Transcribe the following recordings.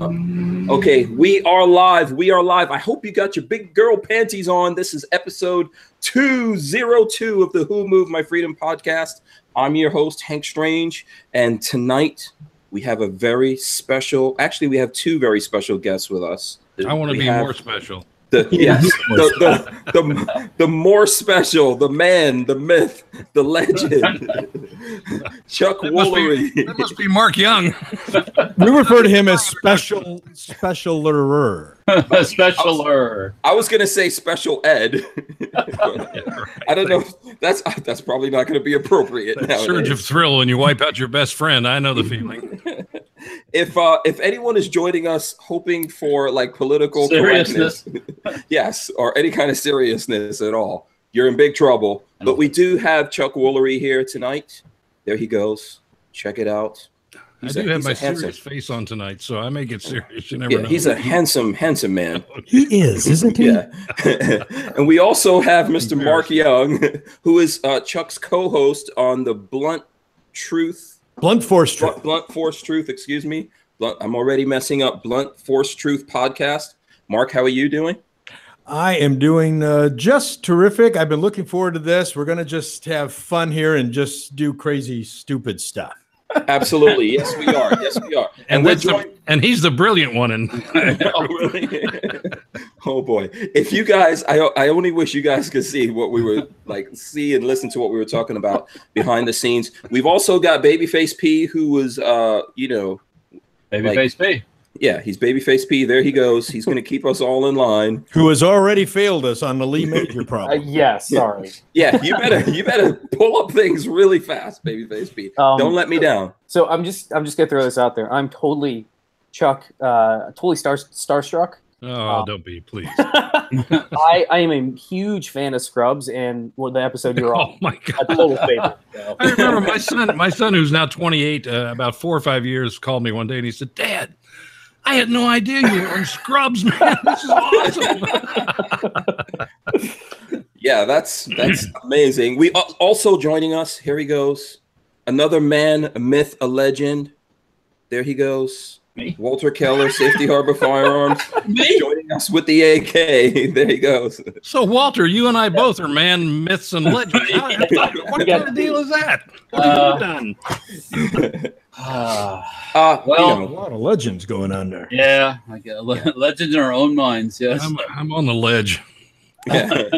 Okay, we are live. We are live. I hope you got your big girl panties on. This is episode 202 of the Who Moved My Freedom podcast. I'm your host, Hank Strange, and tonight we have a very special, actually we have two very special guests with us. I want to be more special. The more special, the man, the myth, the legend, Chuck Woolery. That must be Mark Young. We refer to him as specialer. Specialer. I was gonna say special ed. I don't know. That's probably not going to be appropriate. That surge of thrill when you wipe out your best friend. I know the feeling. If anyone is joining us hoping for like political seriousness, yes, or any kind of seriousness at all, you're in big trouble. But we do have Chuck Woolery here tonight. There he goes. Check it out. I do have my serious face on tonight, so I may get serious. You never know. He's a handsome man. He is, isn't he? Yeah. And we also have Mr. Mark Young, who is Chuck's co-host on the Blunt Force Truth, excuse me. I'm already messing up. Blunt Force Truth podcast. Mark, how are you doing? I am doing just terrific. I've been looking forward to this. We're going to just have fun here and just do crazy, stupid stuff. Absolutely. Yes, we are. Yes, we are. And he's the brilliant one. Oh, really? Oh, boy. If you guys, I only wish you guys could see what we were see and listen to what we were talking about behind the scenes. We've also got Babyface P, who was, Babyface P. Yeah, he's Babyface P. There he goes. He's going to keep us all in line. Who has already failed us on the Lee Major problem. Sorry. Yeah, you better pull up things really fast, Babyface P. Don't let me down. So I'm just gonna throw this out there. I'm totally starstruck. Oh, don't be, please. I am a huge fan of Scrubs, and the episode you're on. Oh my God, a total favorite. So. I remember my son, who's now 28, about 4 or 5 years, called me one day and he said, "Dad, I had no idea you were on Scrubs, man. This is awesome." Yeah, that's amazing. We also joining us. Here he goes. Another man, a myth, a legend. There he goes. Me? Walter Keller, Safety Harbor Firearms. Me? Joining us with the AK. There he goes. So, Walter, you and I both are man, myths, and legends. What kind of deal is that? What have you done? A lot of legends going on there. Yeah, I got legends in our own minds. Yes, I'm on the ledge. Yeah,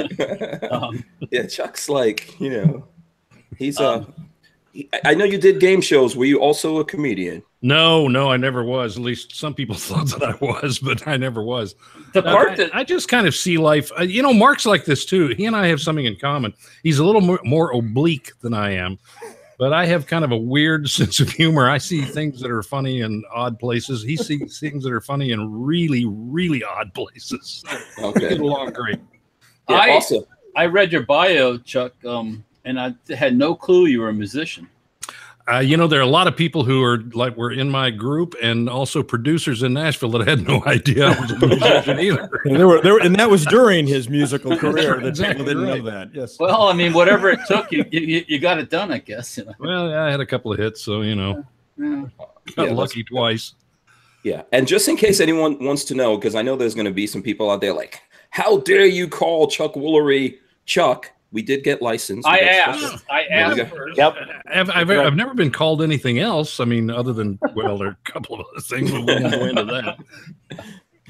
yeah. Chuck's he's I know you did game shows. Were you also a comedian? No, I never was. At least some people thought that I was, but I never was. I just kind of see life. Mark's like this too. He and I have something in common. He's a little more oblique than I am, but I have kind of a weird sense of humor. I see things that are funny in odd places. He sees things that are funny in really, really odd places. Okay, we get along great. Yeah, I read your bio, Chuck, and I had no clue you were a musician. There are a lot of people who were in my group and also producers in Nashville that had no idea I was a musician either. And that was during his musical career. Exactly, didn't right. know that. Yes. Well, I mean, whatever it took, you got it done, I guess. Well, yeah, I had a couple of hits, so got lucky twice. Yeah, and just in case anyone wants to know, because I know there's going to be some people out there like, how dare you call Chuck Woolery Chuck? We did get licensed. I asked. First. Yep. I've never been called anything else. I mean, other than, there are a couple of other things, but we won't go into that.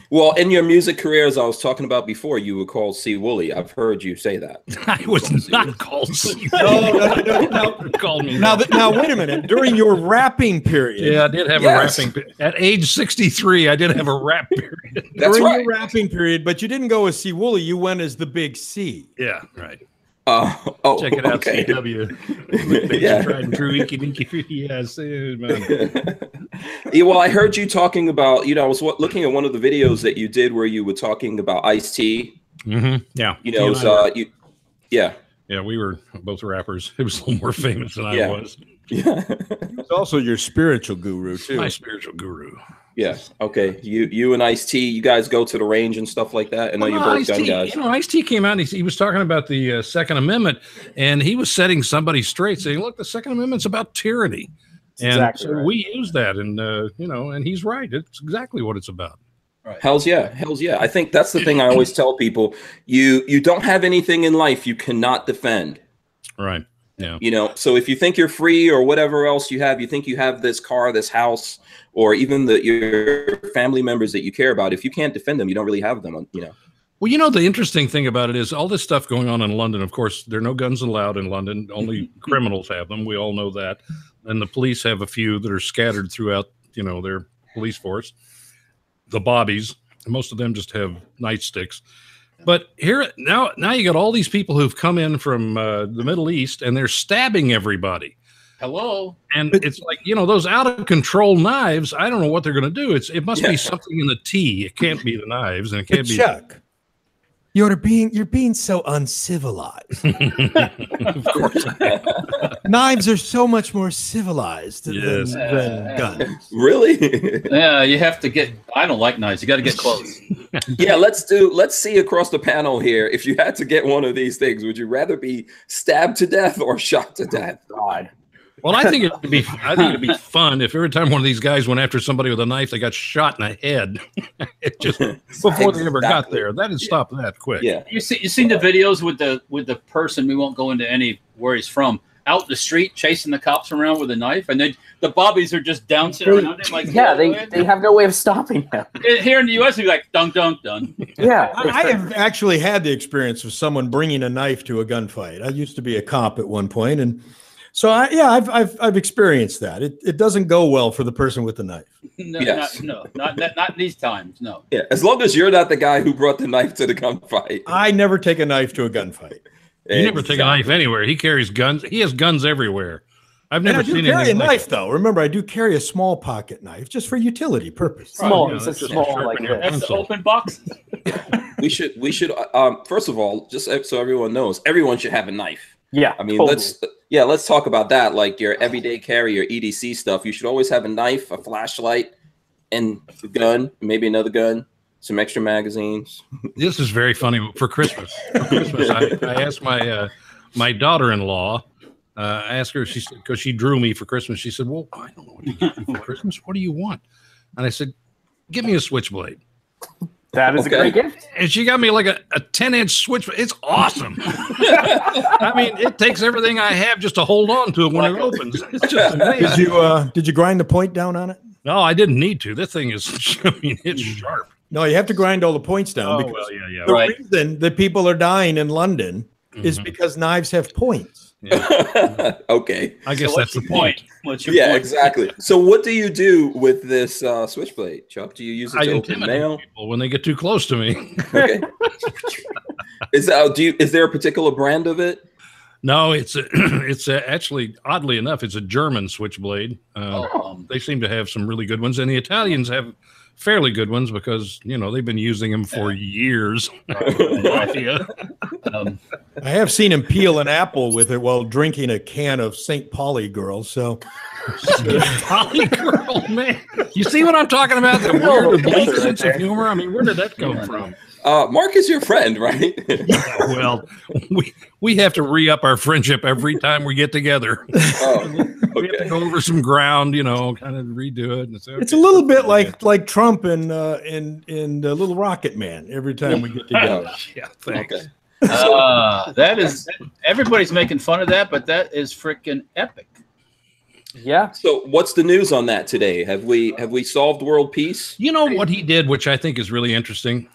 Well, in your music career, as I was talking about before, you were called C. Wooly. I've heard you say that. I was not called C. No. Called me now, wait a minute. During your rapping period. Yeah, I did have a rapping period. At age 63, I did have a rap period. That's right. Your rapping period, but you didn't go as C. Wooly. You went as the Big C. Yeah, right. Check it out, okay. CW. Yeah. Tried and true. Yes, man. Yeah, well, I heard you talking about, I was looking at one of the videos that you did where you were talking about Ice-T. Mm-hmm. Yeah. Yeah, we were both rappers. It was a little more famous than I was. Yeah. It's also your spiritual guru, too. My spiritual guru. Yes. Okay. You and Ice-T, you guys go to the range and stuff like that. I know you're both gun guys. Ice-T came out and he was talking about the Second Amendment, and he was setting somebody straight, saying, "Look, the Second Amendment's about tyranny." We use that, and you know, and he's right. It's exactly what it's about. Right. Hells yeah. I think that's the thing I always tell people. You don't have anything in life you cannot defend. Right. Yeah. You know, so if you think you're free or whatever else you have, you think you have this car, this house, or even your family members that you care about, if you can't defend them, you don't really have them, you know. Well, you know, the interesting thing about it is all this stuff going on in London. Of course, there are no guns allowed in London. Only criminals have them. We all know that. And the police have a few that are scattered throughout, you know, their police force. The bobbies, most of them just have nightsticks. But here now you got all these people who've come in from the Middle East, and they're stabbing everybody. Hello. And it's like, you know, those out of control knives. I don't know what they're going to do. It must be something in the tea. It can't be the knives, and it can't be Chuck. You're being so uncivilized. Of course. Knives are so much more civilized than guns. Really? Yeah, you have to get. I don't like knives. You got to get close. Yeah, let's see across the panel here. If you had to get one of these things, would you rather be stabbed to death or shot to death? God. Well, I think it'd be fun if every time one of these guys went after somebody with a knife, they got shot in the head. It just before they ever got there. That'd stop that quick. Yeah. You seen the videos with the person, we won't go into any where he's from, out the street chasing the cops around with a knife, and then the bobbies are just bouncing around him like they have no way of stopping him. Here in the US, we're like dunk dunk done. Yeah. I have actually had the experience of someone bringing a knife to a gunfight. I used to be a cop at one point, and so I've experienced that. It doesn't go well for the person with the knife. No, yes. not these times. No. Yeah, as long as you're not the guy who brought the knife to the gunfight. I never take a knife to a gunfight. You never take a knife anywhere. He carries guns. He has guns everywhere. I've never seen carry a knife though. Remember, I do carry a small pocket knife just for utility purpose. Small, you know, it's small like this. That's the open box. We should first of all, just so everyone knows, everyone should have a knife. Yeah, I mean, totally. let's talk about that. Like your everyday carry, your EDC stuff. You should always have a knife, a flashlight, and a gun, maybe another gun, some extra magazines. This is very funny. For Christmas, I asked my daughter-in-law. I asked her, she said, because she drew me for Christmas. She said, "Well, I don't know what to get you for Christmas. What do you want?" And I said, "Give me a switchblade." That is a great gift. And she got me like a 10-inch switch. It's awesome. I mean, it takes everything I have just to hold on to it when it opens. It's just amazing. Did you grind the point down on it? No, I didn't need to. This thing is, I mean, it's sharp. No, you have to grind all the points down. Oh, well, yeah. The reason that people are dying in London is because knives have points. Yeah. Okay. I guess that's the point. What's your point? Exactly. So what do you do with this switchblade, Chuck? Do you use it to open mail? People when they get too close to me. Okay. Is there a particular brand of it? No, it's actually, oddly enough, it's a German switchblade. They seem to have some really good ones, and the Italians have fairly good ones because, you know, they've been using them for years. I have seen him peel an apple with it while drinking a can of St. Pauli Girl. So, Pauli Girl, man, you see what I'm talking about? The weird oblique sense of humor. I mean, where did that come from? Mark is your friend, right? Yeah, well, we have to re-up our friendship every time we get together. We have to go over some ground, you know, kind of redo it. It's a little bit like Trump and Little Rocket Man every time we get together. Yeah, thanks. Okay. That is, everybody's making fun of that, but that is freaking epic. Yeah. So what's the news on that today? Have we solved world peace? You know what he did, which I think is really interesting?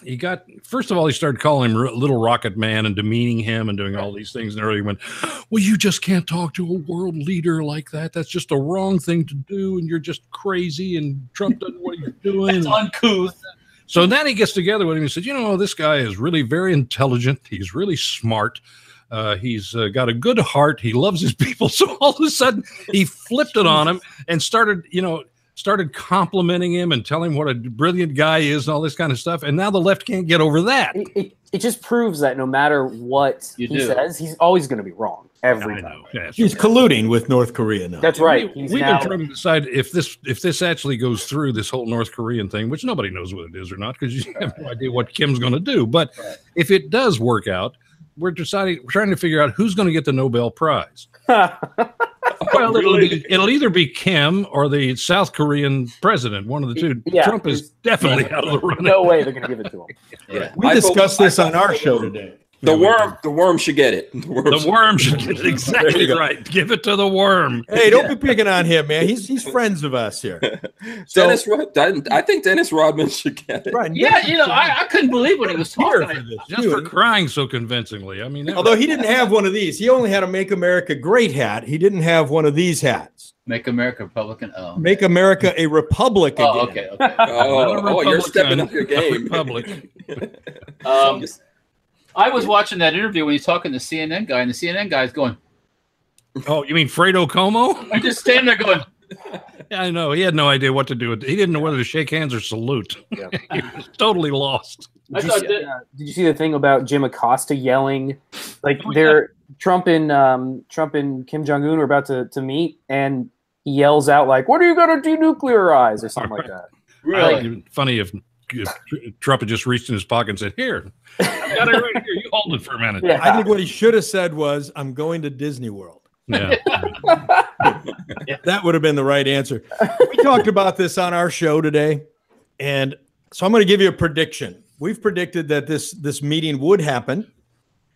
First of all, he started calling him Little Rocket Man and demeaning him and doing all these things. And earlier he went, well, you just can't talk to a world leader like that. That's just a wrong thing to do. And you're just crazy. And Trump doesn't know what you're doing. That's uncouth. So then he gets together with him and said, you know, this guy is really very intelligent. He's really smart. He's got a good heart. He loves his people. So all of a sudden he flipped it on him and started complimenting him and telling him what a brilliant guy is and all this kind of stuff. And now the left can't get over that. It just proves that no matter what he says, he's always going to be wrong every time. Yeah, he's colluding with North Korea now. That's right. We've been trying to decide if this actually goes through, this whole North Korean thing, which nobody knows what it is or not, because you have no idea what Kim's going to do. But if it does work out, we're trying to figure out who's going to get the Nobel Prize. Well, it'll either be Kim or the South Korean president, one of the two. Yeah, Trump is definitely out of the running. No way they're going to give it to him. Yeah. We discussed this on our show today. The worm should get it. The worm should get it exactly right. Give it to the worm. Hey, don't be picking on him, man. He's friends of us here. I think Dennis Rodman should get it. Right. Yeah, I couldn't believe when he was talking. Just for crying so convincingly. I mean, although he didn't have one of these. He only had a Make America Great hat. He didn't have one of these hats. Make America Republican. Oh. Make America a Republic again. Oh, okay. You're stepping up your game. Republic. I was watching that interview when he's talking to the CNN guy, and the CNN guy is going, "Oh, you mean Fredo Como?" I'm just standing there going, "Yeah, I know." He had no idea what to do. He didn't know whether to shake hands or salute. Yeah. He was totally lost. Did you see the thing about Jim Acosta yelling, like Trump and Kim Jong-un are about to meet, and he yells out like, "What are you going to denuclearize?" or something like that. Really funny if Trump had just reached in his pocket and said, "Here, I've got it right here. You hold it for a minute." Yeah. I think what he should have said was, "I'm going to Disney World." Yeah. That would have been the right answer. We talked about this on our show today, and so I'm going to give you a prediction. We've predicted that this meeting would happen,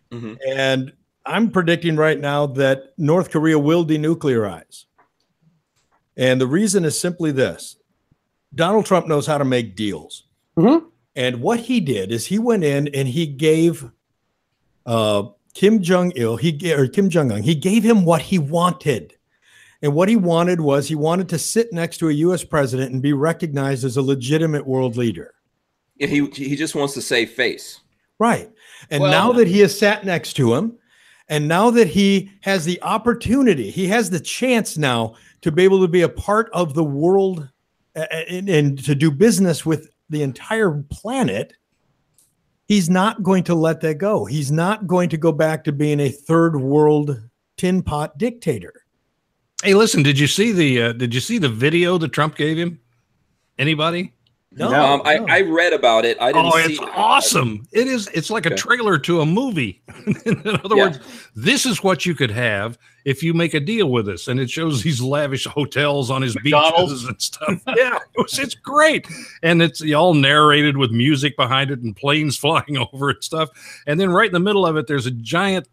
and I'm predicting right now that North Korea will denuclearize. And the reason is simply this. Donald Trump knows how to make deals. And what he did is he went in and he gave Kim Jong-un, he gave him what he wanted. And what he wanted was he wanted to sit next to a U.S. president and be recognized as a legitimate world leader. Yeah, he just wants to save face. Right. And now that he has sat next to him, and now that he has the opportunity, he has the chance now to be able to be a part of the world and to do business with the entire planet, he's not going to let that go. He's not going to go back to being a third world tin pot dictator. Hey, listen, did you see the video that Trump gave him? Anybody? No, I read about it. I didn't see it's awesome. It is. It's like a trailer to a movie. In other words, this is what you could have if you make a deal with us. And it shows these lavish hotels on his beaches and stuff. Yeah, it's great. And it's all narrated with music behind it and planes flying over and stuff. And then right in the middle of it, there's a giant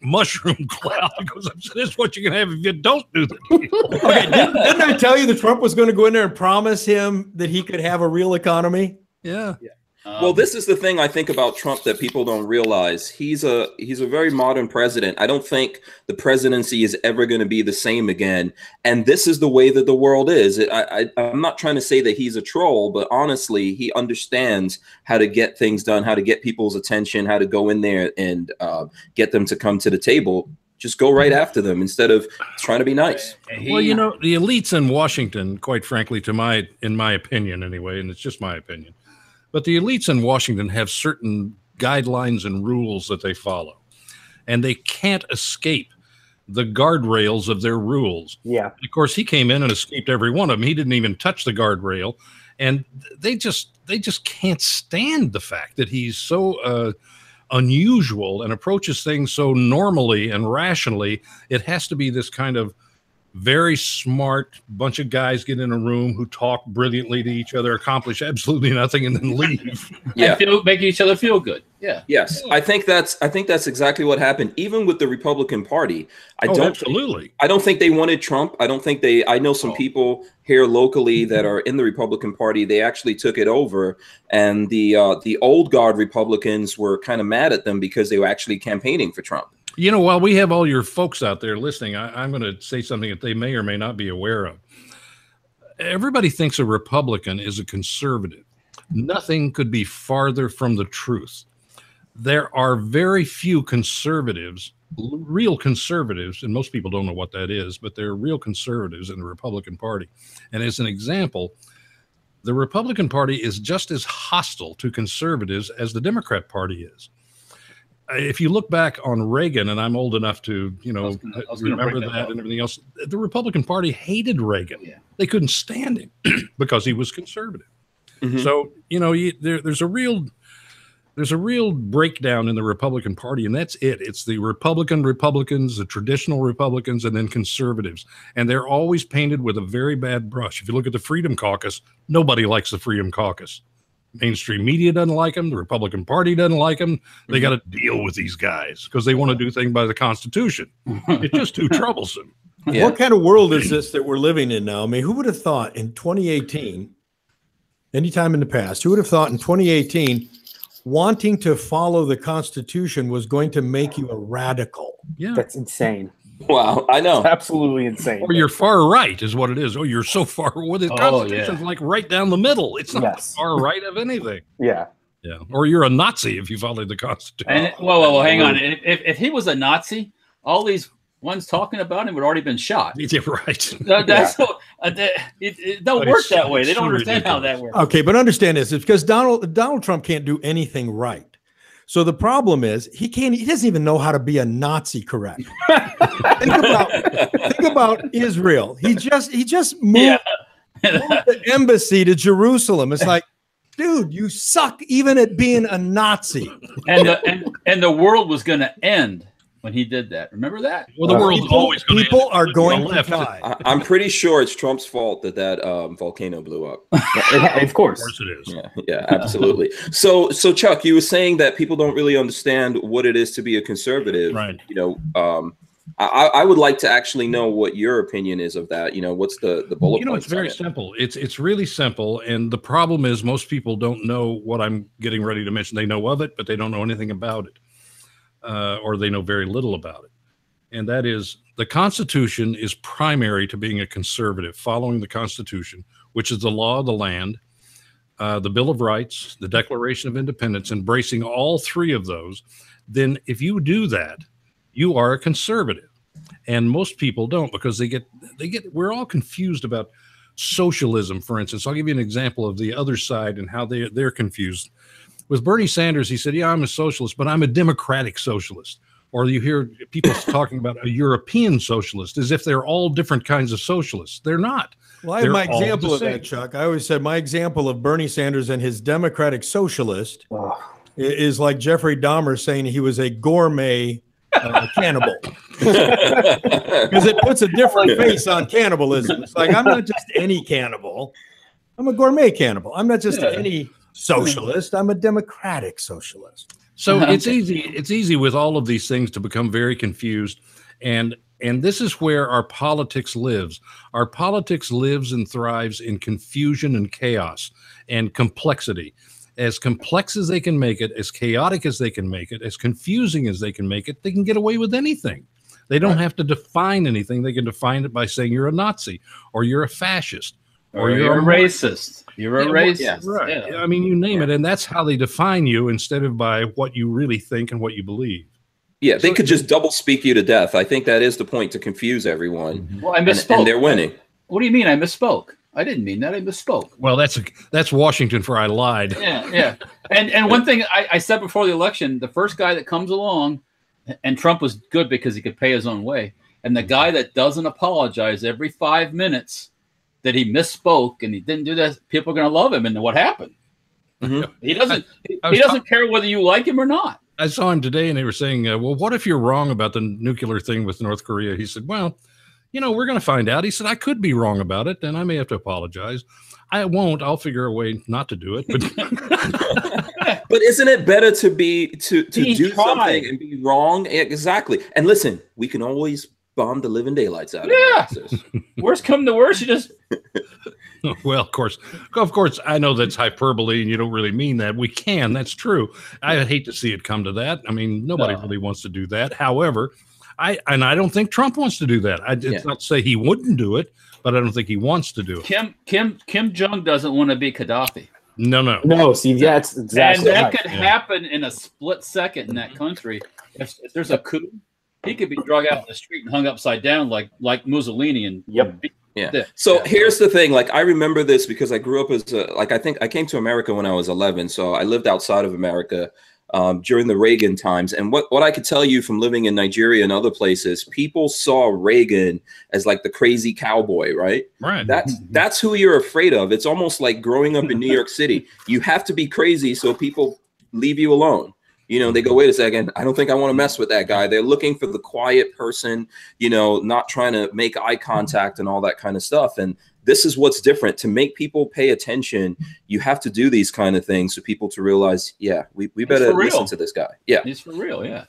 mushroom cloud that goes up. So this is what you can have if you don't do the deal. Okay, didn't I tell you that Trump was going to go in there and promise him that he could have a real economy? Yeah. Well, this is the thing I think about Trump that people don't realize. He's a very modern president. I don't think the presidency is ever going to be the same again. And this is the way that the world is. I'm not trying to say that he's a troll, but honestly, he understands how to get things done, how to get people's attention, how to go in there and get them to come to the table. Just go right after them instead of trying to be nice. Well, you know, the elites in Washington, quite frankly, in my opinion anyway, and it's just my opinion, but the elites in Washington have certain guidelines and rules that they follow, and they can't escape the guardrails of their rules. Yeah. And of course, he came in and escaped every one of them. He didn't even touch the guardrail, and they just can't stand the fact that he's so unusual and approaches things so normally and rationally. It has to be this kind of very smart bunch of guys get in a room who talk brilliantly to each other, accomplish absolutely nothing, and then leave. Yeah, make each other feel good. Yeah. Yes, I think that's exactly what happened. Even with the Republican Party, I don't think they wanted Trump. I know some people here locally that are in the Republican Party. They actually took it over, and the old guard Republicans were kind of mad at them because they were actually campaigning for Trump. You know, while we have all your folks out there listening, I'm going to say something that they may or may not be aware of. Everybody thinks a Republican is a conservative. Nothing could be farther from the truth. There are very few conservatives, real conservatives, and most people don't know what that is, but there are real conservatives in the Republican Party. And as an example, the Republican Party is just as hostile to conservatives as the Democrat Party is. If you look back on Reagan, and I'm old enough to, remember that and everything else, the Republican Party hated Reagan. Yeah. They couldn't stand him because he was conservative. Mm-hmm. So, there's a real there's a real breakdown in the Republican Party, and that's it. It's the Republicans, the traditional Republicans, and then conservatives. And they're always painted with a very bad brush. If you look at the Freedom Caucus, nobody likes the Freedom Caucus. Mainstream media doesn't like them. The Republican Party doesn't like them. They got to deal with these guys because they want to do things by the Constitution. It's just too troublesome. Yeah. What kind of world is this that we're living in now? I mean, who would have thought in 2018, anytime in the past, who would have thought in 2018, wanting to follow the Constitution was going to make you a radical? Yeah, that's insane. Wow, I know. It's absolutely insane. Or you're far right is what it is. Oh, you're so far. Well, the Constitution's like right down the middle. It's not far right of anything. Yeah. Yeah. Or you're a Nazi if you follow the Constitution. And whoa, hang on. If he was a Nazi, all these ones talking about him would already been shot. Yeah, right. It don't work that way. They don't understand how that works. Okay, but understand this. It's because Donald Trump can't do anything right. So the problem is he doesn't even know how to be a Nazi correct. think about Israel. He just moved the embassy to Jerusalem. It's like, dude, you suck even at being a Nazi. And the world was going to end when he did that. Remember that? Well, the world's always going to end. People are going to die. I'm pretty sure it's Trump's fault that volcano blew up. Of course. Of course it is. Yeah, absolutely. So Chuck, you were saying that people don't really understand what it is to be a conservative. Right. You know, I would like to actually know what your opinion is of that. You know, what's the bullet points? It's very simple. It's really simple. And the problem is most people don't know what I'm getting ready to mention. They know of it, but they don't know anything about it. Or they know very little about it. And that is the Constitution is primary to being a conservative, following the Constitution, which is the law of the land, the Bill of Rights, the Declaration of Independence, embracing all three of those. Then if you do that, you are a conservative. And most people don't because we're all confused about socialism, for instance. I'll give you an example of the other side and how they're confused. With Bernie Sanders, he said, yeah, I'm a socialist, but I'm a democratic socialist. Or you hear people talking about a European socialist as if they're all different kinds of socialists. They're not. Well, I have my example of that, Chuck. I always said my example of Bernie Sanders and his democratic socialist is like Jeffrey Dahmer saying he was a gourmet cannibal. Because it puts a different face on cannibalism. It's like, I'm not just any cannibal. I'm a gourmet cannibal. I'm not just any socialist. I'm a democratic socialist. So it's easy with all of these things to become very confused. And this is where our politics lives. Our politics lives and thrives in confusion and chaos and complexity. As complex as they can make it, as chaotic as they can make it, as confusing as they can make it, they can get away with anything. They don't have to define anything. They can define it by saying you're a Nazi or you're a fascist. Or you're a racist. You're a racist. Yeah, right. Yeah. I mean, you name it. And that's how they define you instead of by what you really think and what you believe. Yeah, they could just double speak you to death. I think that is the point, to confuse everyone. Well, I misspoke. And they're winning. What do you mean I misspoke? I didn't mean that. I misspoke. Well, that's Washington for I lied. Yeah. And one thing I said before the election, the first guy that comes along, and Trump was good because he could pay his own way, and the guy that doesn't apologize every 5 minutes that he misspoke and he didn't do that, people are going to love him. And what happened? Mm-hmm. He doesn't care whether you like him or not. I saw him today and they were saying, well, what if you're wrong about the nuclear thing with North Korea? He said, well, we're going to find out. He said, I could be wrong about it and I may have to apologize. I won't. I'll figure a way not to do it. But isn't it better to do something and be wrong? Exactly. And listen, we can always bomb the living daylights out of it. Worst come to worst, you just well, of course, I know that's hyperbole and you don't really mean that. We can, that's true. I hate to see it come to that. I mean, nobody really wants to do that. However, I don't think Trump wants to do that. It's not to say he wouldn't do it, but I don't think he wants to do it. Kim Jong doesn't want to be Gaddafi. No. See, that's exactly and that could happen in a split second in that country. If there's a coup, he could be drug out in the street and hung upside down like Mussolini. And So here's the thing. Like, I remember this because I grew up as I think I came to America when I was 11. So I lived outside of America during the Reagan times. And what I could tell you from living in Nigeria and other places, people saw Reagan as like the crazy cowboy, right? Right. That's who you're afraid of. It's almost like growing up in New York City. You have to be crazy so people leave you alone. You know, they go, wait a second, I don't think I want to mess with that guy. They're looking for the quiet person, you know, not trying to make eye contact and all that kind of stuff. And this is what's different. To make people pay attention, you have to do these kind of things for people to realize, yeah, we better listen to this guy. Yeah. He's for real, yeah.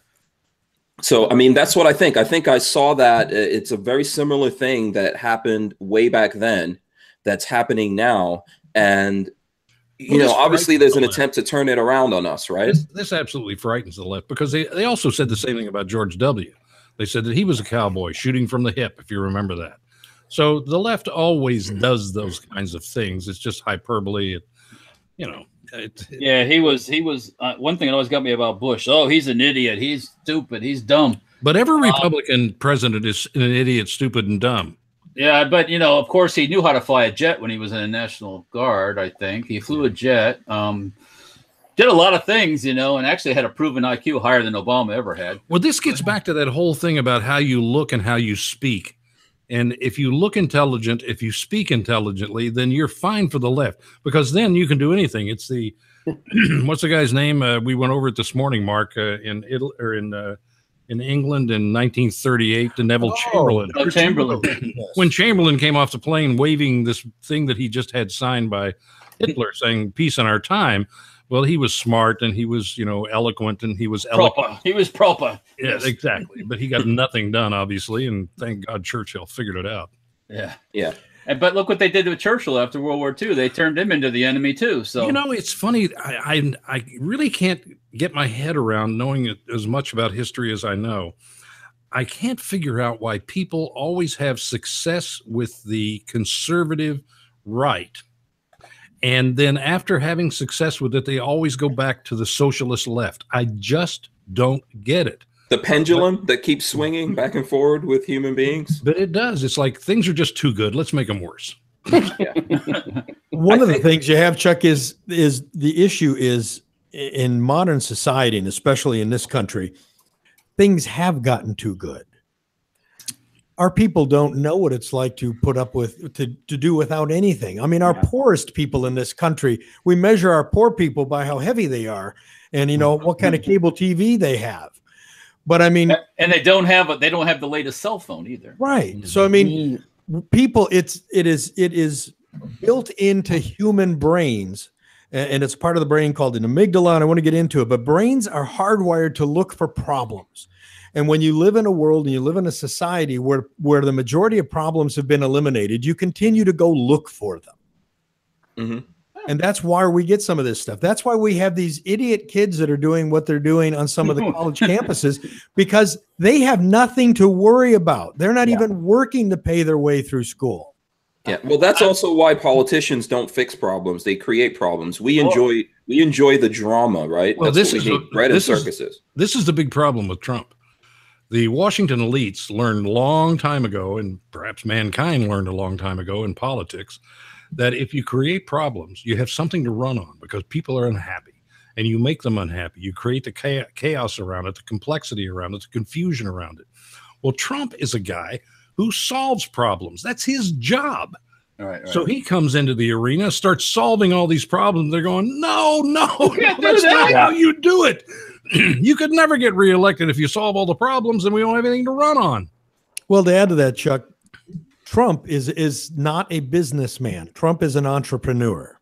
So, I mean, that's what I think. I think I saw that it's a very similar thing that happened way back then that's happening now. And you know, obviously there's an attempt to turn it around on us, right? This absolutely frightens the left, because they also said the same thing about George W. They said that he was a cowboy shooting from the hip, if you remember that. So the left always does those kinds of things. It's just hyperbole, you know. Yeah, he was one thing that always got me about Bush. Oh, he's an idiot. He's stupid. He's dumb. But every Republican president is an idiot, stupid, and dumb. Yeah, but, you know, of course, he knew how to fly a jet when he was in the National Guard, I think. He flew a jet, did a lot of things, you know, and actually had a proven IQ higher than Obama ever had. Well, this gets back to that whole thing about how you look and how you speak. And if you look intelligent, if you speak intelligently, then you're fine for the left, because then you can do anything. It's the, what's the guy's name? We went over it this morning, Mark, in Italy, or in England in 1938, to Neville Chamberlain. Oh, Chamberlain. When Chamberlain came off the plane waving this thing that he just had signed by Hitler saying peace in our time, well, he was smart and he was, you know, eloquent, and he was eloquent. He was proper. Yeah, exactly. But he got nothing done, obviously, and thank God Churchill figured it out. Yeah. Yeah. But look what they did with Churchill after World War II. They turned him into the enemy too. So, you know, it's funny. I really can't get my head around, knowing as much about history as I know. I can't figure out why people always have success with the conservative right, and then after having success with it, they always go back to the socialist left. I just don't get it. The pendulum that keeps swinging back and forward with human beings. But it does. It's like things are just too good. Let's make them worse. Yeah. One of the things you have, Chuck, is the issue is in modern society, and especially in this country, things have gotten too good. Our people don't know what it's like to put up with, to do without anything. I mean, our poorest people in this country, we measure our poor people by how heavy they are and, you know, what kind of cable TV they have. But I mean, and they don't have the latest cell phone either. Right. So, I mean, people, it is built into human brains, and it's part of the brain called an amygdala. And I want to get into it, but brains are hardwired to look for problems. And when you live in a world and you live in a society where the majority of problems have been eliminated, you continue to go look for them. Mm-hmm. And that's why we get some of this stuff. That's why we have these idiot kids that are doing what they're doing on some of the college campuses, because they have nothing to worry about. They're not even working to pay their way through school. Yeah, well, that's also why politicians don't fix problems; they create problems. We enjoy the drama, right? Well, that's what we need. Bread and circuses. This is the big problem with Trump. The Washington elites learned a long time ago, and perhaps mankind learned a long time ago in politics, that if you create problems, you have something to run on, because people are unhappy, and you make them unhappy. You create the chaos around it, the complexity around it, the confusion around it. Well, Trump is a guy who solves problems. That's his job. All right. So he comes into the arena, starts solving all these problems. They're going, no, that's not how you do it. You could never get reelected if you solve all the problems, and we don't have anything to run on. Well, to add to that, Chuck, Trump is not a businessman. Trump is an entrepreneur.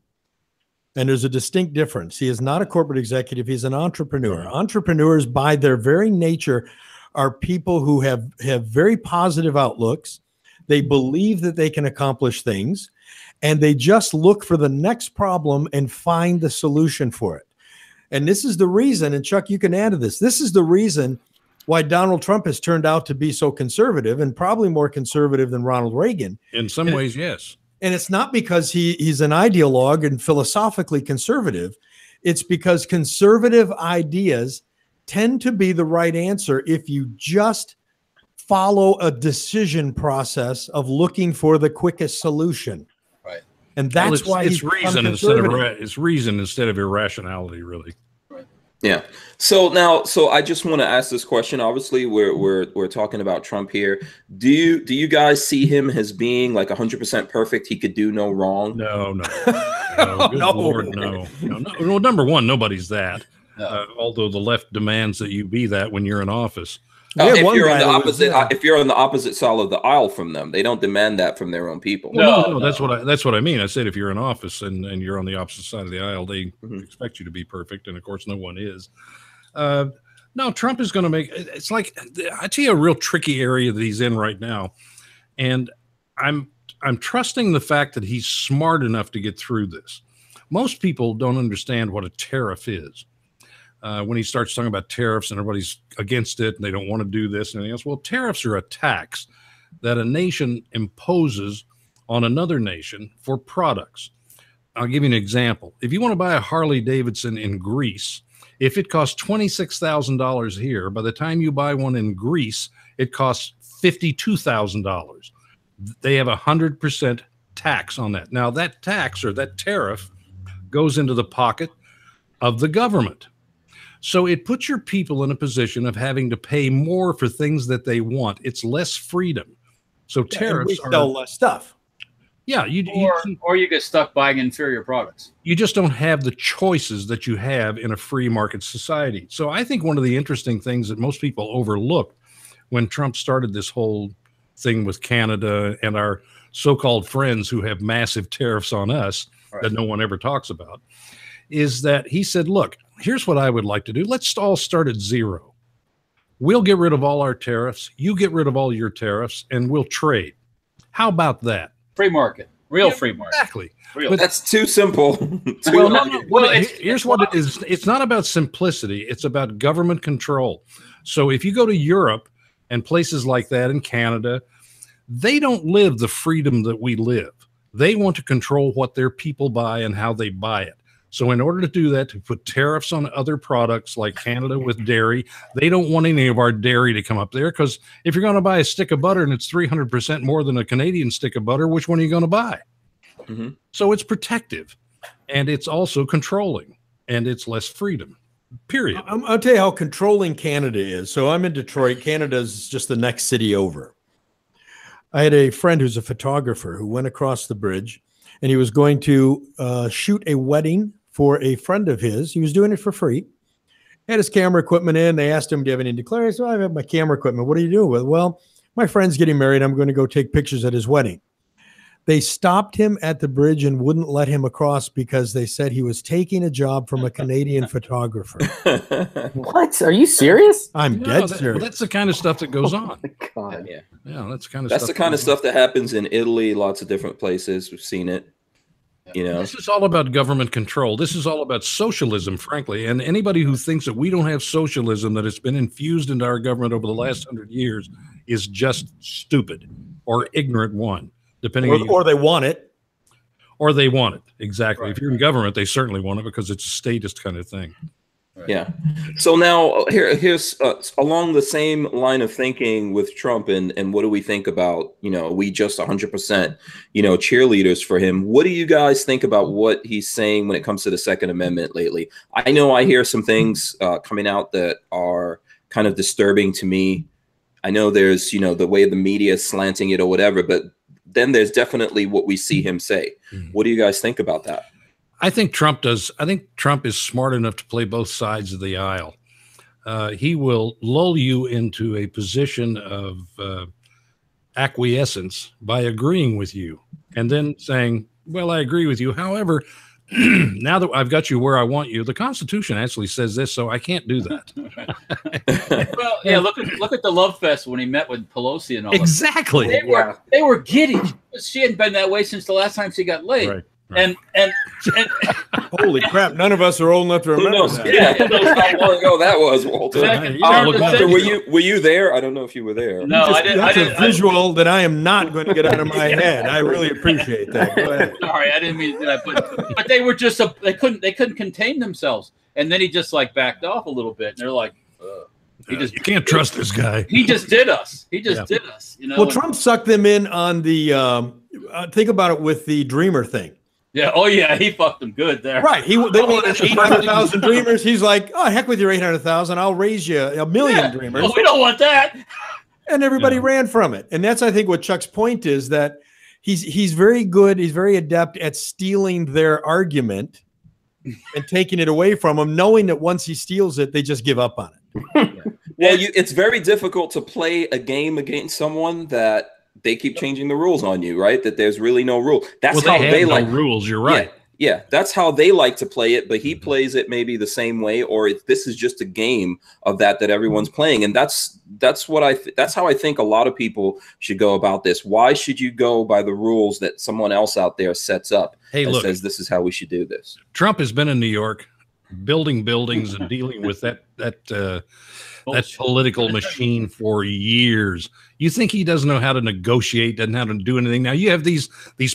And there's a distinct difference. He is not a corporate executive. He's an entrepreneur. Right. Entrepreneurs, by their very nature, are people who have very positive outlooks. They believe that they can accomplish things, and they just look for the next problem and find the solution for it. And this is the reason, and Chuck, you can add to this, this is the reason why Donald Trump has turned out to be so conservative, and probably more conservative than Ronald Reagan. In some ways, yes. And it's not because he's an ideologue and philosophically conservative. It's because conservative ideas tend to be the right answer if you just follow a decision process of looking for the quickest solution. Right. And that's why it's reason instead of irrationality, really. Yeah. So I just want to ask this question. Obviously, we're talking about Trump here. Do you guys see him as being like 100% perfect? He could do no wrong. No. Good Lord, no. Well, number one, nobody's that. although the left demands that you be that when you're in office. If you're on the opposite side of the aisle from them, they don't demand that from their own people. No, that's what I mean. I said if you're in office and you're on the opposite side of the aisle, they expect you to be perfect, and of course, no one is. No, Trump is going to make. It's like I tell you a real tricky area that he's in right now, and I'm trusting the fact that he's smart enough to get through this. Most people don't understand what a tariff is. When he starts talking about tariffs and everybody's against it and they don't want to do this and anything else. Well, tariffs are a tax that a nation imposes on another nation for products. I'll give you an example. If you want to buy a Harley Davidson in Greece, if it costs $26,000 here, by the time you buy one in Greece, it costs $52,000. They have 100% tax on that. Now, that tax or that tariff goes into the pocket of the government. So it puts your people in a position of having to pay more for things that they want. It's less freedom. So tariffs are less stuff. Yeah, or you get stuck buying inferior products. You just don't have the choices that you have in a free market society. So I think one of the interesting things that most people overlooked when Trump started this whole thing with Canada and our so-called friends who have massive tariffs on us that no one ever talks about, is that he said, look, here's what I would like to do. Let's all start at zero. We'll get rid of all our tariffs. You get rid of all your tariffs, and we'll trade. How about that? Free market. Real free market. Exactly. But that's too simple. Here's what it is. It's not about simplicity. It's about government control. So if you go to Europe and places like that in Canada, they don't live the freedom that we live. They want to control what their people buy and how they buy it. So in order to do that, to put tariffs on other products like Canada with dairy, they don't want any of our dairy to come up there, because if you're going to buy a stick of butter and it's 300% more than a Canadian stick of butter, which one are you going to buy? So it's protective, and it's also controlling, and it's less freedom, period. I'll tell you how controlling Canada is. So I'm in Detroit. Canada's just the next city over. I had a friend who's a photographer who went across the bridge, and he was going to shoot a wedding for a friend of his. He was doing it for free. Had his camera equipment in. They asked him, do you have any declared? So I have my camera equipment. What are you doing with it? Well, my friend's getting married. I'm going to go take pictures at his wedding. They stopped him at the bridge and wouldn't let him across because they said he was taking a job from a Canadian photographer. What? Are you serious? I'm dead serious. Well, that's the kind of stuff that goes on. God. Yeah, that's the kind of that's stuff. the kind of stuff that happens in Italy, lots of different places. We've seen it. You know, this is all about government control. This is all about socialism, frankly. And anybody who thinks that we don't have socialism, that it's been infused into our government over the last 100 years, is just stupid or ignorant one, depending on or they want it. Or they want it. Exactly. Right. If you're in government, they certainly want it because it's a statist kind of thing. Right. Yeah. So now here's along the same line of thinking with Trump and what do we think about, we just 100%, cheerleaders for him. What do you guys think about what he's saying when it comes to the Second Amendment lately? I know I hear some things coming out that are kind of disturbing to me. I know there's, the way the media is slanting it or whatever, but then there's definitely what we see him say. What do you guys think about that? I think Trump does. I think Trump is smart enough to play both sides of the aisle. He will lull you into a position of acquiescence by agreeing with you and then saying, well, I agree with you. However, now that I've got you where I want you, the Constitution actually says this, so I can't do that. Well, yeah, look at the Love Fest when he met with Pelosi and all that. Exactly. They were giddy. She hadn't been that way since the last time she got laid. Right. Right. And holy crap! None of us are old enough to remember that. Yeah, who knows how long ago that was, Walter. Were you there? I don't know if you were there. No, I didn't. That's a visual that I am not going to get out of my head. I really appreciate that. Go ahead. Sorry, I didn't mean to do that, but they were just they couldn't contain themselves, and then he just backed off a little bit, and they're like. You can't trust this guy. He just did us. He just did us. Well, Trump sucked them in on the. Think about it with the Dreamer thing. Yeah. Oh, yeah. He fucked them good there. Right. They wanted 800,000 Dreamers. He's like, oh, heck with your 800,000. I'll raise you 1 million Dreamers. Well, we don't want that. And everybody ran from it. And that's, I think, what Chuck's point is, that he's very good. He's very adept at stealing their argument and taking it away from him, knowing that once he steals it, they just give up on it. Well, it's very difficult to play a game against someone that they keep changing the rules on you, right? That there's really no rule. That's how they like rules. You're right. Yeah, that's how they like to play it, but he plays it maybe the same way, or this is just a game of that everyone's playing, and that's how I think a lot of people should go about this. Why should you go by the rules that someone else out there sets up and says this is how we should do this? Trump has been in New York, building buildings and dealing with that political machine for years. You think he doesn't know how to negotiate, doesn't know how to do anything? Now you have these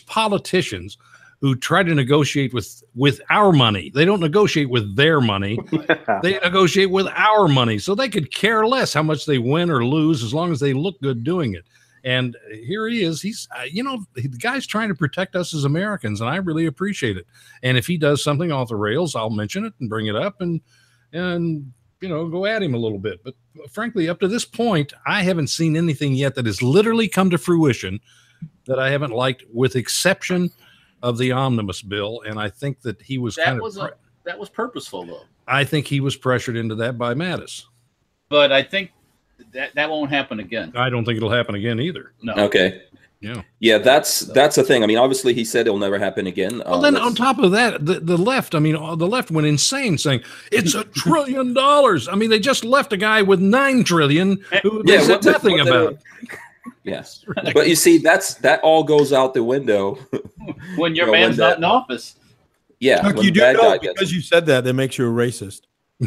politicians who try to negotiate with our money. They don't negotiate with their money. They negotiate with our money. So they could care less how much they win or lose as long as they look good doing it. And here he is. He's, the guy's trying to protect us as Americans, and I really appreciate it. And if he does something off the rails, I'll mention it and bring it up and go at him a little bit. But frankly, up to this point, I haven't seen anything yet that has literally come to fruition that I haven't liked, with exception of the omnibus bill. And I think that he was that was purposeful, though. I think he was pressured into that by Mattis. But I think that won't happen again. I don't think it'll happen again either. No. Okay. Yeah, that's the thing. I mean, obviously he said it'll never happen again. Well, then on top of that, the left, the left went insane saying it's $1 trillion. I mean, they just left a guy with $9 trillion who they said nothing about. Yes, but you see, that all goes out the window when your man's not in office. Yeah, Chuck, you do know, because you said that makes you a racist.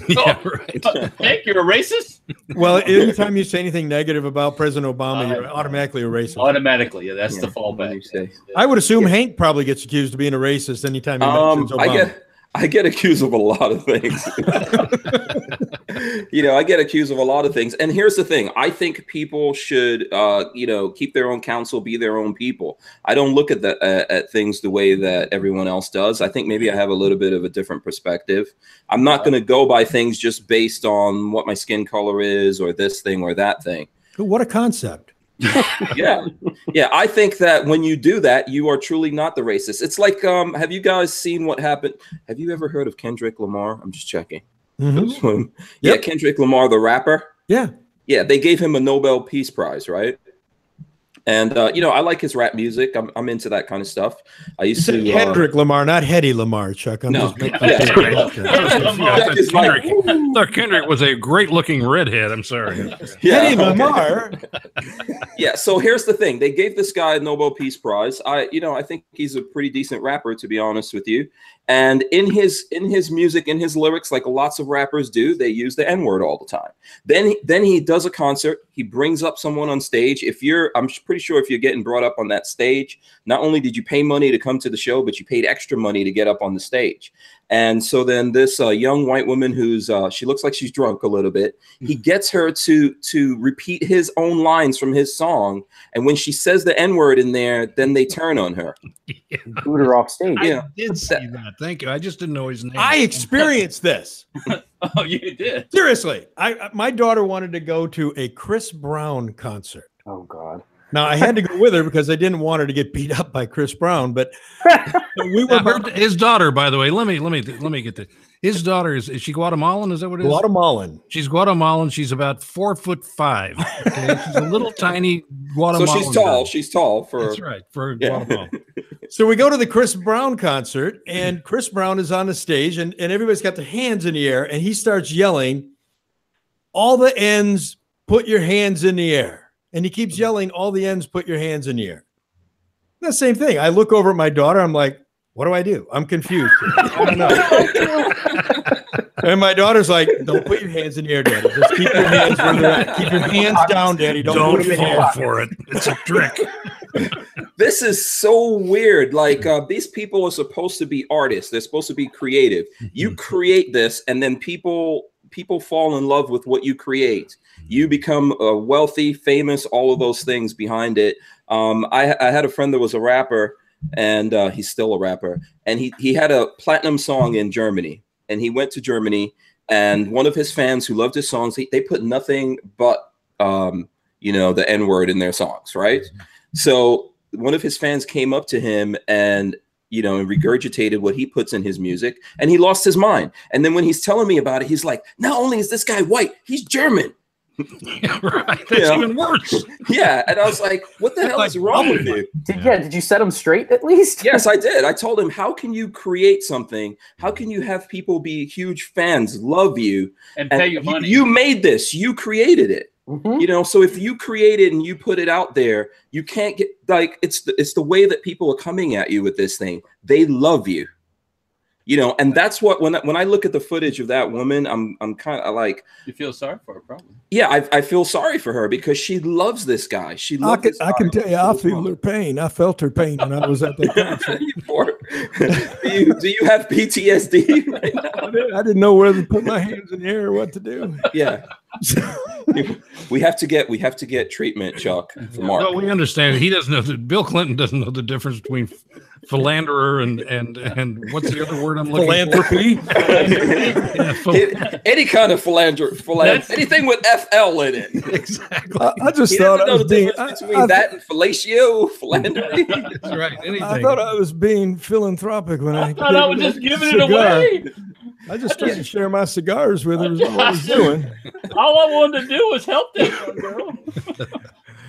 Yeah, right. Hank, you're a racist? Well, anytime you say anything negative about President Obama, you're automatically a racist. Automatically, that's the fallback. I would assume Hank probably gets accused of being a racist anytime he mentions Obama. I get accused of a lot of things. I get accused of a lot of things. And here's the thing. I think people should, keep their own counsel, be their own people. I don't look at things the way that everyone else does. I think maybe I have a little bit of a different perspective. I'm not going to go by things just based on what my skin color is or this thing or that thing. What a concept. Yeah. I think that when you do that, you are truly not the racist. It's like, have you guys seen what happened? Have you ever heard of Kendrick Lamar? I'm just checking. Mm-hmm. Yeah, Kendrick Lamar, the rapper. Yeah, they gave him a Nobel Peace Prize, right? And I like his rap music. I'm into that kind of stuff. I used to Kendrick Lamar, not Hetty Lamar, Chuck. Kendrick was a great-looking redhead. I'm sorry. Hetty Lamar. Yeah. So here's the thing: they gave this guy a Nobel Peace Prize. I think he's a pretty decent rapper, to be honest with you. And in his music, in his lyrics, like lots of rappers do, they use the N-word all the time. Then he does a concert. He brings up someone on stage. I'm pretty sure if you're getting brought up on that stage, not only did you pay money to come to the show, but you paid extra money to get up on the stage. And so then this young white woman who's she looks like she's drunk a little bit. He gets her to repeat his own lines from his song. And when she says the N-word in there, then they turn on her. Boot her off stage. I did see that. Thank you. I just didn't know his name. I experienced this. Oh, you did? Seriously. My daughter wanted to go to a Chris Brown concert. Oh, God. Now, I had to go with her because I didn't want her to get beat up by Chris Brown, but we were his daughter, by the way. Let me get this. His daughter is she Guatemalan? Is that what it is? Guatemalan. She's Guatemalan. She's about 4'5". Okay? She's a little tiny Guatemalan. So she's tall. Girl. She's tall for that's right for Guatemala. So we go to the Chris Brown concert, and Chris Brown is on the stage, and everybody's got their hands in the air, and he starts yelling, "All the ends, put your hands in the air." And he keeps yelling, "All the ends, put your hands in the air." The same thing. I look over at my daughter. I'm like, "What do? I'm confused. I don't know." And my daughter's like, "Don't put your hands in the air, Daddy. Just keep your hands where they're at. Keep your hands down, Daddy. Don't put them fall for it. It's a trick." This is so weird. Like these people are supposed to be artists. They're supposed to be creative. You create this, and then people fall in love with what you create. You become wealthy, famous, all of those things behind it. I had a friend that was a rapper, and he's still a rapper. And he had a platinum song in Germany. And he went to Germany, and one of his fans who loved his songs, they put nothing but, the N-word in their songs, right? So one of his fans came up to him and, you know, and regurgitated what he puts in his music, and he lost his mind. And then when he's telling me about it, he's like, not only is this guy white, he's German. Yeah, right. That's even worse. Yeah. And I was like, what the hell is wrong with you? Did you set him straight at least? Yes, I did. I told him, how can you create something? How can you have people be huge fans, love you, and pay you money? You made this, you created it. Mm-hmm. You know, so if you create it and you put it out there, you can't get, like, it's the way that people are coming at you with this thing. They love you. You know, and that's what, when I look at the footage of that woman, I'm kind of like, you feel sorry for her, probably. Yeah, I feel sorry for her because she loves this guy. She loves this guy. I can tell you, I feel her pain. I felt her pain when I was at that concert. do you have PTSD right now? I didn't know whether to put my hands in the air or what to do. Yeah. we have to get treatment, Chuck, for Mark. No, we understand. He doesn't know that. Bill Clinton doesn't know the difference between philanderer and what's the other word I'm looking philanthropy? for? Any kind of philanthropy, anything with FL in it. Exactly. I just thought I was being between that and fellatio, philanthropy. That's right. Anything. I thought I was being philanthropic when I thought I was just giving it away. I just started to share my cigars with her. Is what I was doing. All I wanted to do was help that young girl.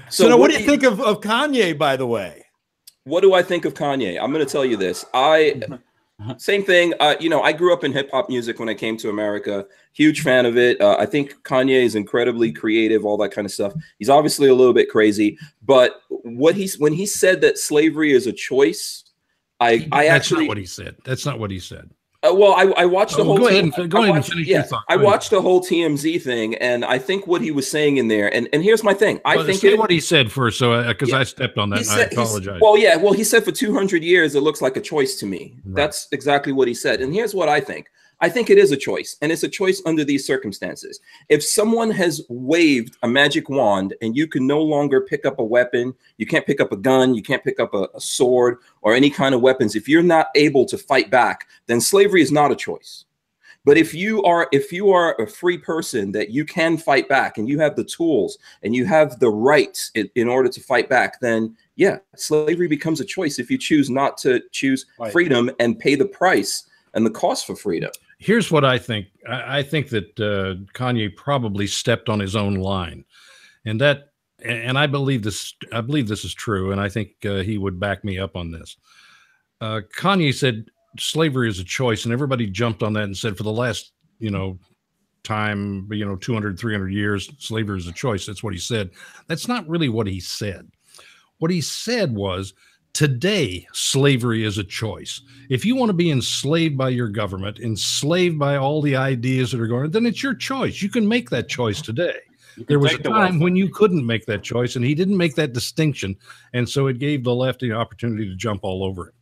So now, what do you think of Kanye, by the way? What do I think of Kanye? I'm going to tell you this. Same thing. You know, I grew up in hip hop music when I came to America. Huge fan of it. I think Kanye is incredibly creative, all that kind of stuff. He's obviously a little bit crazy, but when he said that slavery is a choice, that's not what he said. That's not what he said. Well, I watched the whole. Go ahead and finish your thought. I watched the whole TMZ thing, and I think what he was saying in there, and here's my thing. I think what he said first, so because I stepped on that, and I apologize. Well, he said for 200 years it looks like a choice to me. Right. That's exactly what he said, and here's what I think. I think it is a choice, and it's a choice under these circumstances. If someone has waved a magic wand and you can no longer pick up a weapon, you can't pick up a gun, you can't pick up a sword or any kind of weapons. If you're not able to fight back, then slavery is not a choice. But if you are a free person that you can fight back and you have the tools and you have the rights in order to fight back, then yeah, slavery becomes a choice if you choose not to choose freedom and pay the price and the cost for freedom. Here's what I think. I think that Kanye probably stepped on his own line, and I believe this. I believe this is true, and I think he would back me up on this. Kanye said slavery is a choice, and everybody jumped on that and said for the last, 200, 300 years, slavery is a choice. That's what he said. That's not really what he said. What he said was, today, slavery is a choice. If you want to be enslaved by your government, enslaved by all the ideas that are going on, then it's your choice. You can make that choice today. There was a time when you couldn't make that choice, and he didn't make that distinction. And so it gave the left the opportunity to jump all over it.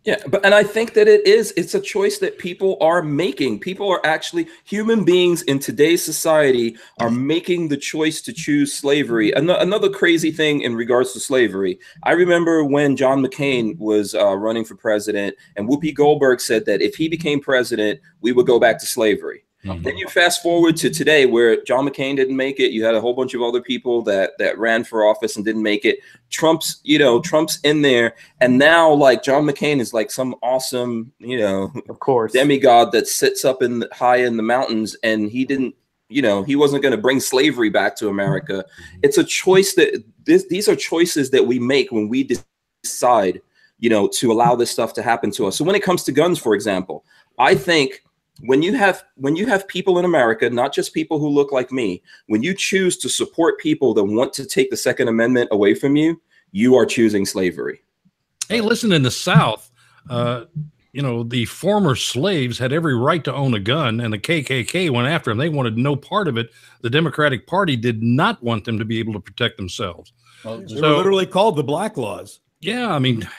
Yeah, and I think that it's a choice that people are making. People are actually, human beings in today's society are making the choice to choose slavery. Another crazy thing in regards to slavery, I remember when John McCain was running for president, and Whoopi Goldberg said that if he became president, we would go back to slavery. Mm-hmm. Then you fast forward to today where John McCain didn't make it. You had a whole bunch of other people that ran for office and didn't make it. Trump's in there. And now like John McCain is like some awesome, of course, demigod that sits up high in the mountains, and he didn't, he wasn't going to bring slavery back to America. It's a choice that these are choices that we make when we decide, to allow this stuff to happen to us. So when it comes to guns, for example, I think when you have people in America, not just people who look like me, when you choose to support people that want to take the Second Amendment away from you, you are choosing slavery. Hey, listen, in the South, the former slaves had every right to own a gun, and the KKK went after them. They wanted no part of it. The Democratic Party did not want them to be able to protect themselves. Well, they were literally called the Black Laws. Yeah, I mean,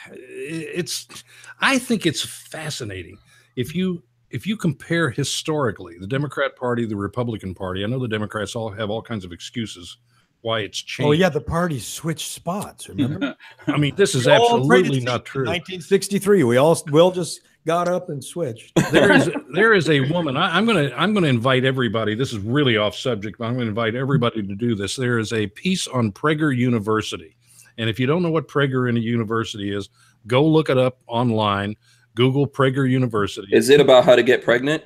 I think it's fascinating. If you compare historically the Democrat Party, the Republican Party, I know the Democrats all have all kinds of excuses why it's changed. Oh yeah, the parties switched spots. Remember? I mean, this is absolutely not true. 1963, we just got up and switched. There is a woman. I'm gonna invite everybody. This is really off subject, but I'm going to invite everybody to do this. There is a piece on Prager University, and if you don't know what Prager University is, Go look it up online. Google Prager University. Is it about how to get pregnant?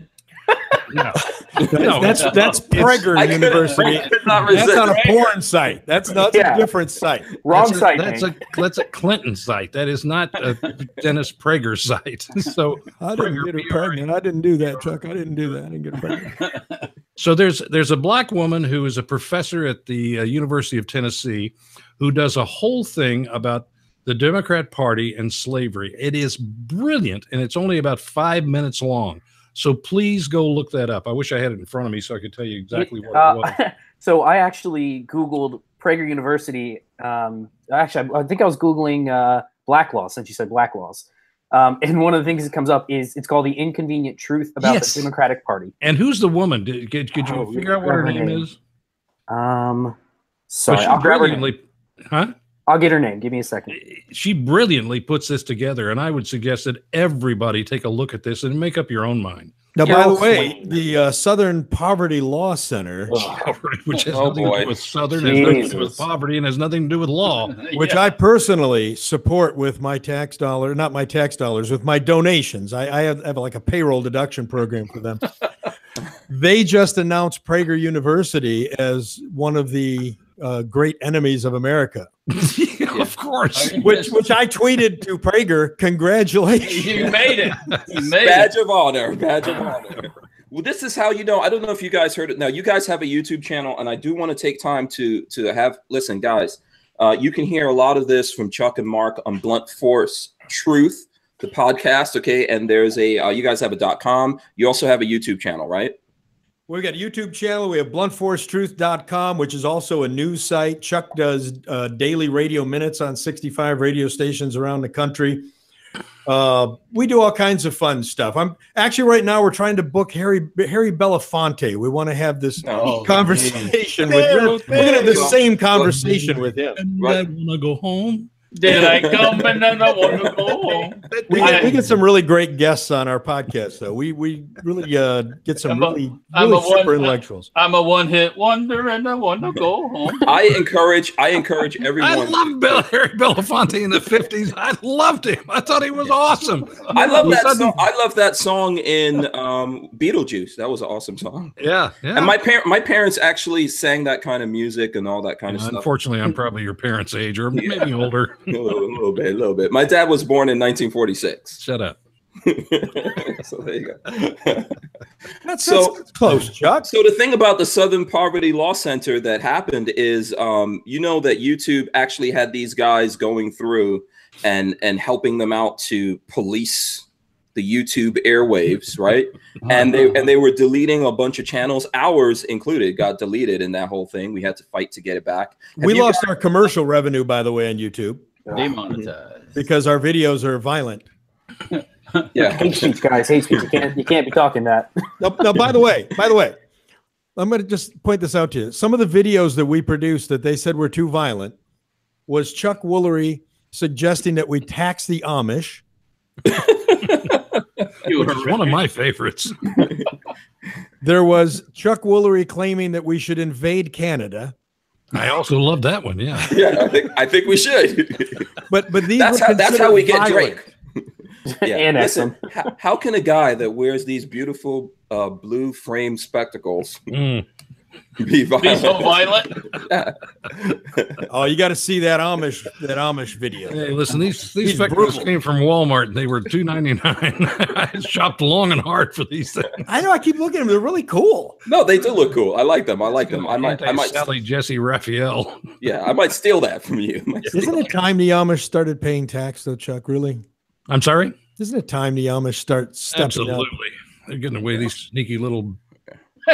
No. That's Prager University. That's on a porn site. That's a different site. Wrong site. That's a Clinton site. That is not a Dennis Prager site. So I didn't get her pregnant. I didn't do that, Chuck. I didn't do that. I didn't get her pregnant. So there's a black woman who is a professor at the University of Tennessee who does a whole thing about the Democrat Party and slavery. It is brilliant, and it's only about 5 minutes long. So please go look that up. I wish I had it in front of me so I could tell you exactly what it was. So I actually Googled Prager University. Actually, I think I was Googling black laws, since you said black laws. And one of the things that comes up is it's called The Inconvenient Truth About the Democratic Party. And who's the woman? Could you figure out what her name is? Sorry, I'll grab her name. Huh? I'll get her name. Give me a second. She brilliantly puts this together, and I would suggest that everybody take a look at this and make up your own mind. Now, by the way, the Southern Poverty Law Center, which has nothing to do with Southern, has nothing to do with poverty, and has nothing to do with law, which I personally support with my tax dollar, not my tax dollars, with my donations. I have like a payroll deduction program for them. They just announced Prager University as one of the great enemies of America. Of course. Which I tweeted to Prager. Congratulations. You made it. Badge of honor. Badge of honor. Well, this is how you know. I don't know if you guys heard it. Now, you guys have a YouTube channel, and I do want to take time to have, listen, guys, you can hear a lot of this from Chuck and Mark on Blunt Force Truth, the podcast, okay? And there's a, you guys have a .com. You also have a YouTube channel, right? We've got a YouTube channel. We have bluntforcetruth.com, which is also a news site. Chuck does daily radio minutes on 65 radio stations around the country. We do all kinds of fun stuff. I'm actually right now we're trying to book Harry Belafonte. We want to have this conversation with him. We're going to have the same conversation with him. And I want to go home. Did I come and then I want to go home? We get some really great guests on our podcast, though. We really get some really super intellectuals. I'm a one-hit wonder, and I want to go home. I encourage everyone. I loved Harry Belafonte in the 50s. I loved him. I thought he was awesome. I love that song. I love that song in Beetlejuice. That was an awesome song. Yeah. And my parents actually sang that kind of music and all that kind of stuff. Unfortunately, I'm probably your parents' age or maybe older. A little bit. My dad was born in 1946. Shut up. So there you go. That's close, Chuck. So the thing about the Southern Poverty Law Center that happened is, you know, that YouTube actually had these guys going through and helping them out to police the YouTube airwaves, right? And they were deleting a bunch of channels. Ours included got deleted in that whole thing. We had to fight to get it back. We lost our commercial revenue, by the way, on YouTube. Demonetized. Because our videos are violent. Yeah. Hate speech, guys. Hate speech. You can't be talking that. No, by the way, I'm going to just point this out to you. Some of the videos that we produced that they said were too violent was Chuck Woolery suggesting that we tax the Amish. Which is one of my favorites. There was Chuck Woolery claiming that we should invade Canada. I also love that one. Yeah. Yeah, I think we should. But these that's how we get Drake. Yeah. And listen, how can a guy that wears these beautiful blue frame spectacles be violent? Be so violent? Yeah. Oh, you got to see that Amish video. Hey, listen, these spectacles came from Walmart. They were $2.99. I shopped long and hard for these things. I know. I keep looking at them. They're really cool. No, they do look cool. I like them. I might Sally Jesse Raphael. Yeah, I might steal that from you. Isn't it time the Amish started paying tax, though, Chuck? Really? I'm sorry? Isn't it time the Amish start stepping Absolutely. up? They're getting away these sneaky little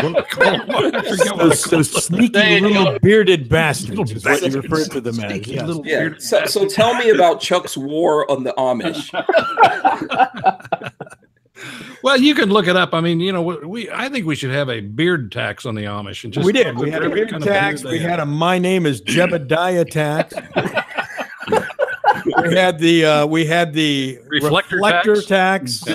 those sneaky little bearded bastards is what you refer to them as. Yes. Yeah. So tell me about Chuck's war on the Amish. Well, you can look it up. I mean, you know, I think we should have a beard tax on the Amish. And just we did. We had a beard tax. We had a My Name is Jebediah tax. We had the reflector tax.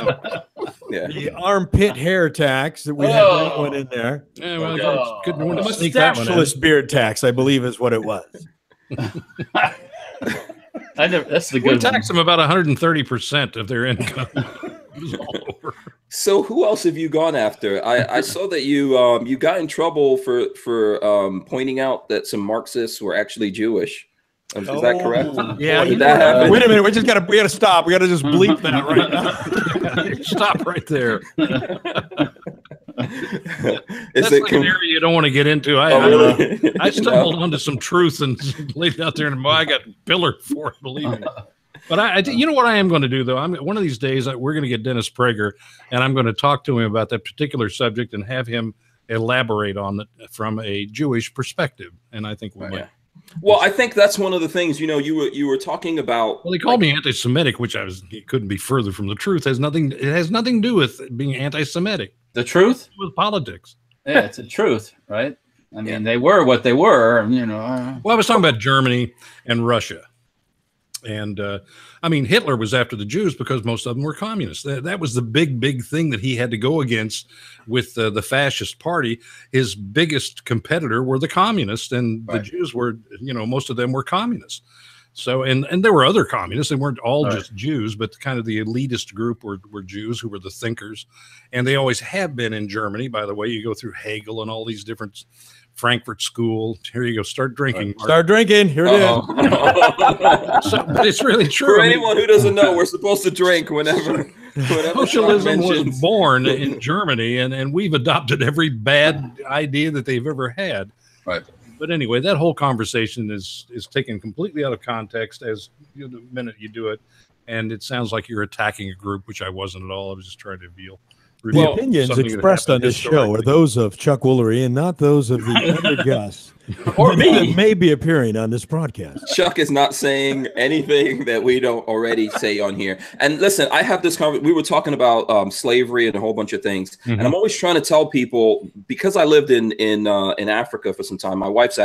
Yeah. The armpit hair tax that we had that one in there. Yeah, well, couldn't want to sneak that one in. Beard tax, I believe, is what it was. That's the good. We tax them about 130% of their income. So who else have you gone after? I saw that you got in trouble for pointing out that some Marxists were actually Jewish. Is that correct? Yeah. Wait a minute. We gotta stop. We gotta just bleep that right now. Stop right there. That's like an area you don't want to get into. I stumbled onto some truth and laid it out there, and I got pillared for it. Believe me. But you know what I am going to do though? One of these days we're going to get Dennis Prager, and I'm going to talk to him about that particular subject and have him elaborate on it from a Jewish perspective. And I think we might. Well, I think that's one of the things, you were talking about. Well, they called me anti-Semitic, which it couldn't be further from the truth. It has nothing to do with being anti-Semitic. The truth? With politics. Yeah, it's the truth, right? I mean, they were what they were, Well, I was talking about Germany and Russia. And Hitler was after the Jews because most of them were communists. That was the big thing that he had to go against with the fascist party. His biggest competitor were the communists, and the Jews were, most of them were communists. So, and there were other communists. They weren't all just Jews, but kind of the elitist group were Jews who were the thinkers. And they always have been in Germany. By the way, you go through Hegel and all these different Frankfurt school. Here you go. Start drinking. Start drinking. Here it is. But it's really true. For anyone who doesn't know, we're supposed to drink whenever socialism was born in Germany, and we've adopted every bad idea that they've ever had. Right. But anyway, that whole conversation is taken completely out of context as the minute you do it, and it sounds like you're attacking a group, which I wasn't at all. I was just trying to reveal. The opinions expressed on this show are those of Chuck Woolery and not those of the other guests or me that may be appearing on this broadcast. Chuck is not saying anything that we don't already say on here. And listen, I have this conversation. We were talking about slavery and a whole bunch of things, and I'm always trying to tell people, because I lived in Africa for some time. My wife's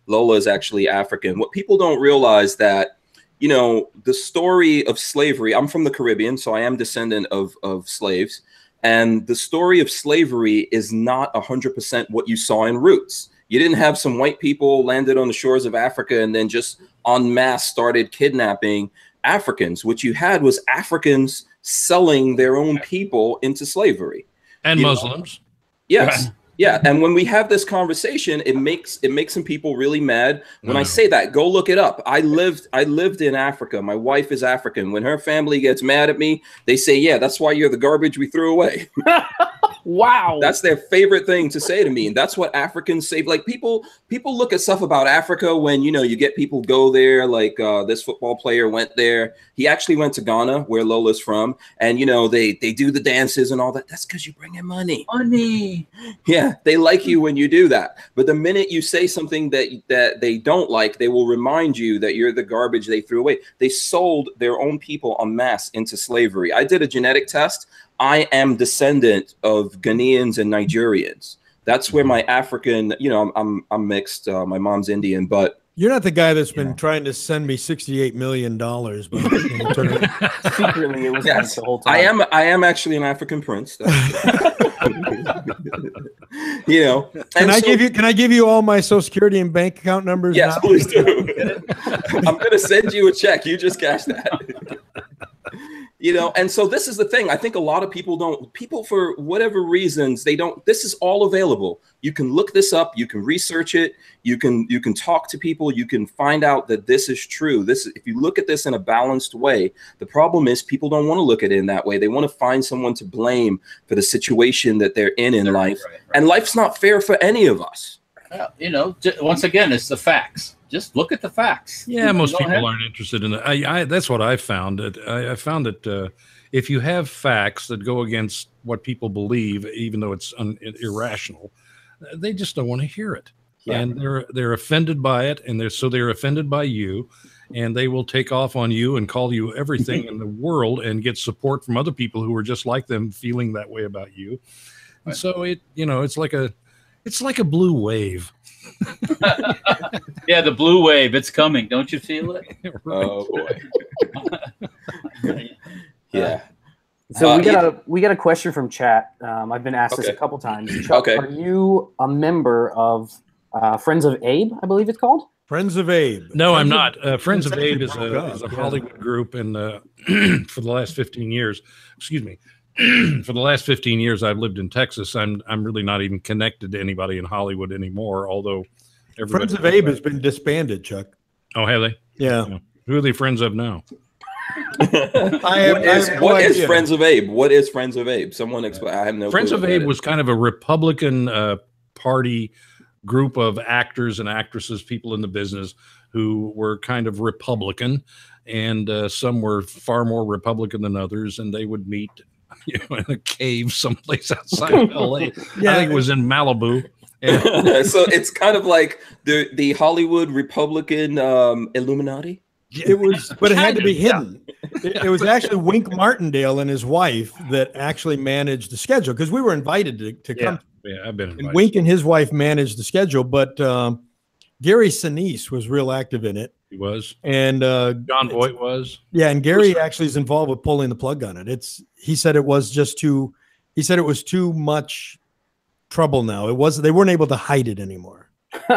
Lola is actually African. What people don't realize that, the story of slavery. I'm from the Caribbean, so I am descendant of slaves. And the story of slavery is not 100% what you saw in Roots. You didn't have some white people landed on the shores of Africa and then just en masse started kidnapping Africans. What you had was Africans selling their own people into slavery. And Muslims. Yes. Yeah, and when we have this conversation, it makes some people really mad. When I say that, go look it up. I lived in Africa. My wife is African. When her family gets mad at me, they say, "Yeah, that's why you're the garbage we threw away." Wow, that's their favorite thing to say to me, and that's what Africans say. Like people look at stuff about Africa when you get people go there. Like this football player went there. He actually went to Ghana, where Lola's from, and they do the dances and all that. That's because you bring in money. Money. Yeah. They like you when you do that. But the minute you say something that they don't like, they will remind you that you're the garbage they threw away. They sold their own people en masse into slavery. I did a genetic test. I am descendant of Ghanaians and Nigerians. That's where my African, I'm mixed. My mom's Indian, but you're not the guy that's been trying to send me $68 million. But secretly, it was the whole time. I am actually an African prince. Can I give you all my Social Security and bank account numbers? Yes, please do. I'm going to send you a check. You just cash that. And so this is the thing. I think a lot of people for whatever reasons, this is all available. You can look this up. You can research it. You can talk to people. You can find out that this is true. If you look at this in a balanced way, the problem is people don't want to look at it in that way. They want to find someone to blame for the situation that they're in life. Right. And life's not fair for any of us. Once again, it's the facts. Just look at the facts. Yeah, most people aren't interested in that. That's what I found. I found that if you have facts that go against what people believe, even though it's irrational, they just don't want to hear it. Yeah. And they're offended by it, and they're offended by you, and they will take off on you and call you everything in the world and get support from other people who are just like them, feeling that way about you. Right. And so it's like a blue wave. Yeah, the blue wave, it's coming. Don't you feel it? Oh boy. Yeah. So we got a question from chat. I've been asked this a couple times. Chuck, are you a member of Friends of Abe, I believe it's called? Friends of Abe. No, I'm not. Friends of Abe is a Hollywood group, and for the last 15 years, excuse me, for the last 15 years, I've lived in Texas. I'm really not even connected to anybody in Hollywood anymore. Although Friends of Abe has been disbanded, Chuck. Oh, have they? Yeah. Who are they friends of now? What is Friends of Abe? What is Friends of Abe? Someone explain. I have no. Friends of Abe was kind of a Republican Party group of actors and actresses, people in the business who were kind of Republican, and some were far more Republican than others, and they would meet in a cave someplace outside of LA. I think it was in Malibu. So it's kind of like the Hollywood Republican Illuminati. It was, but it had to be hidden. It was actually Wink Martindale and his wife that actually managed the schedule, because we were invited to come. Yeah, I've been invited. And Wink and his wife managed the schedule, but Gary Sinise was real active in it. He was. And John Voight was. Yeah, and Gary actually is involved with pulling the plug on it. He said it was too much trouble now. They weren't able to hide it anymore.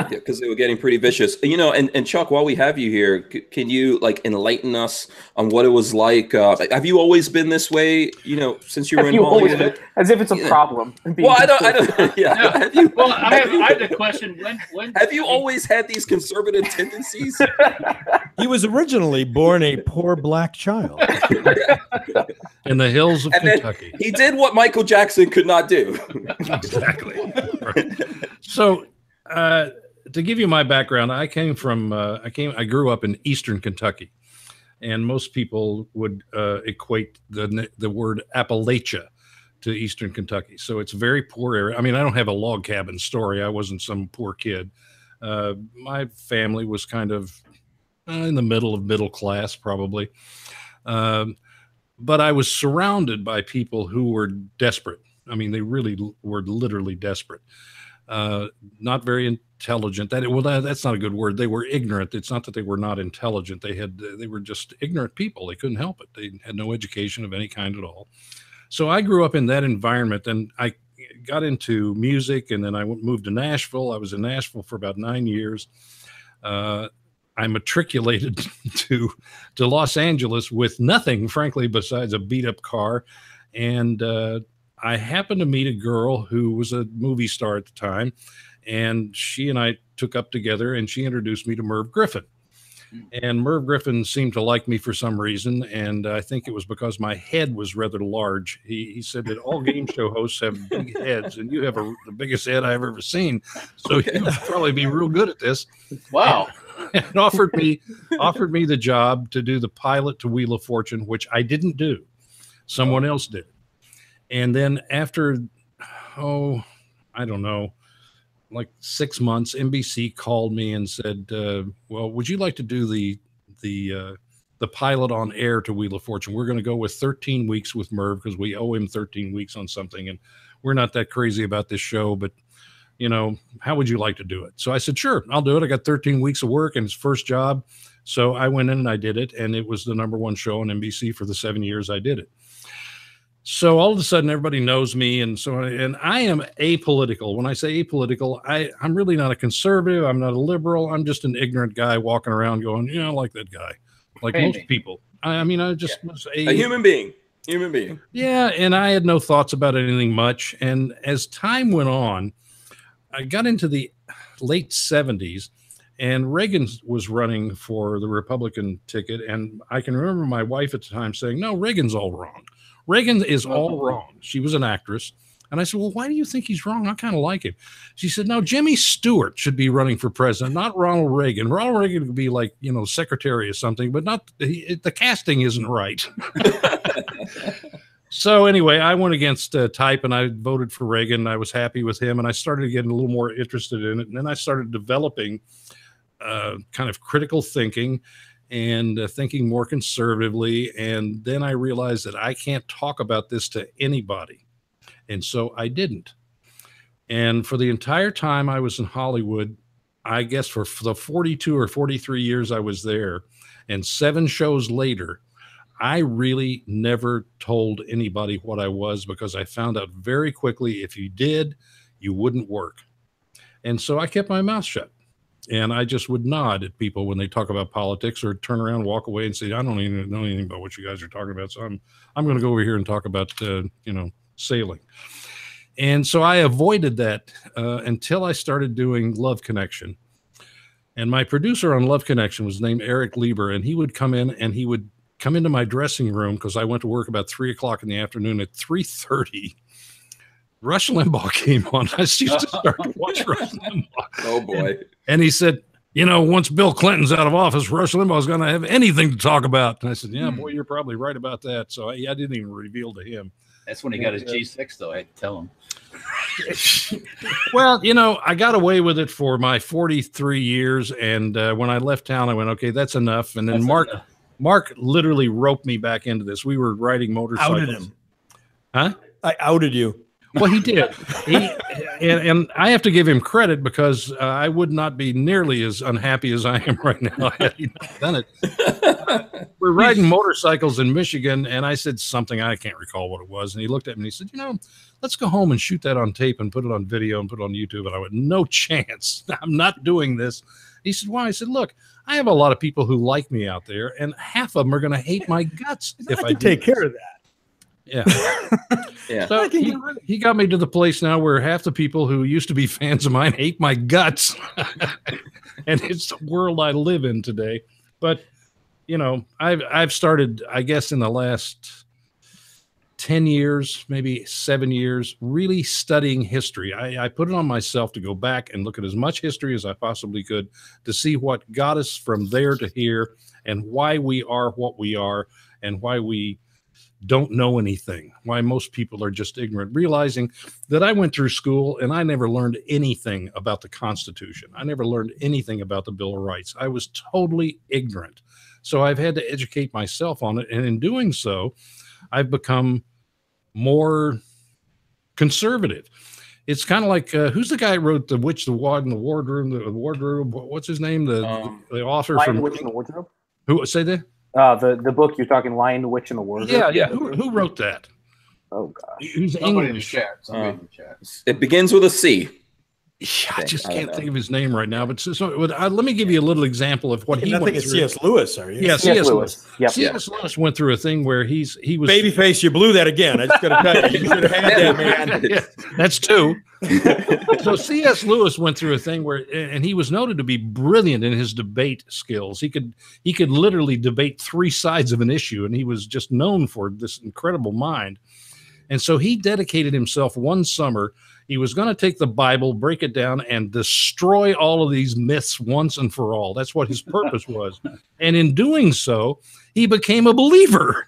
Because they were getting pretty vicious, and Chuck, while we have you here, can you enlighten us on what it was like? Have you always been this way, since you were in Hollywood? As if it's a problem. Well, I don't. Yeah. No. I have a question. When have you always had these conservative tendencies? He was originally born a poor black child in the hills of Kentucky. He did what Michael Jackson could not do. Exactly. Right. So. To give you my background, I grew up in Eastern Kentucky, and most people would equate the word Appalachia to Eastern Kentucky. So it's a very poor area. I mean, I don't have a log cabin story. I wasn't some poor kid. My family was kind of in the middle of middle class, probably. But I was surrounded by people who were desperate. I mean, they really were literally desperate. Not very intelligent. That's not a good word. They were ignorant. It's not that they were not intelligent. They were just ignorant people. They couldn't help it. They had no education of any kind at all. So I grew up in that environment, and I got into music, and then I moved to Nashville. I was in Nashville for about 9 years. I matriculated to Los Angeles with nothing, frankly, besides a beat up car. And, I happened to meet a girl who was a movie star at the time, and she and I took up together, and she introduced me to Merv Griffin. And Merv Griffin seemed to like me for some reason, and I think it was because my head was rather large. He said that all game show hosts have big heads, and you have the biggest head I've ever seen, so you'll probably be real good at this. Wow. And offered me the job to do the pilot to Wheel of Fortune, which I didn't do. Someone else did. And then after, I don't know, like 6 months, NBC called me and said, well, would you like to do the pilot on air to Wheel of Fortune? We're going to go with 13 weeks with Merv because we owe him 13 weeks on something. And we're not that crazy about this show, but, how would you like to do it? So I said, sure, I'll do it. I got 13 weeks of work and his first job. So I went in and I did it. And it was the #1 show on NBC for the 7 years I did it. So all of a sudden, everybody knows me, and I am apolitical. When I say apolitical, I'm really not a conservative. I'm not a liberal. I'm just an ignorant guy walking around going, I like that guy, like most people. I mean, I just was a human being. Human being. Yeah, and I had no thoughts about anything much. And as time went on, I got into the late 70s, and Reagan was running for the Republican ticket, and I can remember my wife at the time saying, no, Reagan's all wrong. Reagan is all wrong. She was an actress. And I said, well, why do you think he's wrong? I kind of like him. She said, no, Jimmy Stewart should be running for president, not Ronald Reagan. Ronald Reagan could be like, secretary or something, but not the casting isn't right. So anyway, I went against type and I voted for Reagan. I was happy with him, and I started getting a little more interested in it. And then I started developing kind of critical thinking and thinking more conservatively. And then I realized that I can't talk about this to anybody. And so I didn't. And for the entire time I was in Hollywood, I guess for the 42 or 43 years I was there, and 7 shows later, I really never told anybody what I was, because I found out very quickly if you did, you wouldn't work. And so I kept my mouth shut. And I just would nod at people when they talk about politics, or turn around, walk away, and say, I don't even know anything about what you guys are talking about. So I'm going to go over here and talk about, sailing. And so I avoided that until I started doing Love Connection. And my producer on Love Connection was named Eric Lieber, and he would come in and he would come into my dressing room, because I went to work about 3 o'clock in the afternoon. At 3:30, Rush Limbaugh came on. I used to start to watch Rush Limbaugh. Oh, boy. And he said, once Bill Clinton's out of office, Rush Limbaugh is going to have anything to talk about. And I said, yeah, boy, you're probably right about that. So I didn't even reveal to him. That's when he got his G6, though. I had to tell him. Well, I got away with it for my 43 years. And when I left town, I went, okay, that's enough. And then Mark literally roped me back into this. We were riding motorcycles. Outed him. Huh? I outed you. Well, he did. And I have to give him credit, because I would not be nearly as unhappy as I am right now had he not done it. We're riding motorcycles in Michigan, and I said something, I can't recall what it was. And he looked at me and he said, let's go home and shoot that on tape and put it on video and put it on YouTube. And I went, no chance. I'm not doing this. He said, why? I said, look, I have a lot of people who like me out there, and half of them are going to hate my guts if I take care of that. Yeah. Yeah. So he got me to the place now where half the people who used to be fans of mine hate my guts. And it's the world I live in today. But, I've started, I guess, in the last 10 years, maybe 7 years, really studying history. I put it on myself to go back and look at as much history as I possibly could to see what got us from there to here, and why we are what we are, and why we don't know anything, why most people are just ignorant, realizing that I went through school and I never learned anything about the Constitution. I never learned anything about the Bill of Rights. I was totally ignorant. So I've had to educate myself on it. And in doing so, I've become more conservative. It's kind of like, who's the guy who wrote The Witch, the Ward, and the Wardrobe? What's his name? The author Lion, from the Witch, and the Wardrobe? Who say that? The book you're talking, Lion, the Witch, and the Wardrobe. Yeah. Who wrote that? Oh gosh, who's English? It begins with a C. Yeah, I just can't think of his name right now. But let me give you a little example of what he went through. C.S. Lewis, are you? Yeah, C.S. Lewis. Yep. C.S. Lewis went through a thing where he was babyface. You blew that again. I just got to tell you, you should have had that, man. Yeah, that's two. So C.S. Lewis went through a thing where, and he was noted to be brilliant in his debate skills. He could literally debate 3 sides of an issue, and he was just known for this incredible mind. And so he dedicated himself one summer. He was going to take the Bible, break it down, and destroy all of these myths once and for all. That's what his purpose was. And in doing so, he became a believer.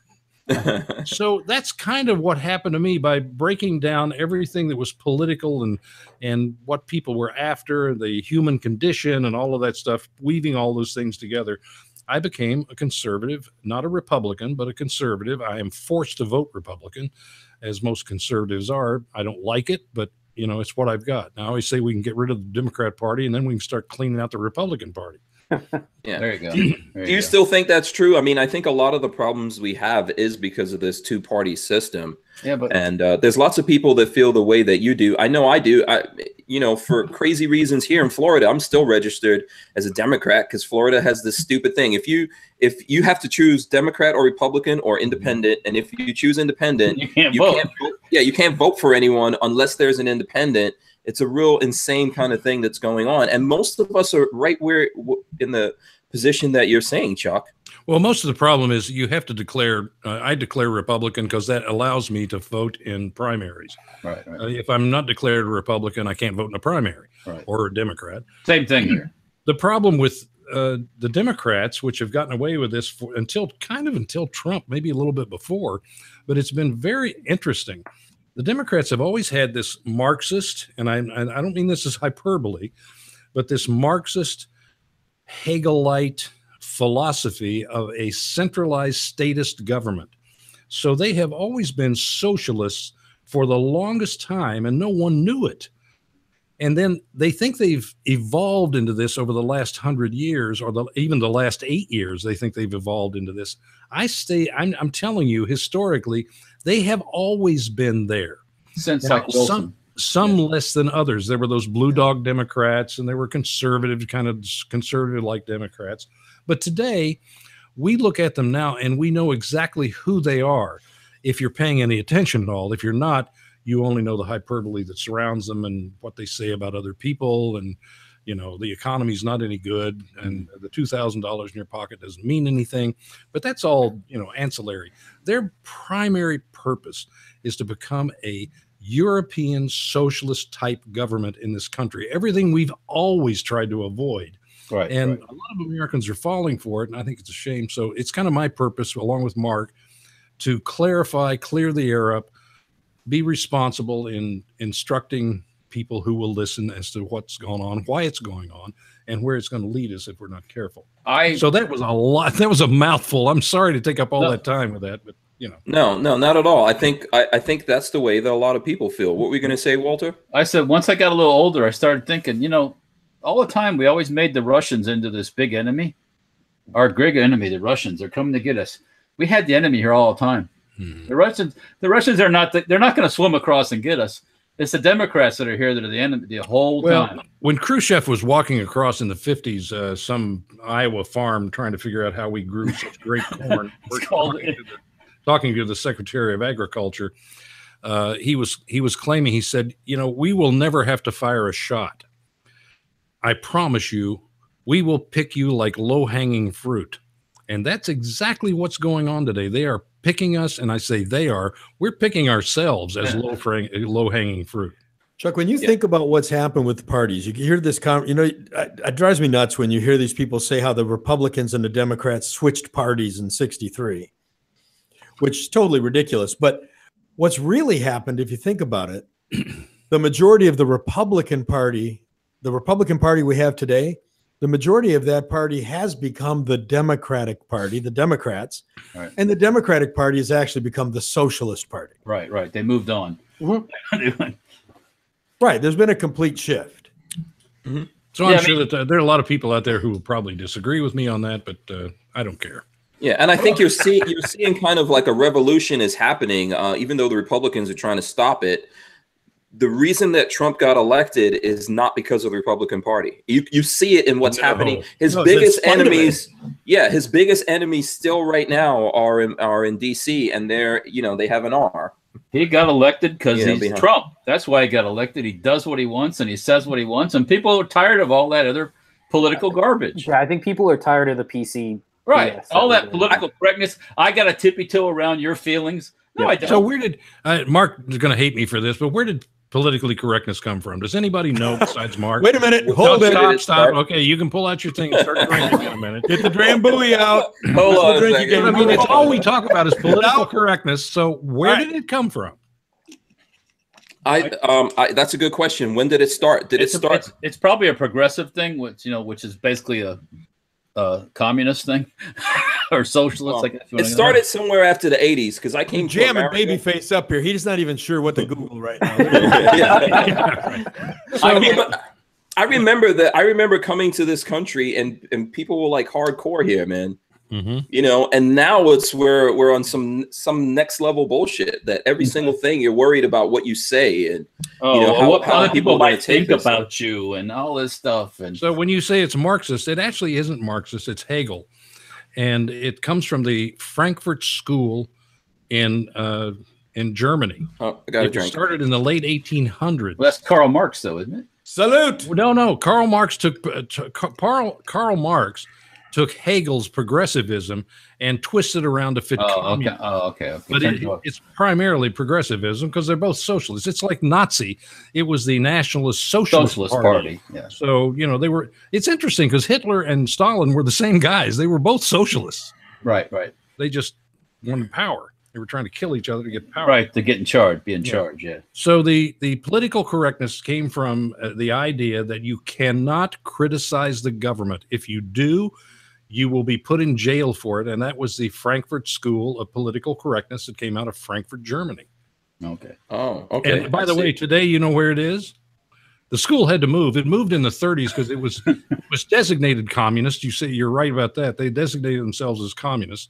So that's kind of what happened to me by breaking down everything that was political and what people were after, the human condition and all of that stuff, weaving all those things together. I became a conservative, not a Republican, but a conservative. I am forced to vote Republican, as most conservatives are. I don't like it, but it's what I've got. Now I always say we can get rid of the Democrat Party and then we can start cleaning out the Republican Party. Yeah, there you go. Do you still think that's true? I mean, I think a lot of the problems we have is because of this 2-party system. Yeah, but there's lots of people that feel the way that you do. I know I do. For crazy reasons here in Florida, I'm still registered as a Democrat because Florida has this stupid thing. If you have to choose Democrat or Republican or independent, and if you choose independent, you can't vote. You can't vote for anyone unless there's an independent. It's a real insane kind of thing that's going on. And most of us are right where in the position that you're saying, Chuck. Well, most of the problem is you have to declare, I declare Republican because that allows me to vote in primaries. Right. If I'm not declared a Republican, I can't vote in a primary or a Democrat. Same thing here. The problem with the Democrats, which have gotten away with this until Trump, maybe a little bit before, but it's been very interesting. The Democrats have always had this Marxist, and I don't mean this as hyperbole, but this Marxist Hegelite philosophy of a centralized statist government. So they have always been socialists for the longest time, and no one knew it. And then they think they've evolved into this over the last 100 years, or even the last 8 years. They think they've evolved into this. I'm telling you, historically, they have always been there. Since like Wilson. some less than others. There were those blue dog Democrats, and there were conservative, kind of conservative-like Democrats. But today, we look at them now, and we know exactly who they are. If you're paying any attention at all, if you're not, you only know the hyperbole that surrounds them and what they say about other people. And, you know, the economy's not any good, and the $2,000 in your pocket doesn't mean anything. But that's all, you know, ancillary. Their primary purpose is to become a European socialist type government in this country. Everything we've always tried to avoid. Right. And a lot of Americans are falling for it, and I think it's a shame. So it's kind of my purpose, along with Mark, to clarify, clear the air up, be responsible in instructing people who will listen as to what's going on, why it's going on, and where it's going to lead us if we're not careful. So that was a lot. That was a mouthful. I'm sorry to take up all that time with that, but you know. No, not at all. I think that's the way that a lot of people feel. What were you going to say, Walter? I said once I got a little older, I started thinking, you know, all the time we always made the Russians into this big enemy. Our big enemy, the Russians, they're coming to get us. We had the enemy here all the time. The Russians are not. They're not going to swim across and get us. It's the Democrats that are here that are the enemy the whole time. When Khrushchev was walking across in the 50s, some Iowa farm trying to figure out how we grew such great corn, talking to the Secretary of Agriculture, he was claiming, he said, you know, we will never have to fire a shot. I promise you, we will pick you like low-hanging fruit. And that's exactly what's going on today. They are picking us, and I say we're picking ourselves as low-hanging fruit. Chuck, when you think about what's happened with the parties, you hear this, it drives me nuts when you hear these people say how the Republicans and the Democrats switched parties in -- which is totally ridiculous. But what's really happened, if you think about it, the majority of the Republican Party we have today, the majority of that party has become the Democratic Party, the Democrats, right. And the Democratic Party has actually become the Socialist Party. Right. They moved on. Mm-hmm. Right. There's been a complete shift. Mm-hmm. So I'm sure that there are a lot of people out there who will probably disagree with me on that, but I don't care. Yeah, and I think you're seeing kind of like a revolution is happening, even though the Republicans are trying to stop it. The reason that Trump got elected is not because of the Republican Party. You see it in what's happening. His biggest enemies still right now are in DC, and they have an R. He got elected because he's Trump. That's why he got elected. He does what he wants and he says what he wants, and people are tired of all that other political garbage. Yeah, I think people are tired of the PC. Right. All that political correctness. I got to tippy-toe around your feelings. No, I don't. So where did Mark is going to hate me for this, but where did politically correctness come from? Does anybody know besides Mark? Wait a minute. Hold it. Stop. Okay, you can pull out your thing and start drinking in a minute. Get the drambuie out. Hold on a second. I mean, it's all we talk about is political correctness. So where did it come from? That's a good question. When did it start? It's probably a progressive thing, which is basically a communist thing or socialist. It started somewhere after the 80s because I came jamming babyface up here. He's not even sure what to Google right now. I remember that. I remember coming to this country and people were like hardcore here, man. Mm-hmm. And now we're on some next level bullshit that every single thing you're worried about what you say and how other people might think about you and all this stuff. And so when you say it's Marxist, it actually isn't Marxist. It's Hegel, and it comes from the Frankfurt School in Germany. Oh, I got a drink. It started in the late 1800s. Well, that's Karl Marx, though, isn't it? Salute. No. Karl Marx took Hegel's progressivism and twisted around to fit communism. Okay. But it's primarily progressivism because they're both socialists. It's like Nazi. It was the Nationalist Socialist Party. Yeah. So, they were. It's interesting because Hitler and Stalin were the same guys. They were both socialists. Right. They just wanted power. They were trying to kill each other to get power. Right, to get in charge, be in charge, yeah. So the political correctness came from the idea that you cannot criticize the government. If you do, you will be put in jail for it. And that was the Frankfurt School of Political Correctness that came out of Frankfurt, Germany. Okay. Oh, okay. And by the way, today, you know where it is? The school had to move. It moved in the 30s because it was designated communist. You say you're right about that. They designated themselves as communists.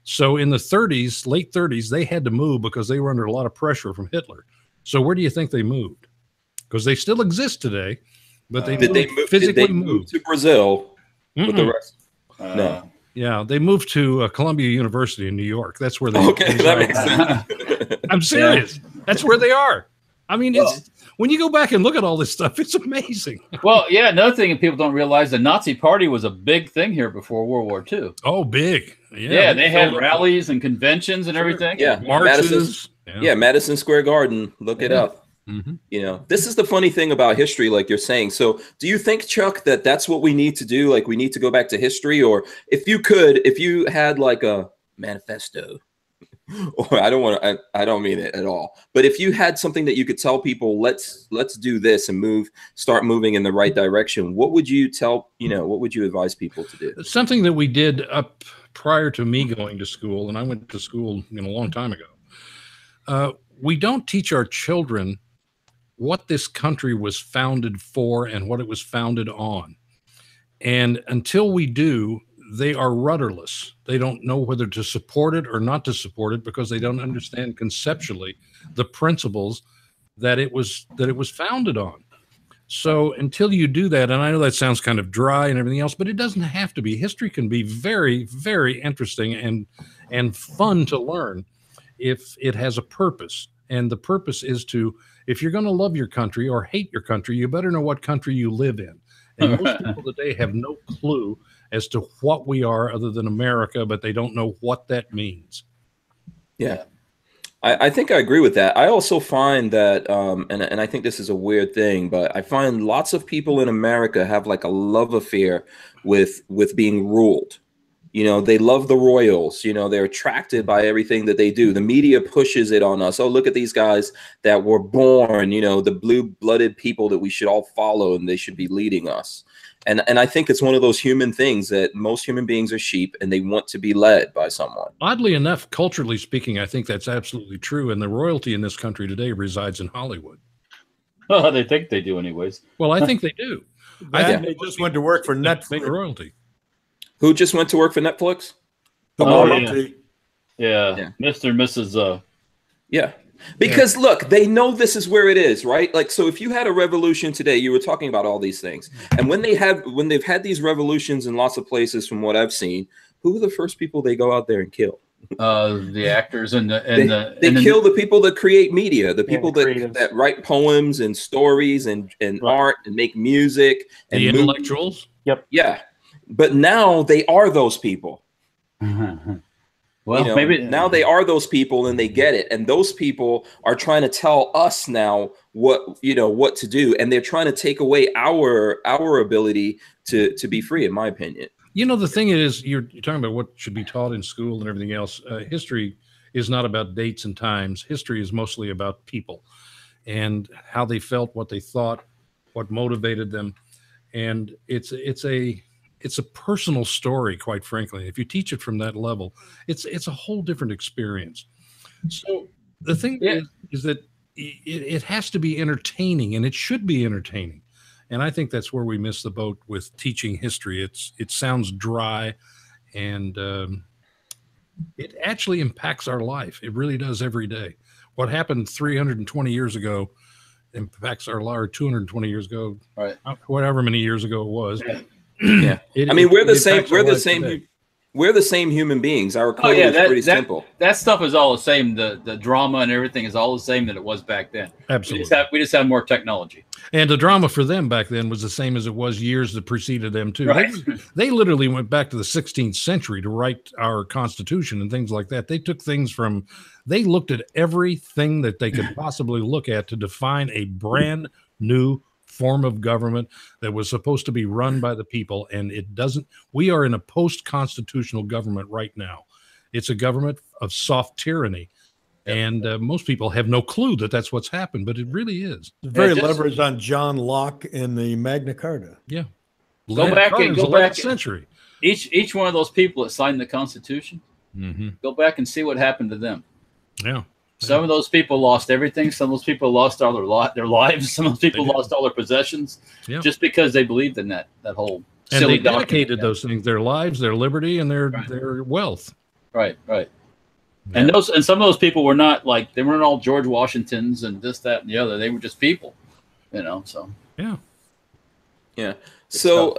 So in the 30s, late 30s, they had to move because they were under a lot of pressure from Hitler. So where do you think they moved? because they still exist today, but they physically moved to Brazil with the rest. No. Yeah, they moved to Columbia University in New York. That's where they. Okay, that makes sense. I'm serious. Yeah. That's where they are. I mean, it's when you go back and look at all this stuff, it's amazing. Well, yeah. Another thing that people don't realize: the Nazi Party was a big thing here before World War II. Oh, big. Yeah, they had rallies and conventions and everything. Yeah, marches. Madison Square Garden. Look it up. Mm-hmm. You know, this is the funny thing about history, like you're saying. So do you think, Chuck, that that's what we need to do? Like, we need to go back to history? Or if you had like a manifesto, or I don't mean it at all, but if you had something that you could tell people, let's do this and start moving in the right direction, what would you what would you advise people to do? Something that we did up prior to me going to school, and I went to school a long time ago. We don't teach our children what this country was founded for and what it was founded on. And until we do, they are rudderless. They don't know whether to support it or not to support it because they don't understand conceptually the principles that it was founded on. So until you do that, and I know that sounds kind of dry and everything else, but it doesn't have to be. History can be very, very interesting and fun to learn if it has a purpose. And the purpose is to, if you're going to love your country or hate your country, you better know what country you live in. And most people today have no clue as to what we are other than America, but they don't know what that means. Yeah, I think I agree with that. I also find that, and I think this is a weird thing, but I find lots of people in America have like a love affair with being ruled. You know, they love the royals. You know, they're attracted by everything that they do. The media pushes it on us. Oh, look at these guys that were born, the blue-blooded people that we should all follow, and they should be leading us. And I think it's one of those human things that most human beings are sheep, and they want to be led by someone. Oddly enough, culturally speaking, I think that's absolutely true. And the royalty in this country today resides in Hollywood. Oh, they think they do anyways. Well, I think they do. I think they just went to work for Netflix. Royalty. Who just went to work for Netflix? Yeah. Mr. and Mrs. Yeah. Because look, they know this is where it is, right? Like, so if you had a revolution today, you were talking about all these things. And when they've had these revolutions in lots of places, from what I've seen, who are the first people they go out there and kill? The actors and they kill the people that create media, the people that write poems and stories and art and make music and the intellectuals. Yep. Yeah. But now they are those people. Well, maybe now they are those people and they get it. And those people are trying to tell us now what to do. And they're trying to take away our ability to be free, in my opinion. The thing is, you're talking about what should be taught in school and everything else. History is not about dates and times. History is mostly about people and how they felt, what they thought, what motivated them. And it's a personal story, quite frankly. If you teach it from that level, it's a whole different experience. So the thing is that it has to be entertaining, and it should be entertaining. And I think that's where we miss the boat with teaching history. It sounds dry, and it actually impacts our life. It really does every day. What happened 320 years ago impacts our life, 220 years ago, right? Whatever many years ago it was. Yeah. Yeah, we're the same human beings. Our code is pretty simple. That stuff is all the same. The drama and everything is all the same that it was back then. Absolutely, we just have more technology. And the drama for them back then was the same as it was years that preceded them too. Right. They literally went back to the 16th century to write our Constitution and things like that. They took things they looked at everything that they could possibly look at to define a brand new form of government that was supposed to be run by the people, and it doesn't. We are in a post-constitutional government right now. It's a government of soft tyranny, and most people have no clue that that's what's happened, but it really is. It's very leveraged on John Locke in the Magna Carta. Yeah, go back century. Each one of those people that signed the Constitution, go back and see what happened to them. Yeah. Some of those people lost everything. Some of those people lost all their lives. Some of those people lost all their possessions just because they believed in that whole silly and they dedicated those things, their lives, their liberty, and their wealth. Right. Yeah. And some of those people were not they weren't all George Washingtons and this, that, and the other. They were just people. you know. So yeah. So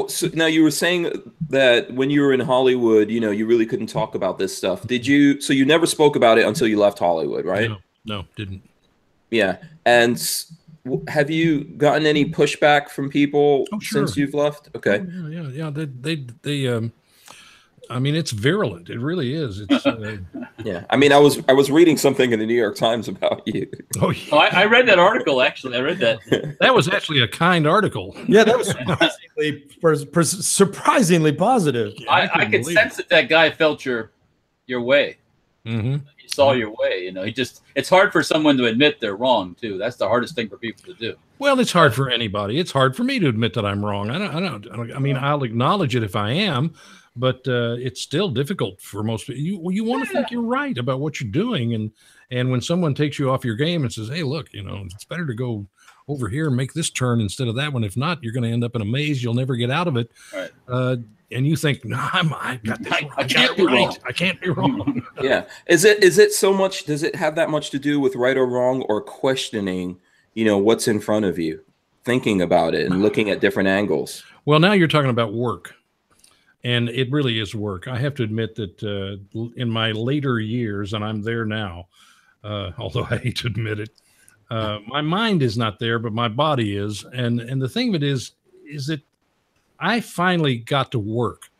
so now you were saying that when you were in Hollywood, you really couldn't talk about this stuff. Did you? So you never spoke about it until you left Hollywood, right? No, didn't. Yeah, and have you gotten any pushback from people since you've left? Okay. Oh, yeah. They I mean, it's virulent. It really is. It's yeah. I mean, I was reading something in the New York Times about you. Oh, yeah. Oh, I read that article. Actually, I read that. That was actually a kind article. Yeah, that was surprisingly positive. I could sense that guy felt your way. Mm-hmm. He saw your way. It's hard for someone to admit they're wrong too. That's the hardest thing for people to do. Well, it's hard for anybody. It's hard for me to admit that I'm wrong. I mean, I'll acknowledge it if I am. But it's still difficult for most people. You want to think you're right about what you're doing, and when someone takes you off your game and says, "Hey, look, it's better to go over here and make this turn instead of that one. If not, you're going to end up in a maze. You'll never get out of it." Right. And you think, "No, I got this. I can't be wrong. I can't be wrong." Yeah. Is it so much? Does it have that much to do with right or wrong, or questioning, what's in front of you, thinking about it and looking at different angles? Well, now you're talking about work. And it really is work. I have to admit that in my later years, and I'm there now, although I hate to admit it, my mind is not there, but my body is. And the thing of it is that I finally got to work,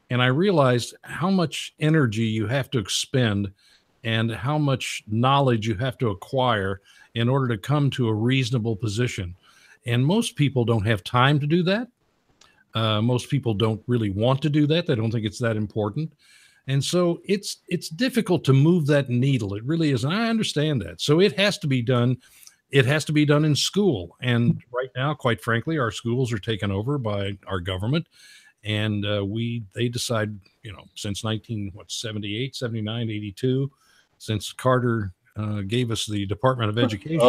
and I realized how much energy you have to expend and how much knowledge you have to acquire in order to come to a reasonable position. And most people don't have time to do that. Most people don't really want to do that. They don't think it's that important. And so it's difficult to move that needle. It really is. And I understand that. So it has to be done. It has to be done in school. And right now, quite frankly, our schools are taken over by our government. And they decide, since 1978, 79, 82, since Carter gave us the Department of Education.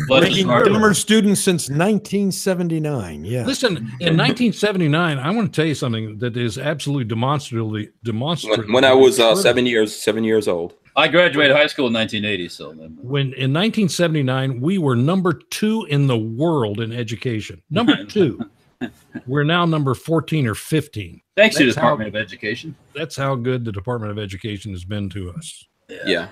Making dumber students since 1979. Yeah. Listen, in 1979, I want to tell you something that is absolutely demonstrative. When I was 7 years old. I graduated high school in 1980. So when in 1979, we were number 2 in the world in education. Number 2. We're now number 14 or 15. Thanks to the Department of Education. That's how good the Department of Education has been to us. Yeah.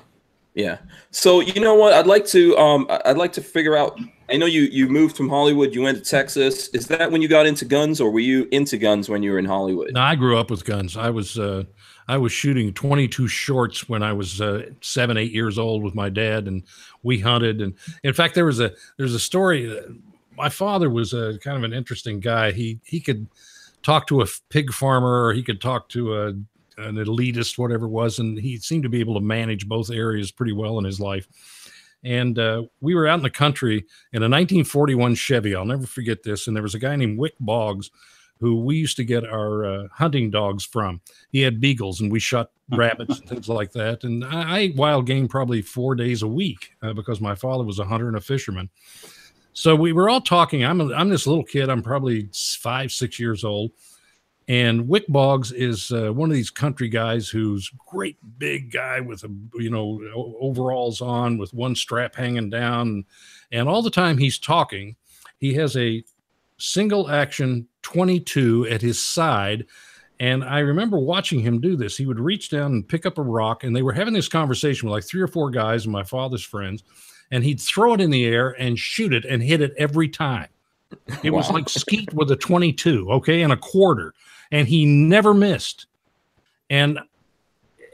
Yeah. So you know what? I'd like to figure out. I know you moved from Hollywood. You went to Texas. Is that when you got into guns, or were you into guns when you were in Hollywood? No, I grew up with guns. I was shooting 22 shorts when I was 7, 8 years old with my dad, and we hunted. And in fact, there's a story. My father was kind of an interesting guy. He could talk to a pig farmer, or he could talk to an elitist, whatever it was, and he seemed to be able to manage both areas pretty well in his life. And we were out in the country in a 1941 Chevy. I'll never forget this. And there was a guy named Wick Boggs who we used to get our hunting dogs from. He had beagles, and we shot rabbits and things like that. And I ate wild game probably 4 days a week because my father was a hunter and a fisherman. So we were all talking. I'm this little kid. I'm probably 5, 6 years old. And Wick Boggs is one of these country guys who's great big guy with overalls on with one strap hanging down, and all the time he's talking, he has a single action 22 at his side. And I remember watching him do this. He would reach down and pick up a rock, and they were having this conversation with like 3 or 4 guys and my father's friends, and he'd throw it in the air and shoot it and hit it every time. It was like skeet with a 22, okay, and a quarter. And he never missed. And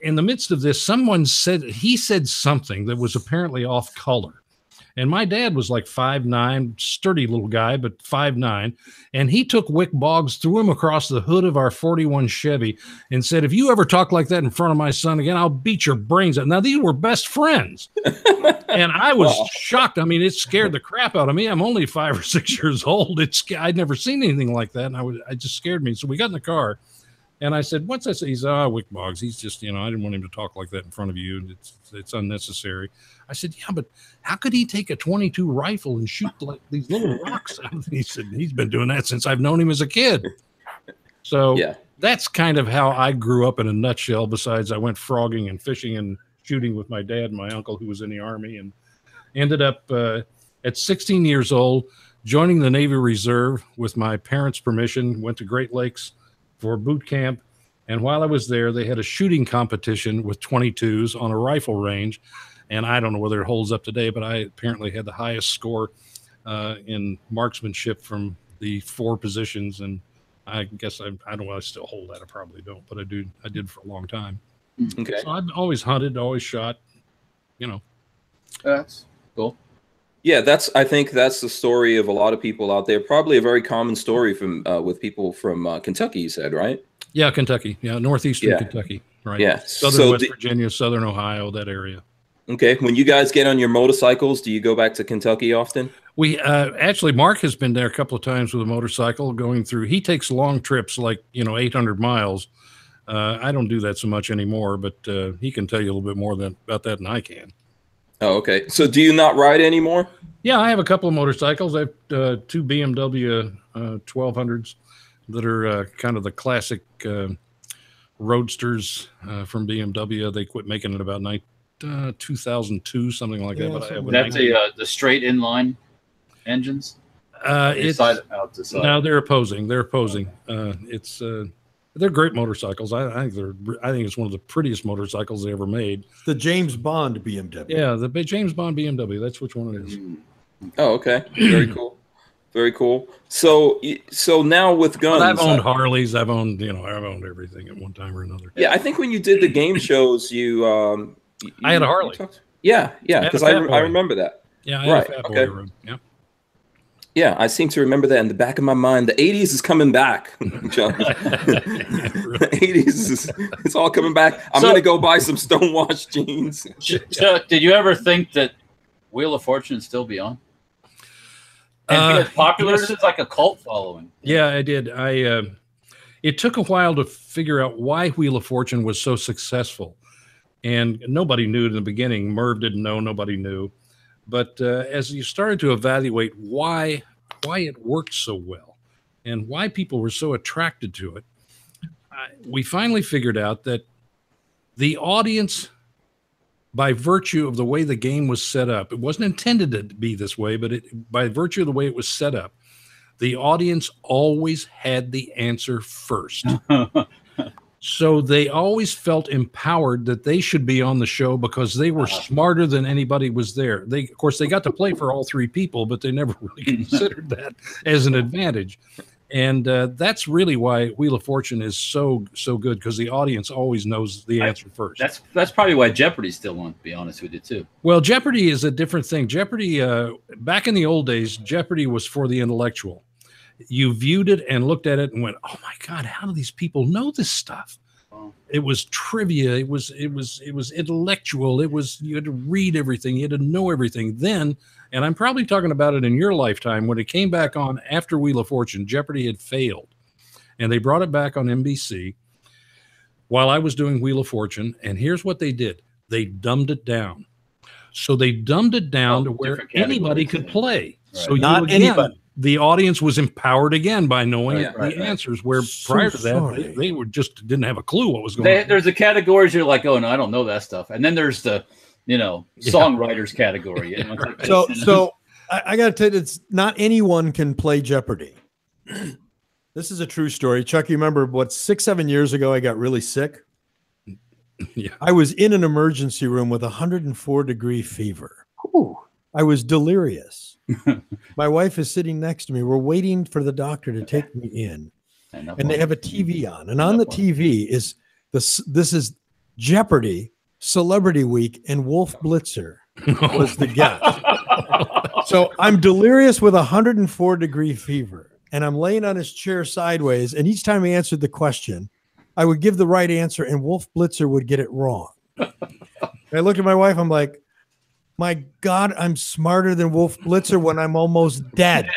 in the midst of this, he said something that was apparently off color. And my dad was like 5'9", sturdy little guy, but 5'9". And he took Wick Boggs, threw him across the hood of our 41 Chevy and said, "If you ever talk like that in front of my son again, I'll beat your brains out." Now, these were best friends. And I was shocked. I mean, it scared the crap out of me. I'm only 5 or 6 years old. I'd never seen anything like that. And it just scared me. So we got in the car. And I said, "What's that?" He said, "Wick Boggs. He's just, I didn't want him to talk like that in front of you. It's unnecessary." I said, "Yeah, but how could he take a 22 rifle and shoot like these little rocks?" He said, "He's been doing that since I've known him as a kid." So that's kind of how I grew up in a nutshell. Besides, I went frogging and fishing and shooting with my dad and my uncle, who was in the Army, and ended up At 16 years old, joining the Navy Reserve with my parents' permission, went to Great Lakes for boot camp. And while I was there, they had a shooting competition with 22s on a rifle range. And I don't know whether it holds up today, but I apparently had the highest score in marksmanship from the 4 positions. And I guess I don't know, I still hold that. I probably don't, but I did for a long time. Okay. So I've always hunted, always shot, you know. That's cool. Yeah, I think that's the story of a lot of people out there. Probably a very common story from with people from Kentucky, you said, right? Yeah, Kentucky. Yeah, northeastern Kentucky. Right. Yeah. Southern West Virginia, southern Ohio, that area. Okay. When you guys get on your motorcycles, do you go back to Kentucky often? We actually, Mark has been there a couple of times with a motorcycle going through. He takes long trips, like 800 miles. I don't do that so much anymore, but he can tell you a little bit more about that than I can. Oh, okay. So do you not ride anymore? Yeah, I have a couple of motorcycles. I have 2 BMW 1200s that are kind of the classic roadsters from BMW. They quit making it about 2002, something like that. But I have that's the straight inline engines. It's side out to side. No, they're opposing. They're great motorcycles. I think it's one of the prettiest motorcycles they ever made. The James Bond BMW. Yeah, the James Bond BMW. That's which one it is. Oh, okay. Very cool. Very cool. So now with guns, I've owned Harleys. I've owned everything at one time or another. Yeah, I think when you did the game shows, I had a Harley. Yeah, because I remember that. Yeah, I had a Fat Boy road. Yeah. Yeah, I seem to remember that in the back of my mind. The 80s is coming back, John. The 80s it's all coming back. I'm going to go buy some Stonewashed jeans. Chuck, did you ever think that Wheel of Fortune would still be on? And be as popular as it's like a cult following. Yeah, I did. It took a while to figure out why Wheel of Fortune was so successful. And nobody knew in the beginning. Merv didn't know. Nobody knew. But as you started to evaluate why it worked so well and why people were so attracted to it, we finally figured out that the audience, by virtue of the way the game was set up, it wasn't intended to be this way, but by virtue of the way it was set up, the audience always had the answer first. So they always felt empowered that they should be on the show because they were smarter than anybody was there. Of course, they got to play for all 3 people, but they never really considered that as an advantage. And that's really why Wheel of Fortune is so good, because the audience always knows the answer first. That's probably why Jeopardy's still on, to be honest with you, too. Well, Jeopardy is a different thing. Jeopardy, back in the old days, Jeopardy was for the intellectual. You viewed it and looked at it and went, "Oh my God, how do these people know this stuff?" It was trivia. It was intellectual. You had to read everything. You had to know everything. Then, and I'm probably talking about it in your lifetime, when it came back on after Wheel of Fortune, Jeopardy had failed, and they brought it back on NBC while I was doing Wheel of Fortune. And here's what they did: they dumbed it down. So they dumbed it down to where anybody could play. Right. So not anybody. The audience was empowered again by knowing the answers, where prior to that, they were just didn't have a clue what was going on. There's the categories you're like, oh, no, I don't know that stuff. And then there's the, songwriters category. So I got to tell you, it's not anyone can play Jeopardy. This is a true story. Chuck, you remember 6-7 years ago, I got really sick. Yeah. I was in an emergency room with 104-degree fever. Ooh. I was delirious. My wife is sitting next to me. We're waiting for the doctor to take me in, and they have a TV on, and on the TV is this is Jeopardy, Celebrity Week, and Wolf Blitzer was the guest. So I'm delirious with 104-degree fever, and I'm laying on his chair sideways, and each time he answered the question, I would give the right answer, and Wolf Blitzer would get it wrong. I looked at my wife. I'm like, my God, I'm smarter than Wolf Blitzer when I'm almost dead.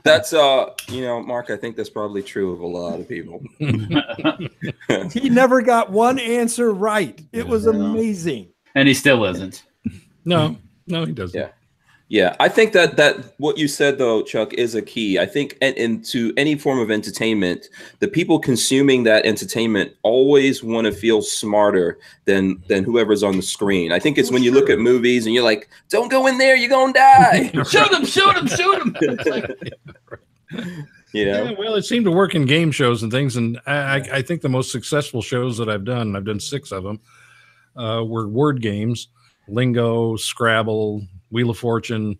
That's Mark, I think that's probably true of a lot of people. He never got one answer right. It was amazing. And he still isn't. No, he doesn't. Yeah. Yeah, I think that what you said though, Chuck, is a key. I think into any form of entertainment, the people consuming that entertainment always want to feel smarter than whoever's on the screen. I think it's when you look at movies and you're like, "Don't go in there, you're gonna die." Shoot him! Shoot him! Shoot him! Yeah, well, it seemed to work in game shows and things, and I think the most successful shows that I've done 6 of them, were word games, Lingo, Scrabble, Wheel of Fortune,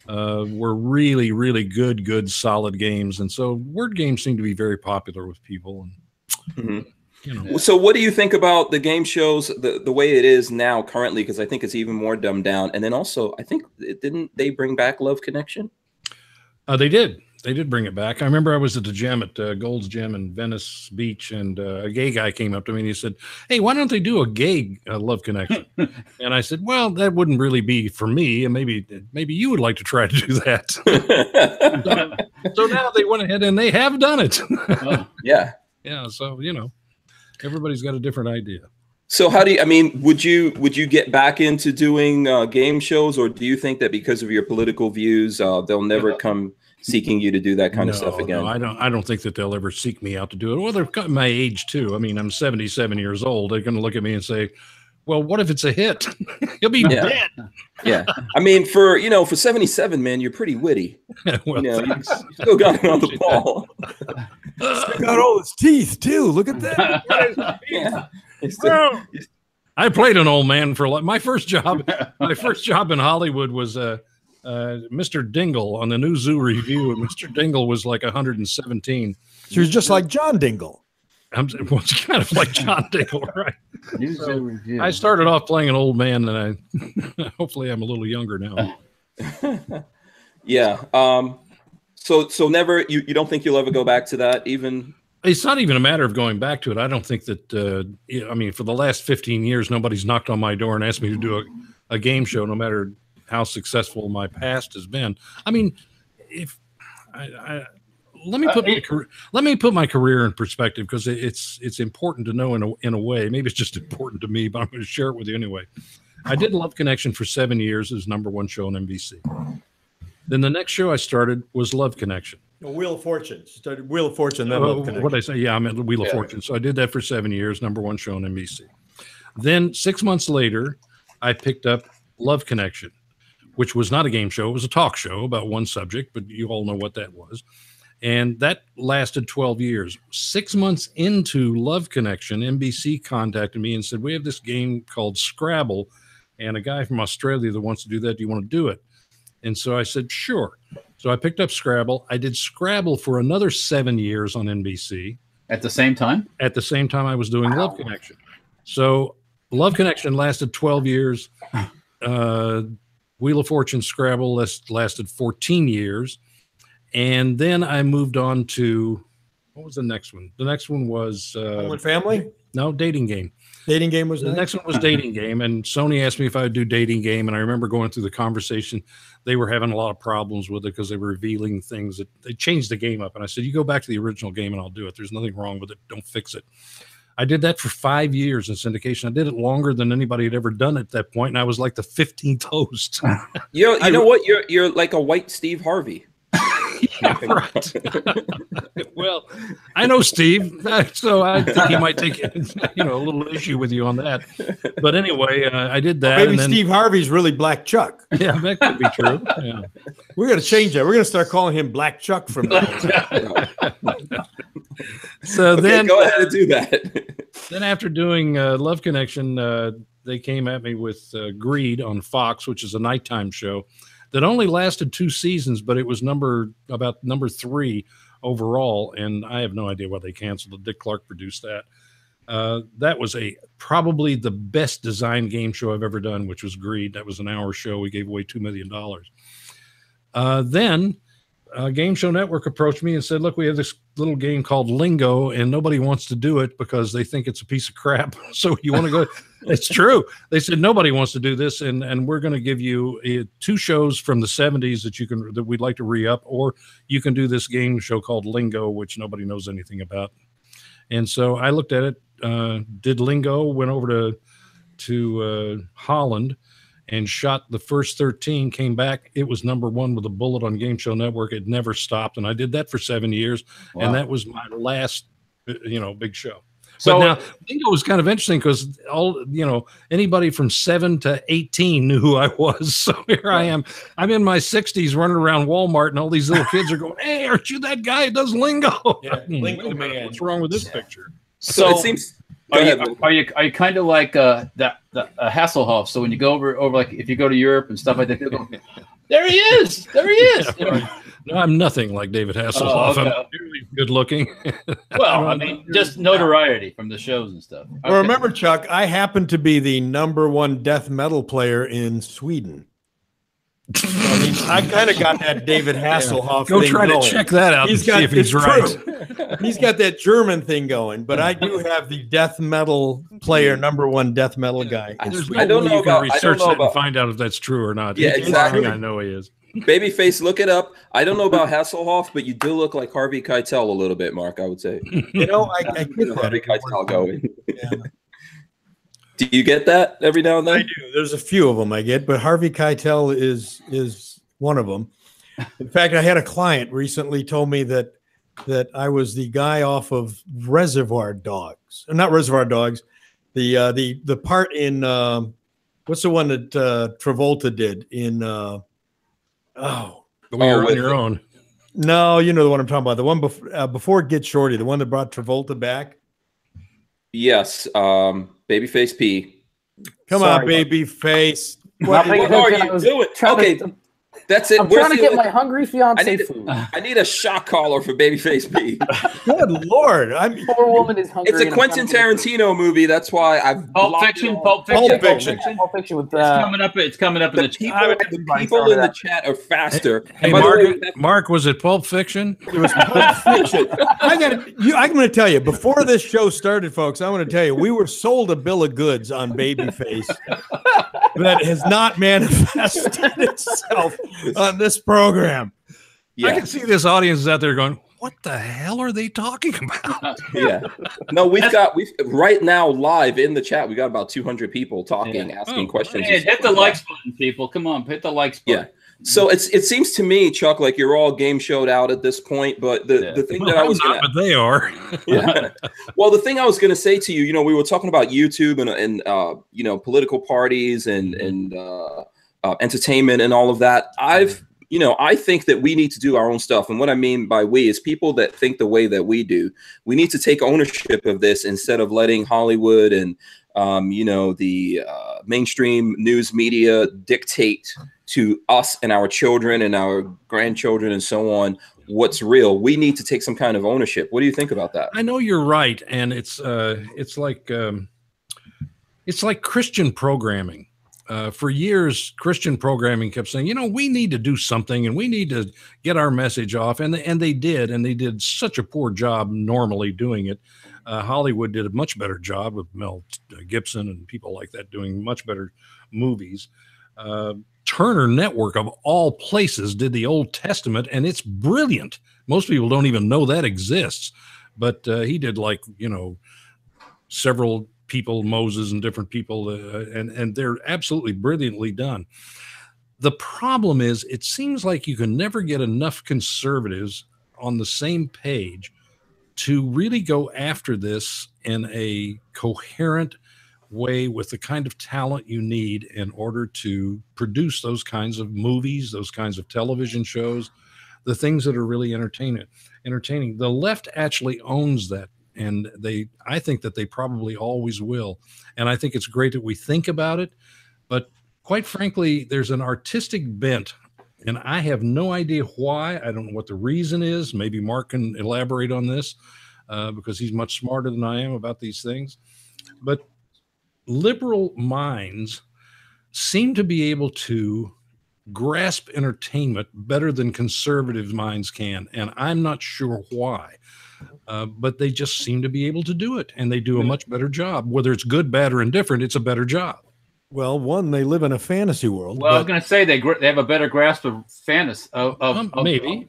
were really, really good, solid games. And so word games seem to be very popular with people. And, you know. So what do you think about the game shows, the way it is now currently? Because I think it's even more dumbed down. And then also, I think, didn't they bring back Love Connection? They did. They did bring it back. I remember I was at the gym at Gold's Gym in Venice Beach, and a gay guy came up to me and he said, "Hey, why don't they do a gay Love Connection?" And I said, "Well, that wouldn't really be for me, and maybe you would like to try to do that." So now they went ahead and they have done it. Yeah. So everybody's got a different idea. So how do you? I mean, would you get back into doing game shows, or do you think that because of your political views, they'll never come seeking you to do that kind of stuff again? No, I don't think that they'll ever seek me out to do it. Well, they're cutting my age too. I mean, I'm 77 years old. They're going to look at me and say, "Well, what if it's a hit?" He'll be dead. Yeah. I mean, for 77, man, you're pretty witty. Well, you still got it on the ball. Still got all his teeth too. Look at that. Yeah. I played an old man for my first job. My first job in Hollywood was Mr. Dingle on the New Zoo Review, and Mr. Dingle was like 117. So you're just like John Dingle. I'm kind of like John Dingle, right? So I started off playing an old man, and hopefully I'm a little younger now. Yeah. So never. You don't think you'll ever go back to that, even? It's not even a matter of going back to it. I don't think that. I mean, for the last 15 years, nobody's knocked on my door and asked me to do a game show, no matter how successful my past has been. I mean, if let me put my career in perspective, because it's important to know in a way. Maybe it's just important to me, but I'm going to share it with you anyway. I did Love Connection for 7 years as #1 show on NBC. Then the next show I started was Love Connection. Wheel of Fortune. Started Wheel of Fortune, then Love Connection. What did I say? Yeah, I'm at Wheel of Fortune. So I did that for 7 years, #1 show on NBC. Then 6 months later, I picked up Love Connection, which was not a game show. It was a talk show about one subject, but you all know what that was. And that lasted 12 years. 6 months into Love Connection, NBC contacted me and said, "We have this game called Scrabble, and a guy from Australia that wants to do that. Do you want to do it?" And so I said, "Sure." So I picked up Scrabble. I did Scrabble for another 7 years on NBC. At the same time? At the same time I was doing Love Connection. So Love Connection lasted 12 years. Wheel of Fortune Scrabble lasted 14 years. And then I moved on to, what was the next one? The next one was Home and Family? No, Dating Game. Dating Game was the next one was Dating Game, and Sony asked me if I would do Dating Game, and I remember going through the conversation. They were having a lot of problems with it because they were revealing things that they changed the game up, and I said, "You go back to the original game and I'll do it. There's nothing wrong with it. Don't fix it." I did that for 5 years in syndication. I did it longer than anybody had ever done at that point, and I was like the 15th host. You know what? You're like a white Steve Harvey. Yeah, right. Well, I know Steve, so I think he might take a little issue with you on that. But anyway, I did that. Maybe Steve Harvey's really Black Chuck. Yeah, that could be true. Yeah. We're going to change that. We're going to start calling him Black Chuck from now on. So then, go ahead and do that. Then after doing Love Connection, they came at me with Greed on Fox, which is a nighttime show that only lasted 2 seasons, but it was number 3 overall, and I have no idea why they canceled it. Dick Clark produced that. That was probably the best designed game show I've ever done, which was Greed. That was an hour show. We gave away $2 million. Then Game Show Network approached me and said, "Look, we have this little game called Lingo, and nobody wants to do it because they think it's a piece of crap. So you want to go?" It's true. They said, "Nobody wants to do this, and we're going to give you 2 shows from the 70s that we'd like to re-up, or you can do this game show called Lingo, which nobody knows anything about." And so I looked at it, did Lingo, went over to Holland, and shot the first 13, came back. It was #1 with a bullet on Game Show Network. It never stopped. And I did that for 7 years. Wow. And that was my last, big show. So but now Bingo was kind of interesting because anybody from 7 to 18 knew who I was. So here I am. I'm in my 60s running around Walmart, and all these little kids are going, "Hey, aren't you that guy who does lingo?" Yeah, lingo man. What's wrong with this picture? So it seems. Are you kind of like the Hasselhoff? So when you go over like if you go to Europe and stuff like that, go, there he is. There he is. Yeah, right. No, I'm nothing like David Hasselhoff. Okay. I'm really good looking. Well, I mean, just notoriety from the shows and stuff. Okay. Well, remember, Chuck, I happen to be the #1 death metal player in Sweden. I mean, I kind of got that David Hasselhoff thing thing try going. To check that out and see if he's right. He's got that German thing going, but I do have the death metal player, #1 death metal guy. I don't know about research that and find out if that's true or not. Yeah, exactly. I know he is. Babyface, look it up. I don't know about Hasselhoff, but you do look like Harvey Keitel a little bit, Mark, I would say. I get Harvey Keitel going. Yeah. Do you get that every now and then? I do. There's a few of them I get, but Harvey Keitel is one of them. In fact, I had a client recently told me that I was the guy off of Reservoir Dogs. Not Reservoir Dogs. The part in what's the one that Travolta did in You're on Your Own. No, you know the one I'm talking about. The one before Get Shorty, the one that brought Travolta back. Yes, Babyface P. Come on, Babyface. What are you doing? Okay, that's it. I'm trying to get my hungry fiance food. I need a shock collar for Babyface P. Good Lord. Poor woman is hungry. It's a Quentin Tarantino movie. That's why I've Pulp Fiction. It's coming up in the chat. The people in the chat are faster. Hey, Mark, was it Pulp Fiction? It was Pulp Fiction. I'm going to tell you, before this show started, folks, I want to tell you, we were sold a bill of goods on Babyface that has not manifested itself on this program. Yeah. I can see this audience out there going, what the hell are they talking about? Yeah. No, we've right now live in the chat, we got about 200 people talking, asking questions. Hey, hit the likes button, people. Come on, hit the likes button. Yeah. So it seems to me, Chuck, like you're all game showed out at this point. But the thing that I was not, but they are. Yeah. Well, the thing I was going to say to you, we were talking about YouTube and political parties and entertainment and all of that. I think that we need to do our own stuff. And what I mean by we is people that think the way that we do. We need to take ownership of this instead of letting Hollywood and, the mainstream news media dictate to us and our children and our grandchildren and so on what's real. We need to take some kind of ownership. What do you think about that? I know you're right. And it's like Christian programming. For years, Christian programming kept saying, we need to do something and we need to get our message off. And they did such a poor job normally doing it. Hollywood did a much better job with Mel Gibson and people like that doing much better movies. Turner Network, of all places, did the Old Testament, and it's brilliant. Most people don't even know that exists. But he did several people, Moses and different people, and they're absolutely brilliantly done. The problem is it seems like you can never get enough conservatives on the same page to really go after this in a coherent way with the kind of talent you need in order to produce those kinds of movies, those kinds of television shows, the things that are really entertaining. The left actually owns that. And I think that they probably always will. And I think it's great that we think about it. But quite frankly, there's an artistic bent, and I have no idea why. I don't know what the reason is. Maybe Mark can elaborate on this because he's much smarter than I am about these things. But liberal minds seem to be able to grasp entertainment better than conservative minds can. And I'm not sure why. But they just seem to be able to do it, and they do a much better job. Whether it's good, bad, or indifferent, it's a better job. Well, they live in a fantasy world. Well, I was going to say they have a better grasp of fantasy. Maybe.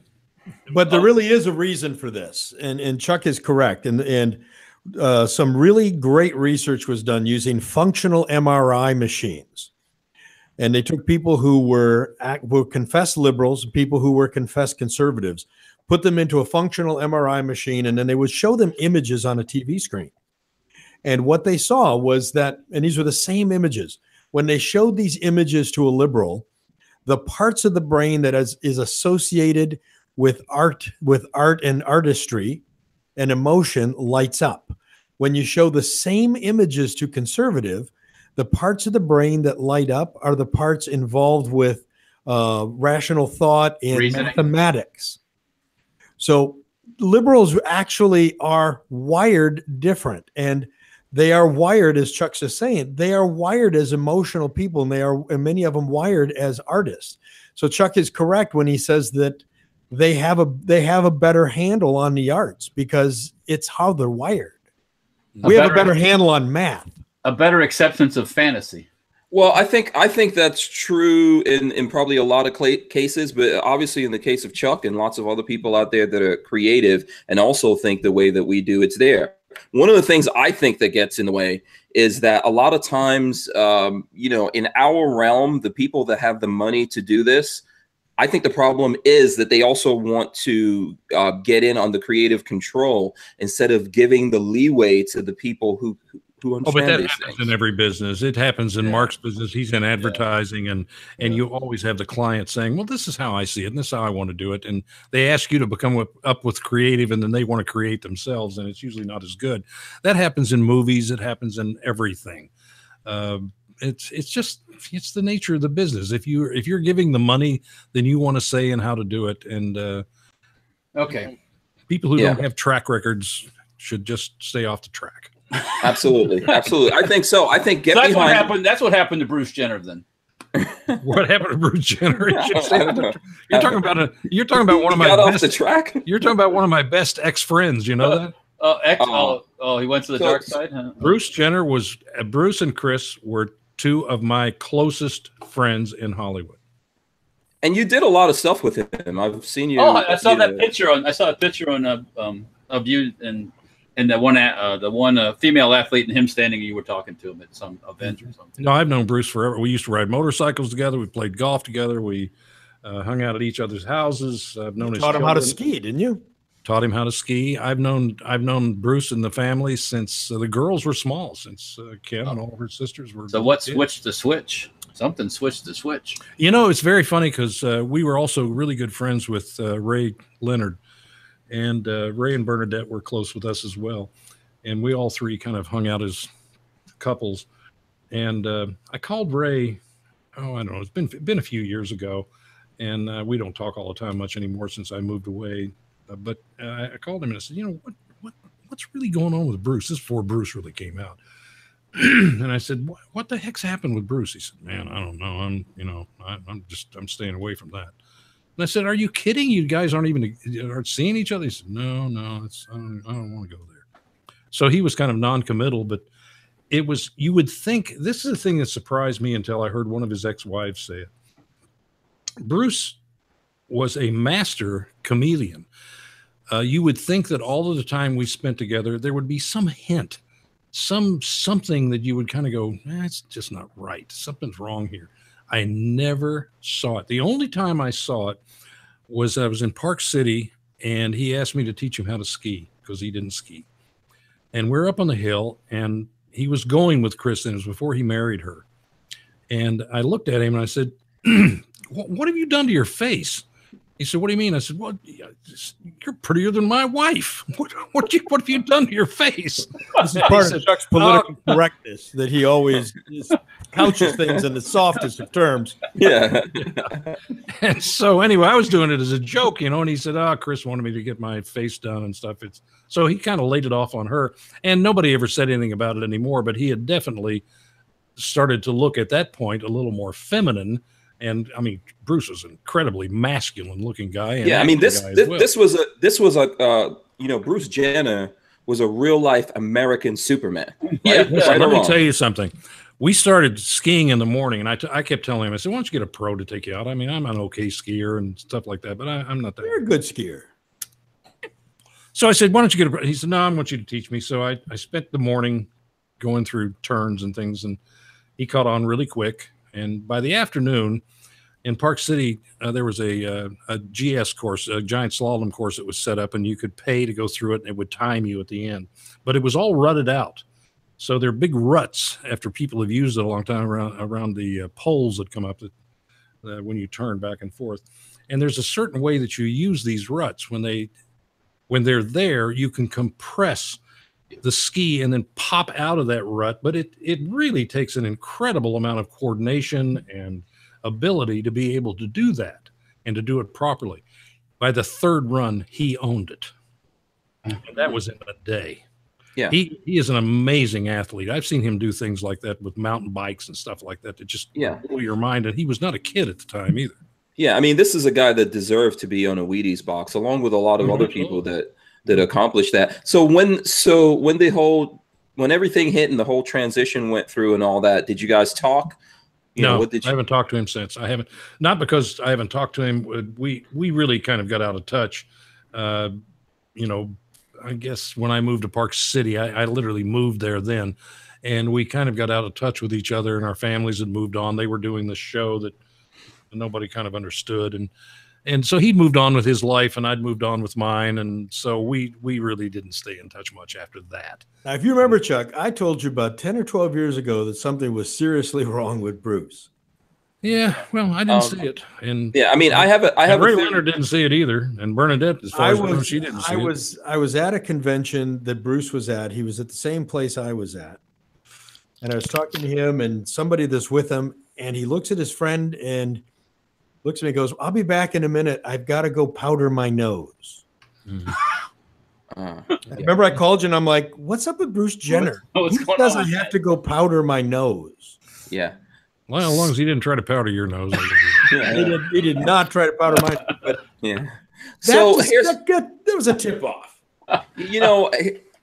But there really is a reason for this, and Chuck is correct. And some really great research was done using functional MRI machines. And they took people who were confessed liberals, people who were confessed conservatives, put them into a functional MRI machine, and then they would show them images on a TV screen. And what they saw was that, and these were the same images, when they showed these images to a liberal, the parts of the brain that is associated with art and artistry and emotion lights up. When you show the same images to conservative, the parts of the brain that light up are the parts involved with rational thought and reasoning, mathematics. So liberals actually are wired different, and they are wired, as Chuck's just saying, they are wired as emotional people, and many of them wired as artists. So Chuck is correct when he says that they have a better handle on the arts because it's how they're wired. We have a better handle on math. A better acceptance of fantasy. Well, I think that's true in probably a lot of cases, but obviously in the case of Chuck and lots of other people out there that are creative and also think the way that we do, it's there. One of the things I think that gets in the way is that a lot of times, in our realm, the people that have the money to do this, I think the problem is that they also want to get in on the creative control instead of giving the leeway to the people who understand but that these happens things. in every business. It happens in Mark's business. He's in advertising, and you always have the client saying, well, this is how I see it, and this is how I want to do it. And they ask you to become up with creative, and then they want to create themselves, and it's usually not as good. That happens in movies. It happens in everything. It's the nature of the business. If you're giving the money, then you want to say and how to do it. And people who don't have track records should just stay off the track. Absolutely. I think so. I think that's what happened. That's what happened to Bruce Jenner then. What happened to Bruce Jenner? You're talking about one of my best, the track. You're talking about one of my best ex-friends. You know that? He went to the dark side. Huh? Bruce and Chris were two of my closest friends in Hollywood. And you did a lot of stuff with him. I've seen you. I saw that picture on. I saw a picture on of you and the one female athlete and him standing. You were talking to him at some event or something. No, I've known Bruce forever. We used to ride motorcycles together. We played golf together. We hung out at each other's houses. I've known his taught him children. how to ski, didn't you? Taught him how to ski. I've known Bruce and the family since the girls were small, since Kim and all of her sisters were. So what switched the switch? Something switched the switch. It's very funny because we were also really good friends with Ray Leonard, and Ray and Bernadette were close with us as well. And we all three kind of hung out as couples. And I called Ray, I don't know, it's been a few years ago, and we don't talk all the time much anymore since I moved away. But I called him and I said, what's really going on with Bruce? This is before Bruce really came out. And I said, what the heck's happened with Bruce? He said, man, I don't know. I'm staying away from that. And I said, are you kidding? You guys aren't seeing each other? He said, no, I don't want to go there. So he was kind of non-committal, but you would think, this is the thing that surprised me until I heard one of his ex-wives say it. Bruce was a master chameleon. You would think that all of the time we spent together, there would be some hint, something that you would kind of go, it's just not right. Something's wrong here. I never saw it. The only time I saw it was I was in Park City, and he asked me to teach him how to ski because he didn't ski. And we're up on the hill, and he was going with Kristen. It was before he married her. And I looked at him and I said, what have you done to your face? He said, what do you mean? I said, well, you're prettier than my wife. What have you done to your face? This is part of Chuck's political correctness, that he always couches things in the softest of terms. Yeah. And so anyway, I was doing it as a joke, and he said, Chris wanted me to get my face done and stuff. So he kind of laid it off on her, and nobody ever said anything about it anymore, but he had definitely started to look at that point a little more feminine. And I mean, Bruce was an incredibly masculine looking guy. And yeah, I mean, this was Bruce Jenner was a real life American Superman. Right? Yeah, let me tell you something. We started skiing in the morning, and I kept telling him, I said, why don't you get a pro to take you out? I mean, I'm an okay skier and stuff like that, but I'm not that. You're a good skier. So I said, why don't you get a pro? He said, no, I want you to teach me. So I spent the morning going through turns and things, and he caught on really quick. And by the afternoon, in Park City, there was a GS course, a giant slalom course that was set up, and you could pay to go through it, and it would time you at the end. But it was all rutted out. So there are big ruts after people have used it a long time around the poles that come up when you turn back and forth. And there's a certain way that you use these ruts. When they're there, you can compress the ski and then pop out of that rut. But it really takes an incredible amount of coordination and ability to be able to do that and to do it properly. By the third run, he owned it. And that was in a day. Yeah. He is an amazing athlete. I've seen him do things like that with mountain bikes and stuff like that just blow your mind. And he was not a kid at the time either. Yeah, I mean, this is a guy that deserved to be on a Wheaties box, along with a lot of other people that accomplished that. So when everything hit and the whole transition went through and all that, did you guys talk? I haven't talked to him since. I haven't, not because I haven't talked to him. We really kind of got out of touch. I guess when I moved to Park City, I literally moved there then, and we kind of got out of touch with each other, and our families had moved on. They were doing this show that nobody kind of understood, and so he'd moved on with his life, and I'd moved on with mine, and so we really didn't stay in touch much after that. Now, if you remember, Chuck, I told you about 10 or 12 years ago that something was seriously wrong with Bruce. Yeah, well, I didn't see it, and I mean, I have Ray Leonard didn't see it either, and Bernadette, as far as I know, she didn't see it. I was at a convention that Bruce was at. He was at the same place I was at, and I was talking to him and somebody that's with him, and he looks at his friend and looks at me and goes, "I'll be back in a minute. I've got to go powder my nose." Remember I called you and I'm like, "What's up with Bruce Jenner? He doesn't have to go powder my nose." Yeah. Well, as long as he didn't try to powder your nose. He did not try to powder mine. But yeah. That was a tip off.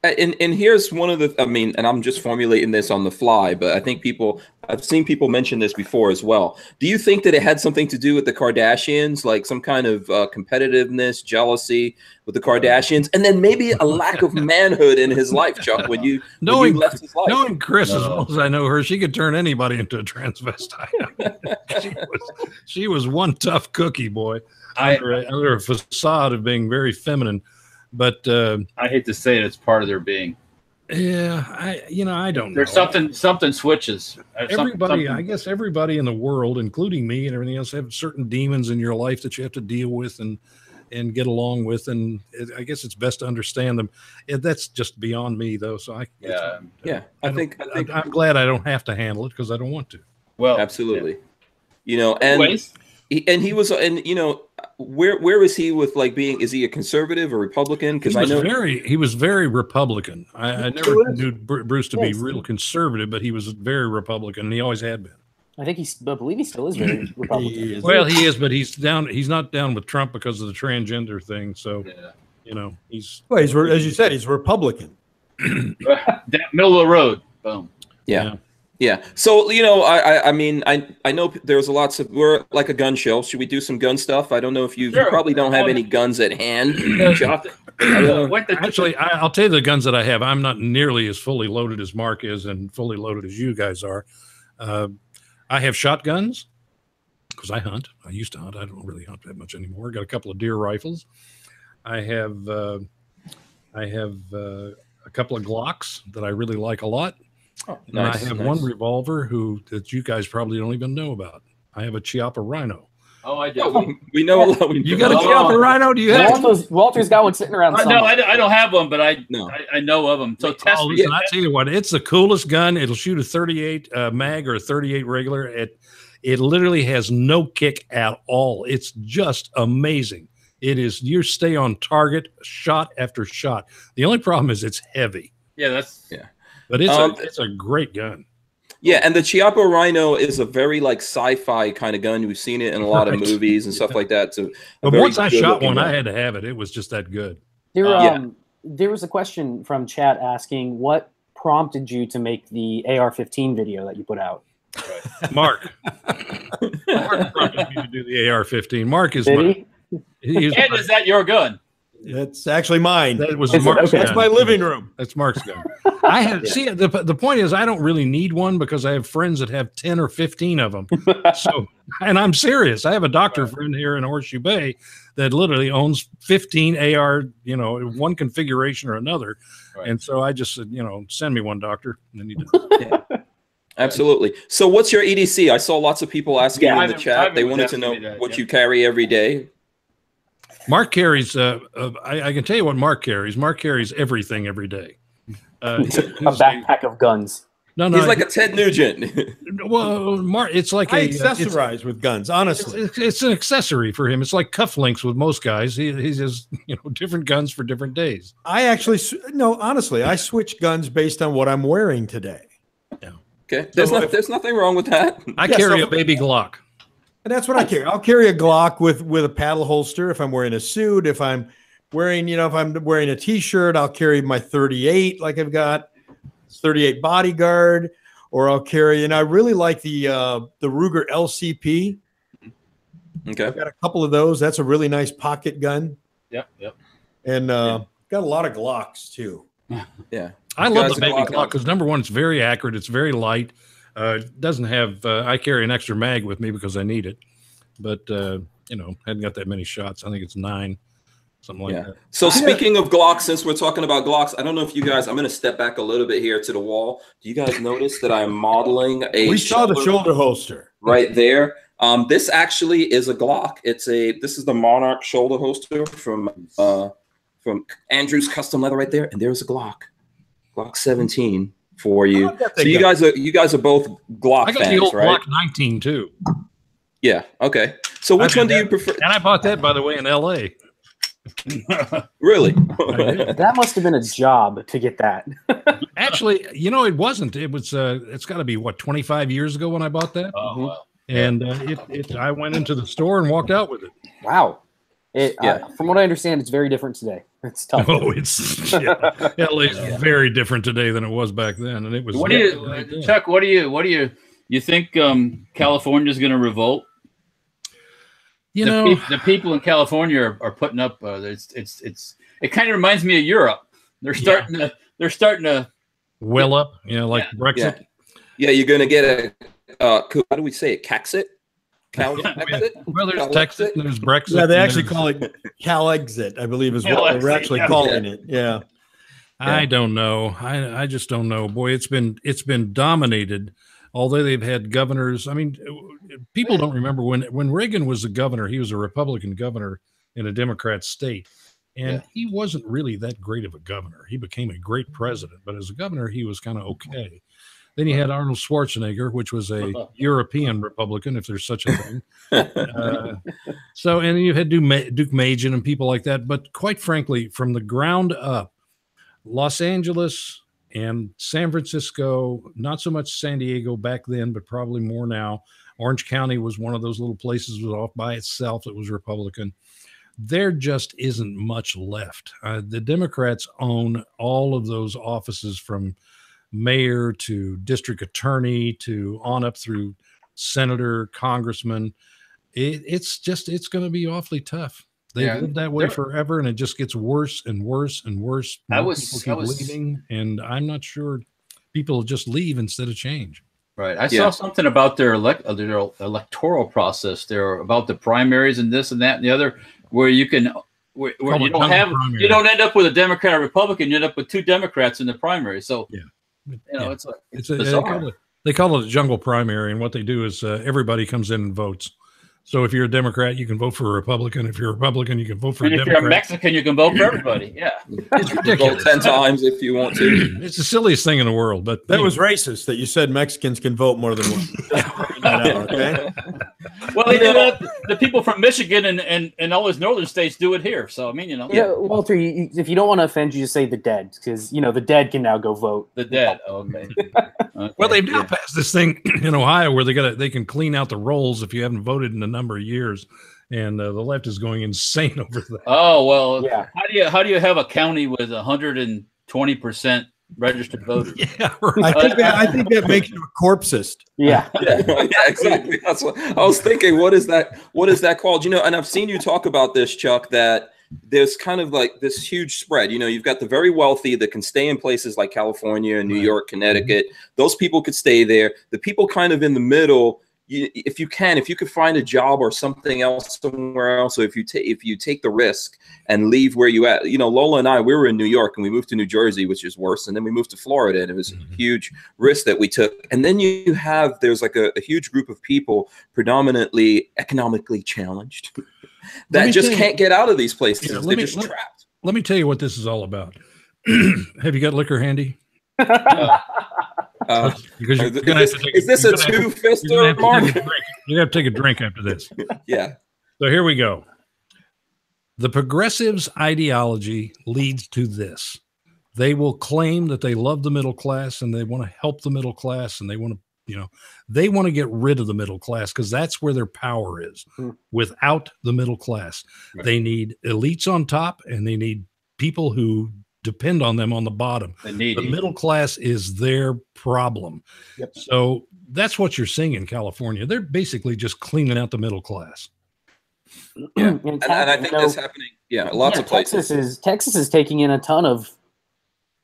And here's one of the, and I'm just formulating this on the fly, but I think I've seen people mention this before as well. Do you think that it had something to do with the Kardashians, like some kind of competitiveness, jealousy with the Kardashians, and then maybe a lack of manhood in his life, Chuck, when you left his life? Knowing Chris as well as I know her, she could turn anybody into a transvestite. She was one tough cookie, boy, under a facade of being very feminine. But I hate to say it, it's part of their being. Yeah, I don't know. There's something switches. I guess everybody in the world, including me and everything else, have certain demons in your life that you have to deal with and get along with. And I guess it's best to understand them. That's just beyond me, though. So I think I'm glad I don't have to handle it because I don't want to. Well, absolutely. He was, where is he with is he a conservative or Republican? Because he was very Republican. I never knew Bruce to be real conservative, but he was very Republican, and he always had been. I believe he still is very Republican. He is, but he's not down with Trump because of the transgender thing. So, he's as you said, he's Republican. Middle of the road. Boom. Yeah. Yeah. So, I know there's we're like a gun show. Should we do some gun stuff? I don't know if you probably don't have any guns at hand, Chuck. Actually, I'll tell you the guns that I have. I'm not nearly as fully loaded as Mark is and fully loaded as you guys are. I have shotguns because I hunt. I used to hunt. I don't really hunt that much anymore. Got a couple of deer rifles. I have a couple of Glocks that I really like a lot. Oh, nice, and I have one revolver that you guys probably don't even know about. I have a Chiappa Rhino. Oh, I do. We know a lot. You got a Chiappa Rhino? Do you have Walter's got one sitting around. No, I don't have one, but I know of them. So test me. I tell you what, it's the coolest gun. It'll shoot a 38 mag or a 38 regular. It literally has no kick at all. It's just amazing. It is. You stay on target, shot after shot. The only problem is it's heavy. Yeah, But it's a great gun. Yeah, and the Chiappa Rhino is a very sci-fi kind of gun. We've seen it in a lot of movies and stuff like that. So, but once I shot one, I had to have it. It was just that good. There was a question from chat asking what prompted you to make the AR-15 video that you put out. Right. Mark prompted me to do the AR-15. Mark is is that your gun? That's actually mine. That was Mark's gun. That's my living room. That's Mark's gun. I have see the point is I don't really need one because I have friends that have 10 or 15 of them. So, and I'm serious. I have a doctor friend here in Horseshoe Bay that literally owns 15 AR, one configuration or another. Right. And so I just said, send me one, doctor. And then he did. Absolutely. So what's your EDC? I saw lots of people asking in the chat. They wanted to know what you carry every day. Mark carries, I can tell you what Mark carries. Mark carries everything every day. A backpack of guns. No, he's like a Ted Nugent. Well, Mark, it's like I accessorize with guns. Honestly, it's an accessory for him. It's like cufflinks with most guys. He's just different guns for different days. I actually honestly, I switch guns based on what I'm wearing today. Yeah. Okay. There's nothing wrong with that. I carry a baby Glock. And that's what I carry. I'll carry a Glock with a paddle holster if I'm wearing a suit. If I'm wearing, if I'm wearing a T-shirt, I'll carry my 38 like I've got 38 Bodyguard, or I'll carry. And I really like the Ruger LCP. Okay, I've got a couple of those. That's a really nice pocket gun. Yep. And got a lot of Glocks too. Yeah. I love the baby Glock because number one, it's very accurate. It's very light. It doesn't have. I carry an extra mag with me because I need it, but hadn't got that many shots. I think it's 9, something like that. So speaking of Glocks, since we're talking about Glocks, I don't know if you guys. I'm going to step back a little bit here to the wall. Do you guys notice that I'm modeling a? We saw the shoulder holster right there. This actually is a Glock. This is the Monarch shoulder holster from Andrew's Custom Leather right there, and there's a Glock 17 for you. So you guys are both Glock fans, right? I got the old Glock 19 too. Yeah. Okay. So which one do you prefer? And I bought that, by the way, in LA. Really? That must have been a job to get that. Actually, it wasn't. It was. It's got to be 25 years ago when I bought that. Oh, wow. And I went into the store and walked out with it. Wow. From what I understand, it's very different today. It's tough. Oh, LA's very different today than it was back then, and it was. What do you, Chuck? What do you think? California's going to revolt? The people in California are putting up. It kind of reminds me of Europe. They're starting to well up. Like Brexit. Yeah, you're going to get how do we say it? Caxit. Well, there's Texit and there's Brexit. Yeah, they actually call it Cal-exit, I believe is what we're actually calling it. Yeah. I don't know. I just don't know. Boy, it's been dominated. Although they've had governors. I mean, people don't remember when Reagan was a governor, he was a Republican governor in a Democrat state. And he wasn't really that great of a governor. He became a great president, but as a governor, he was kind of okay. Then you had Arnold Schwarzenegger, which was a European Republican, if there's such a thing. And you had Duke Majan and people like that. But quite frankly, from the ground up, Los Angeles and San Francisco, not so much San Diego back then, but probably more now. Orange County was one of those little places that was off by itself that was Republican. There just isn't much left. The Democrats own all of those offices from mayor to district attorney to on up through senator, congressman. It's going to be awfully tough. They've lived that way forever, and it just gets worse and worse and worse. People keep leaving, and I'm not sure people just leave instead of change. Right. I saw something about their electoral process. They're about the primaries and this and that and the other, where you can where you don't end up with a Democrat or Republican. You end up with 2 Democrats in the primary. So it's bizarre. They call it a jungle primary, and what they do is everybody comes in and votes. So if you're a Democrat, you can vote for a Republican. If you're a Republican, you can vote for a Democrat. If you're a Mexican, you can vote for everybody. Yeah. It's ridiculous. Vote 10 times if you want to. It's the silliest thing in the world. But that was racist that you said Mexicans can vote more than one. Okay. Well, they do that. The people from Michigan and all those northern states do it here. So, I mean, Yeah, Walter, if you don't want to offend, you just say the dead, because, the dead can now go vote. The dead. Okay. Well, they've now passed this thing in Ohio where they can clean out the rolls if you haven't voted in a number of years, and the left is going insane over that. Oh well, yeah. How do you have a county with 120% registered voters? Yeah, right. I think that makes you a corpsist. Yeah. Yeah, exactly. That's what I was thinking. What is that called? And I've seen you talk about this, Chuck, that there's kind of like this huge spread. You know, you've got the very wealthy that can stay in places like California, New York, Connecticut. Those people could stay there. The people kind of in the middle, if you could find a job or something else somewhere else, so if you take the risk and leave where you at, you know, Lola and I, we were in New York and we moved to New Jersey, which is worse, and then we moved to Florida, and it was a huge risk that we took. And then there's like a huge group of people, predominantly economically challenged, that just can't get out of these places. Yeah, they're just trapped. Let me tell you what this is all about. Have you got liquor handy? Because is this a two-fister, Mark? You have to take a drink after this. Yeah. So here we go. The progressives' ideology leads to this. They will claim that they love the middle class and they want to help the middle class, and they want to get rid of the middle class because that's where their power is. Without the middle class, they need elites on top, and they need people who depend on them on the bottom. The middle class is their problem. Yep. So that's what you're seeing in California. They're basically just cleaning out the middle class. Yeah. And I think that's happening. Yeah, lots of places. Texas is taking in a ton of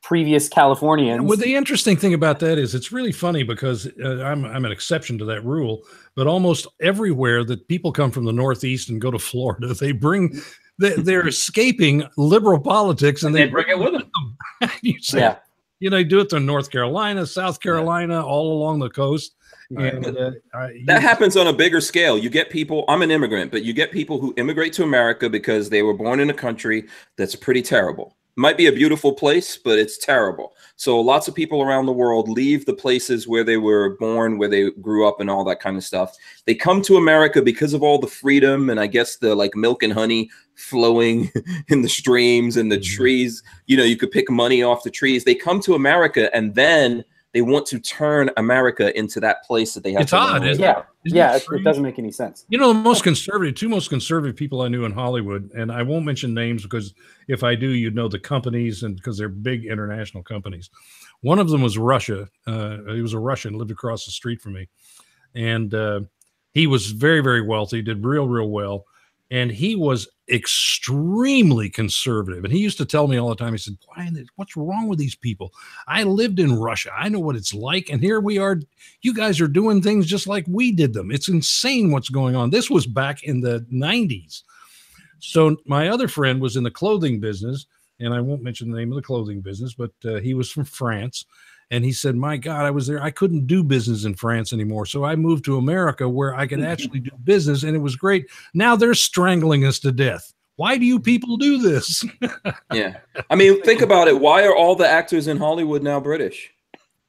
previous Californians. Well, the interesting thing about that is it's really funny because I'm an exception to that rule, but almost everywhere that people come from the Northeast and go to Florida, they're escaping liberal politics and they bring it with them. They do it to North Carolina, South Carolina, all along the coast. And that happens on a bigger scale. You get people, I'm an immigrant, but you get people who immigrate to America because they were born in a country that's pretty terrible. Might be a beautiful place, but it's terrible. So lots of people around the world leave the places where they were born, where they grew up and all that kind of stuff. They come to America because of all the freedom and I guess the like milk and honey flowing in the streams and the trees. You know, you could pick money off the trees. They come to America and then they want to turn America into that place that they have. It's odd, isn't it? Yeah, it doesn't make any sense. You know, the two most conservative people I knew in Hollywood, and I won't mention names because if I do, you'd know the companies, and because they're big international companies. One of them was Russia. He was a Russian, lived across the street from me, and he was very, very wealthy, did real, real well. And he was extremely conservative. And he used to tell me all the time, he said, what's wrong with these people? I lived in Russia. I know what it's like. And here we are. You guys are doing things just like we did them. It's insane what's going on. This was back in the 90s. So my other friend was in the clothing business. And I won't mention the name of the clothing business, but he was from France. And he said, my God, I was there. I couldn't do business in France anymore. So I moved to America where I could actually do business. And it was great. Now they're strangling us to death. Why do you people do this? Yeah. I mean, think about it. Why are all the actors in Hollywood now British?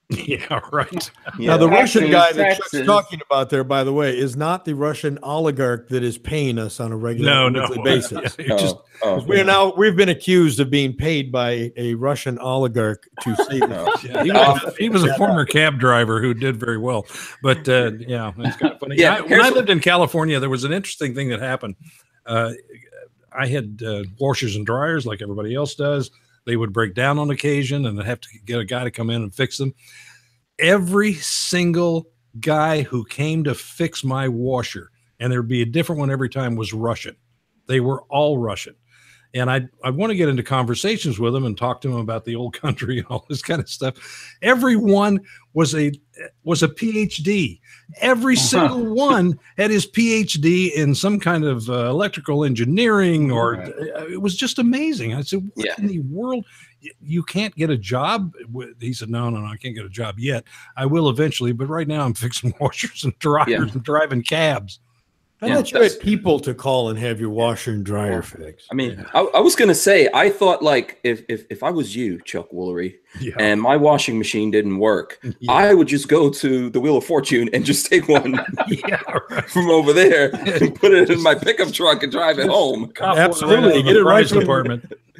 Yeah, right. Now, the Russian guy that Chuck's talking about there, by the way, is not the Russian oligarch that is paying us on a regular monthly basis. We've been accused of being paid by a Russian oligarch to save us. He was a former cab driver who did very well. But it's kind of funny. Yeah, when I lived in California, there was an interesting thing that happened. I had washers and dryers like everybody else does. They would break down on occasion and I'd have to get a guy to come in and fix them. Every single guy who came to fix my washer, and there'd be a different one every time, was Russian. They were all Russian. And I want to get into conversations with them and talk to them about the old country and all this kind of stuff. Everyone was a PhD. Every single one had his PhD in some kind of electrical engineering, or it was just amazing. I said, what in the world? You can't get a job? He said, no, I can't get a job yet. I will eventually, but right now I'm fixing washers and dryers and driving cabs. I thought you had people to call and have your washer and dryer fixed. I mean, I was going to say, I thought like if I was you, Chuck Woolery, and my washing machine didn't work, I would just go to the Wheel of Fortune and just take one from over there and put it in my pickup truck and drive it home. Absolutely. Get it right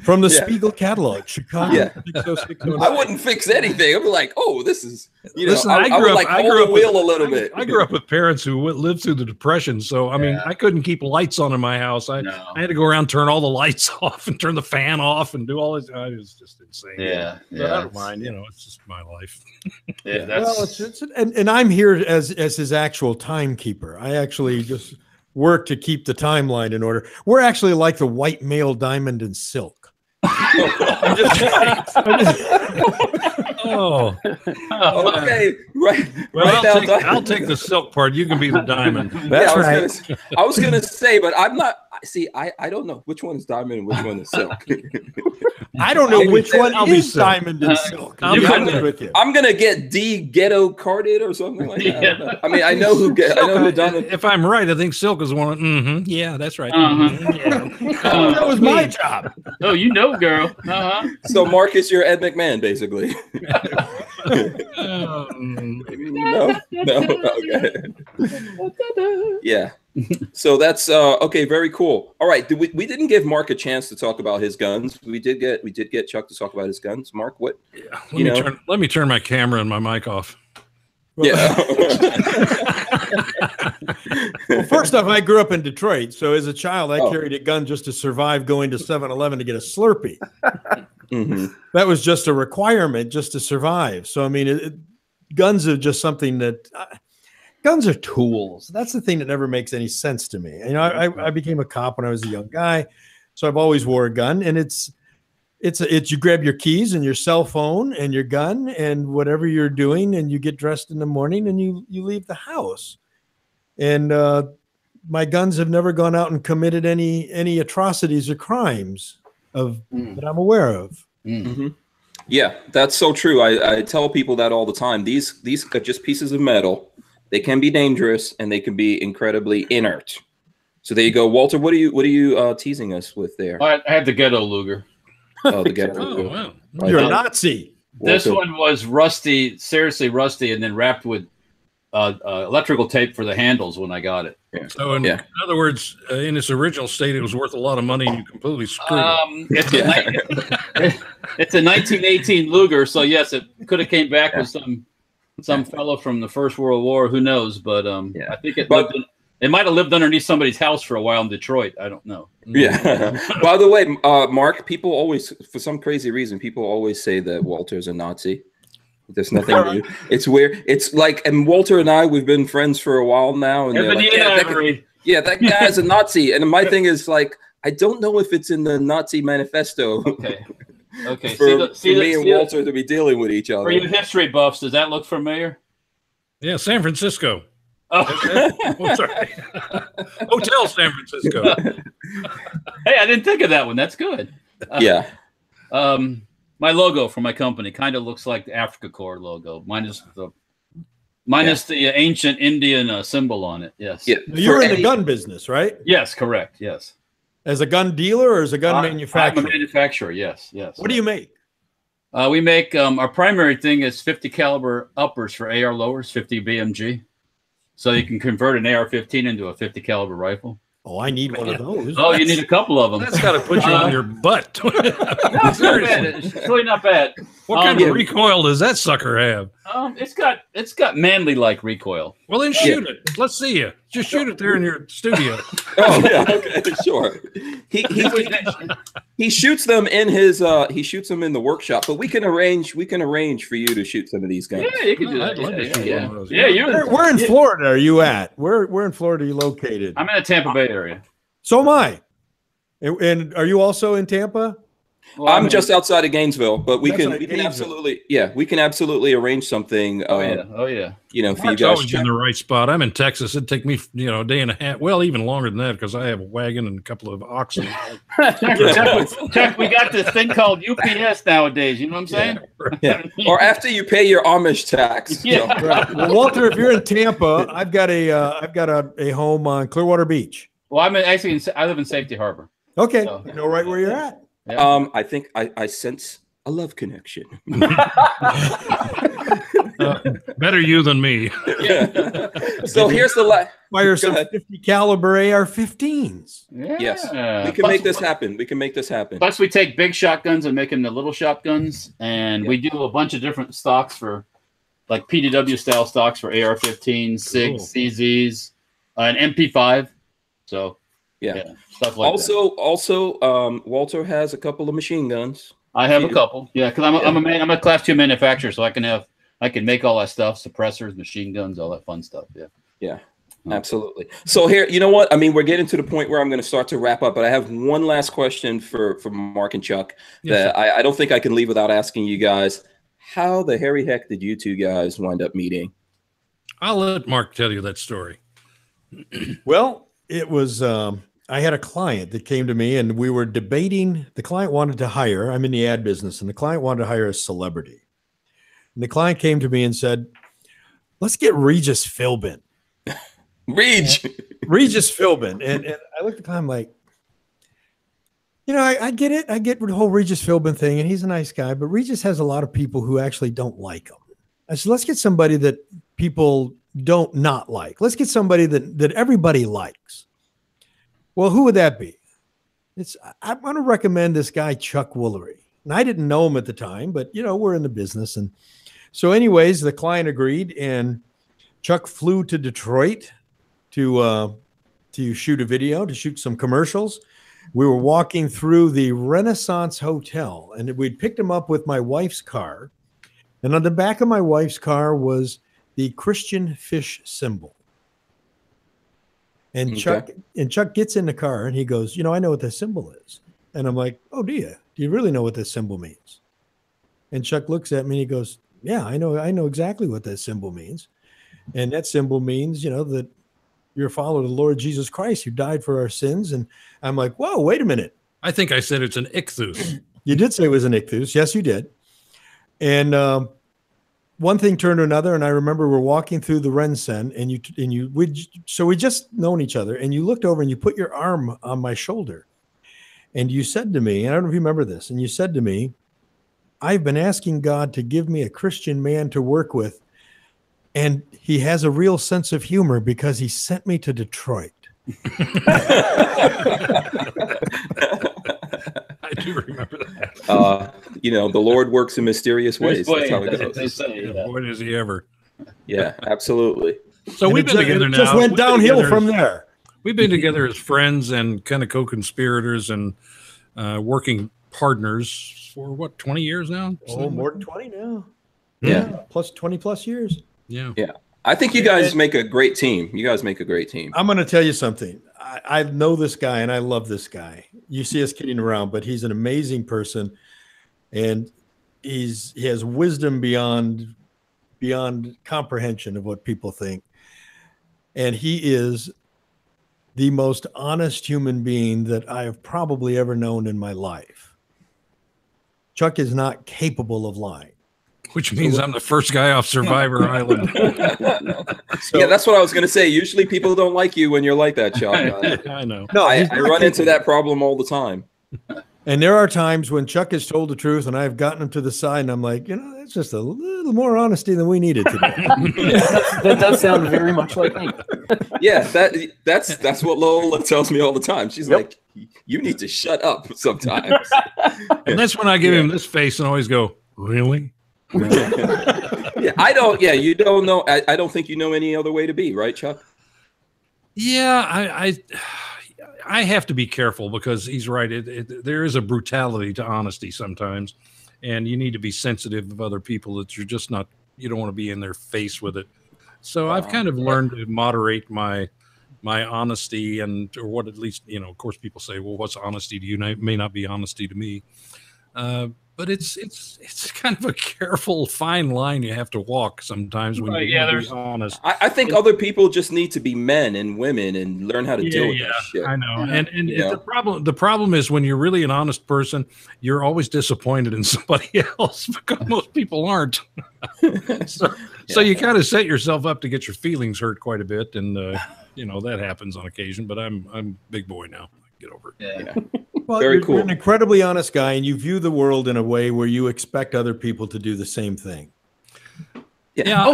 from the Spiegel catalog, Chicago. I wouldn't fix anything. I'd be like, oh, this is, Listen, I grew up a little bit. I grew up with parents who lived through the Depression. So, I mean, I couldn't keep lights on in my house. I had to go around, turn all the lights off and turn the fan off and do all this. It was just insane. But I don't mind, it's just my life. And I'm here as his actual timekeeper. I actually just work to keep the timeline in order. We're actually like the white male diamond and silk. Oh, okay, right. Well, I'll take the silk part. You can be the diamond. That's right. I was gonna say, but I'm not. See, I don't know which one is diamond and which one is silk. I don't know which one is diamond and silk. I'm gonna get ghetto carded or something like that. Yeah. I mean, I know who diamond. If I'm right, I think silk is one. Yeah, that's right. That was my job. Oh, you know, girl. So Marcus, you're Ed McMahon, basically. No. Okay. Yeah. So that's okay. Very cool. All right. We didn't give Mark a chance to talk about his guns. We did get Chuck to talk about his guns. Mark, what? Yeah. Let me turn my camera and my mic off. Yeah. Well, first off, I grew up in Detroit, so as a child, I carried a gun just to survive going to 7-Eleven to get a Slurpee. Mm-hmm. That was just a requirement just to survive. So I mean, guns are just something that. Guns are tools. That's the thing that never makes any sense to me. You know, I became a cop when I was a young guy, so I've always wore a gun. And it's you grab your keys and your cell phone and your gun and whatever you're doing, and you get dressed in the morning and you leave the house. And my guns have never gone out and committed any atrocities or crimes that I'm aware of. Mm-hmm. Yeah, that's so true. I tell people that all the time. These are just pieces of metal. They can be dangerous and they can be incredibly inert. So there you go, Walter. What are you teasing us with there? I had the ghetto Luger. Oh, the ghetto. Oh, wow. You're a Nazi. This one was rusty, seriously rusty, and then wrapped with electrical tape for the handles when I got it. Yeah. So in other words, in its original state, it was worth a lot of money, and you completely screwed it. It's a 1918 Luger, so yes, it could have came back with some fellow from the First World War. Who knows? But I think it might have lived underneath somebody's house for a while in Detroit. I don't know. Yeah. By the way, Mark, people always, for some crazy reason, people always say that Walter's a Nazi. There's nothing new. It's weird. It's like, and Walter and I, we've been friends for a while now. And that guy's a Nazi. And my thing is like, I don't know if it's in the Nazi manifesto. Okay. For me and Walter to be dealing with each other. For you history buffs, does that look familiar? Yeah, San Francisco. Oh, sorry. Hotel San Francisco. Hey, I didn't think of that one. That's good. Yeah. My logo for my company kind of looks like the Africa Corps logo, minus the ancient Indian symbol on it. Yes. Yeah. You're in the gun business, right? Yes, correct. Yes. As a gun dealer or as a gun manufacturer? I'm a manufacturer. Yes. What do you make? We make our primary thing is 50 caliber uppers for AR lowers, 50 BMG, so you can convert an AR-15 into a 50 caliber rifle. Oh, I need one of those. Oh, you need a couple of them. That's got to put you on your butt. No, it's not bad. It's really not bad. What kind of recoil does that sucker have? It's got manly like recoil. Well, then shoot it. Let's see you. Just shoot it there in your studio. Oh yeah, okay, sure. He shoots them in his he shoots them in the workshop, but we can arrange for you to shoot some of these guns. Yeah, you can do that. Yeah. Where in Florida are you at? Where in Florida are you located? I'm in the Tampa Bay area. So am I. And are you also in Tampa? Well, I'm just outside of Gainesville, but we can absolutely arrange something. Oh yeah. You know, for Mark's you guys. Always in the right spot. I'm in Texas. It'd take me, a day and a half. Well, even longer than that because I have a wagon and a couple of oxen. Chuck, we got this thing called UPS nowadays. You know what I'm saying? Yeah. Or after you pay your Amish tax. Yeah. So. Right. Well, Walter, if you're in Tampa, I've got a home on Clearwater Beach. Well, I live in Safety Harbor. Okay, so, you know right where you're at. Yeah. I think I sense a love connection. Better you than me. Yeah. So here's the fire some 50 caliber AR-15s. Yeah. Yes, we can make this happen. Plus, we take big shotguns and make them the little shotguns, and we do a bunch of different stocks for, like PDW style stocks for AR-15, SIGs, CZs, an MP5. So. Yeah, stuff like that. Also, Walter has a couple of machine guns. I have a couple. Yeah, because I'm a class 2 manufacturer, so I can make all that stuff, suppressors, machine guns, all that fun stuff. Yeah. Absolutely. So here, you know what? I mean, we're getting to the point where I'm going to start to wrap up, but I have one last question for Mark and Chuck that I don't think I can leave without asking you guys. How the hairy heck did you two guys wind up meeting? I'll let Mark tell you that story. Well, it was, I had a client that came to me and we were debating. The client wanted to hire, I'm in the ad business, and the client wanted to hire a celebrity. And the client came to me and said, let's get Regis Philbin. Regis Philbin. And I looked at him like, you know, I get it. I get the whole Regis Philbin thing, and he's a nice guy, but Regis has a lot of people who actually don't like him. I said, let's get somebody that people don't not like. Let's get somebody that everybody likes. Well, who would that be? I'm going to recommend this guy, Chuck Woolery. And I didn't know him at the time, but, you know, we're in the business. And so anyways, the client agreed, and Chuck flew to Detroit to shoot a video, to shoot some commercials. We were walking through the Renaissance Hotel, and we'd picked him up with my wife's car. And on the back of my wife's car was the Christian fish symbol. And Chuck gets in the car and he goes, you know, I know what that symbol is. And I'm like, oh, do you? Do you really know what this symbol means? And Chuck looks at me and he goes, yeah, I know exactly what that symbol means. And that symbol means, you know, that you're a follower of the Lord Jesus Christ who died for our sins. And I'm like, whoa, wait a minute. I think I said it's an ichthus. You did say it was an ichthus. Yes, you did. And one thing turned to another. And I remember we're walking through the Rensen, so we just known each other. And you looked over and you put your arm on my shoulder. And you said to me, I don't know if you remember this, and you said to me, I've been asking God to give me a Christian man to work with. And he has a real sense of humor because he sent me to Detroit. I do remember that. You know, the Lord works in mysterious ways. That's how it goes. They say, yeah. Boy, does he ever. Yeah, absolutely. So we've been together now. Just went downhill from there. We've been together as friends and kind of co-conspirators and working partners for what, 20 years now? Oh, more than 20 now. Yeah. Plus 20 plus years. Yeah. Yeah. I think you guys make a great team. You guys make a great team. I'm going to tell you something. I know this guy and I love this guy. You see us kidding around, but he's an amazing person, and he has wisdom beyond comprehension of what people think. And he is the most honest human being that I have probably ever known in my life. Chuck is not capable of lying. Which means I'm the first guy off Survivor Island. Yeah, that's what I was going to say. Usually people don't like you when you're like that, Chuck. I know. No, I run into that problem all the time. And there are times when Chuck has told the truth and I've gotten him to the side and I'm like, you know, it's just a little more honesty than we needed today. That does sound very much like me. Yeah, that's what Lola tells me all the time. She's like, you need to shut up sometimes. And that's when I give him this face and always go, really? Yeah, you don't know. I don't think you know any other way to be, right, Chuck? Yeah, I have to be careful because he's right. There is a brutality to honesty sometimes, and you need to be sensitive of other people that you're just not, you don't want to be in their face with it. So I've kind of learned to moderate my honesty, or what at least, you know, of course people say, well, what's honesty to you? May not be honesty to me. But it's kind of a careful, fine line you have to walk sometimes when you want to be honest. I think other people just need to be men and women and learn how to deal with that shit. I know. And the problem is when you're really an honest person, you're always disappointed in somebody else because most people aren't. So you kind of set yourself up to get your feelings hurt quite a bit, and you know that happens on occasion. But I'm big boy now. Get over it. Yeah. Well, Very cool. You're an incredibly honest guy, and you view the world in a way where you expect other people to do the same thing. Yeah.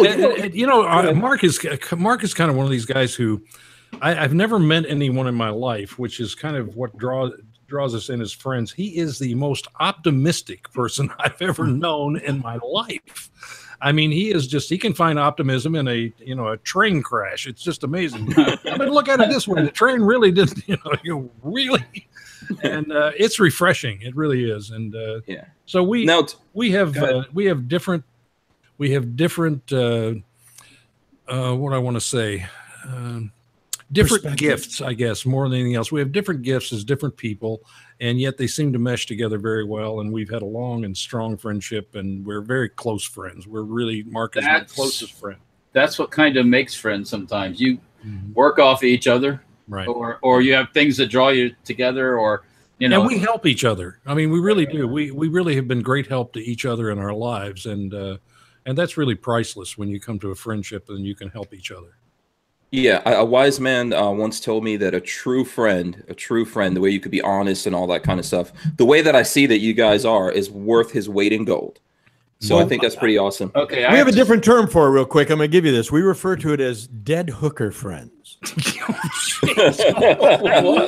Mark is kind of one of these guys who I've never met anyone in my life, which is kind of what draws us in as friends. He is the most optimistic person I've ever known in my life. I mean, he can find optimism in a train crash. It's just amazing. But look at it this way. The train really didn't, really. And it's refreshing. It really is. And so we have different what I want to say, different gifts, I guess, more than anything else. We have different gifts as different people, and yet they seem to mesh together very well. And we've had a long and strong friendship, and we're very close friends. We're really Mark is my closest friend. That's what kind of makes friends. Sometimes you work off each other, right? Or you have things that draw you together, or and we help each other. I mean, we really do. We really have been great help to each other in our lives, and that's really priceless when you come to a friendship and you can help each other. Yeah, a wise man once told me that a true friend, the way you could be honest and all that kind of stuff, the way that I see that you guys are is worth his weight in gold. So I think that's pretty awesome. Okay, we have a different term for it real quick. I'm going to give you this. We refer to it as dead hooker friends. I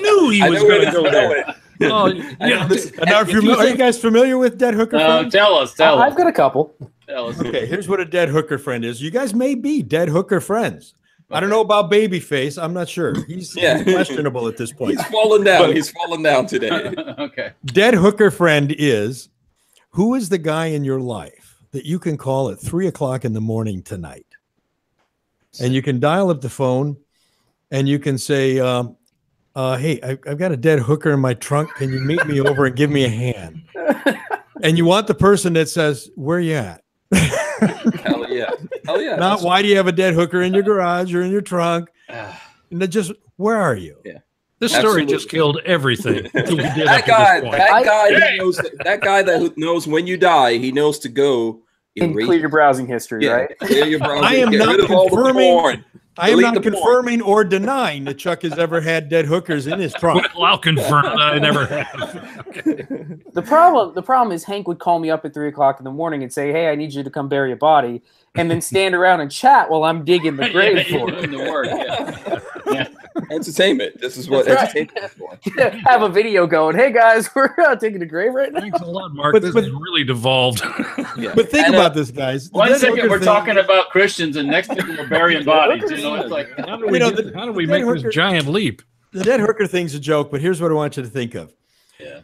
knew he was going to go there. Oh, yeah. Are you guys familiar with dead hooker friends? Tell us. I've got a couple. Tell us. Okay, here's what a dead hooker friend is. You guys may be dead hooker friends. I don't know about Babyface. I'm not sure. He's questionable at this point. He's fallen down. He's fallen down today. Okay. Dead hooker friend is, who is the guy in your life that you can call at 3 o'clock in the morning tonight? And you can dial up the phone and you can say, hey, I've got a dead hooker in my trunk. Can you meet me over and give me a hand? And you want the person that says, where you at? Hell yeah. Hell yeah. Not why do you have a dead hooker in your garage or in your trunk? And just where are you? Yeah. This story just killed everything. That guy that knows when you die, he knows to go and clear your browsing history, right? Clear your browsing. I am not confirming. I am not confirming or denying that Chuck has ever had dead hookers in his trunk. Well, I'll confirm that I never have. Okay. The problem is Hank would call me up at 3 o'clock in the morning and say, "Hey, I need you to come bury a body," and then stand around and chat while I'm digging the grave for him. The work. Yeah. Entertainment. This is what entertainment is for. Have a video going. Hey guys, we're digging the grave right now. Thanks a lot, Mark. This is really devolved. But think about this, guys. 1 second we're talking about Christians, and next thing we're burying bodies. You know, it's like how do we make this giant leap? The dead hooker thing's a joke, but here's what I want you to think of. Yeah.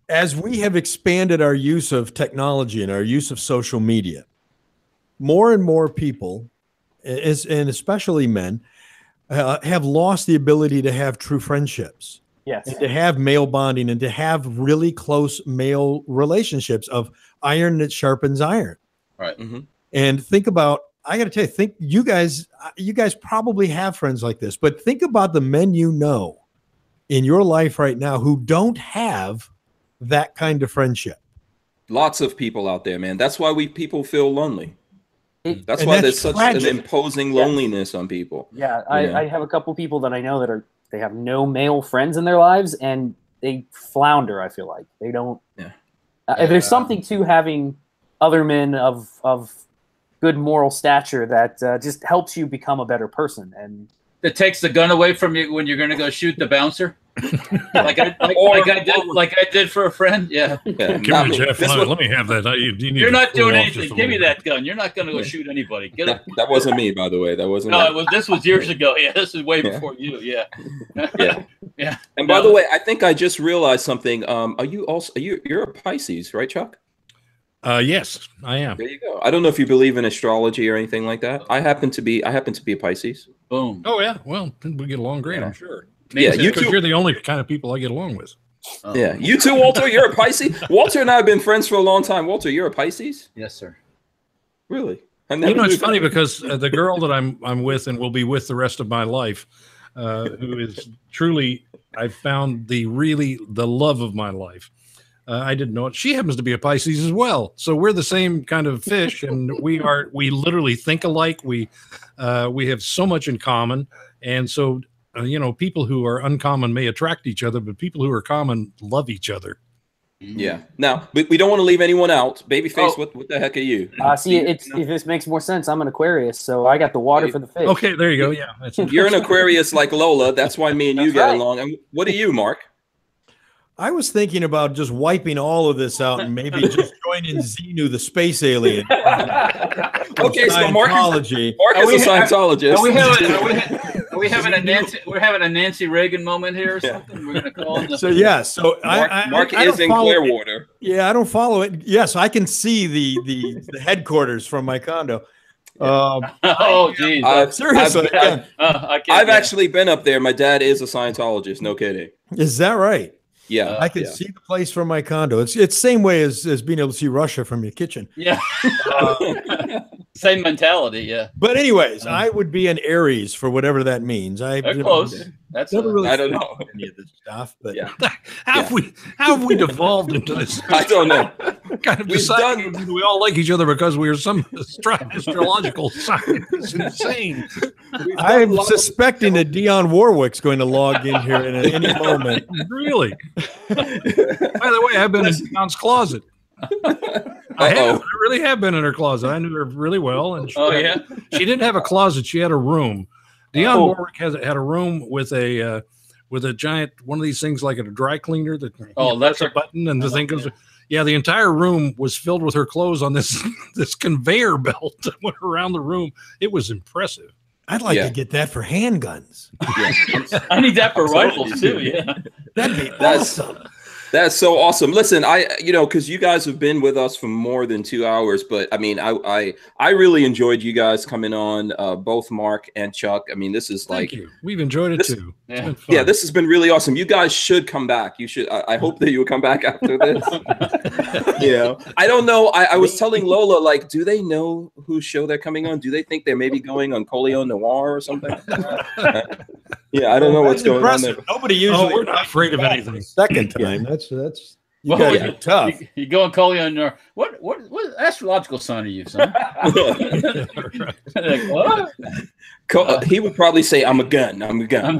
As we have expanded our use of technology and our use of social media, more and more people, and especially men, have lost the ability to have true friendships. Yes. And to have male bonding and to have really close male relationships of iron that sharpens iron. Right. Mm-hmm. And think about, I got to tell you, you guys probably have friends like this, but think about the men you know in your life right now who don't have that kind of friendship. Lots of people out there, man. That's why people feel lonely. That's why there's such an imposing loneliness on people. Yeah, I have a couple people that I know that they have no male friends in their lives, and they flounder. I feel like they don't. Yeah. There's something to having other men of good moral stature that just helps you become a better person. And it takes the gun away from you when you're going to go shoot the bouncer. like I did for a friend. Yeah. Come on, Jeff. Let me have that. You're not doing anything. Give me that gun. You're not going to go shoot anybody. Get it. That wasn't me, by the way. That wasn't. No, this was years ago. Yeah, this is way before you. Yeah. Yeah. And by the way, I think I just realized something. You're a Pisces, right, Chuck? Yes, I am. There you go. I don't know if you believe in astrology or anything like that. I happen to be a Pisces. Boom. Oh yeah. Well, we get along great, I'm sure. Yeah, you're the only kind of people I get along with. Yeah, you too, Walter. You're a Pisces. Walter and I have been friends for a long time. Walter, you're a Pisces? Yes, sir. Really? It's funny because the girl that I'm with and will be with the rest of my life, who is truly, I've found the love of my life. I didn't know it. She happens to be a Pisces as well. So we're the same kind of fish, and we literally think alike. We have so much in common, and so. People who are uncommon may attract each other, but people who are common love each other. Yeah. Now, we don't want to leave anyone out. Babyface, what the heck are you? If this makes more sense, I'm an Aquarius, so I got the water for the fish. Okay, there you go. Yeah. You're an Aquarius like Lola. That's why me and you get along. And what are you, Mark? I was thinking about just wiping all of this out and maybe just joining Xenu, the space alien. Okay, so Mark is a Scientologist. Are we having a Nancy Reagan moment here or something? We're gonna call it. So Mark is in Clearwater. Yeah, I don't follow it. Yes, I can see the headquarters from my condo. Oh, geez. Seriously, I've actually been up there. My dad is a Scientologist. No kidding. Is that right? Yeah, I can see the place from my condo. It's same way as being able to see Russia from your kitchen. Yeah. Same mentality, yeah. But anyways, I would be an Aries for whatever that means. Close. That's never really. I don't know any of this stuff, but How have we devolved into this? I don't know. Kind of deciding we all like each other because we are some astrological sign. It's insane. I'm suspecting that Dionne Warwick's going to log in here in any moment. Really? By the way, I've been in Dionne's closet. I really have been in her closet. I knew her really well, and she didn't have a closet. She had a room. Dionne Warwick had a room with a giant one of these things like a dry cleaner that that's a button and the thing goes. Yeah, the entire room was filled with her clothes on this conveyor belt that went around the room. It was impressive. I'd like to get that for handguns. I need that for rifles too. Yeah, that'd be awesome. That's so awesome. Listen, because you guys have been with us for more than 2 hours, but I mean, I really enjoyed you guys coming on, both Mark and Chuck. I mean, this is Thank you. We've enjoyed it too. Yeah, this has been really awesome. You guys should come back. You should. I hope that you will come back after this. I don't know. I was telling Lola, like, do they know whose show they're coming on? Do they think they may be going on Coleon Noir or something? Yeah, I don't know what's going on there. Nobody usually. We're not afraid of anything. Second time. That's you guys are tough. You go and call you on your what astrological sign are you, son? Like, what? He would probably say, "I'm a gun.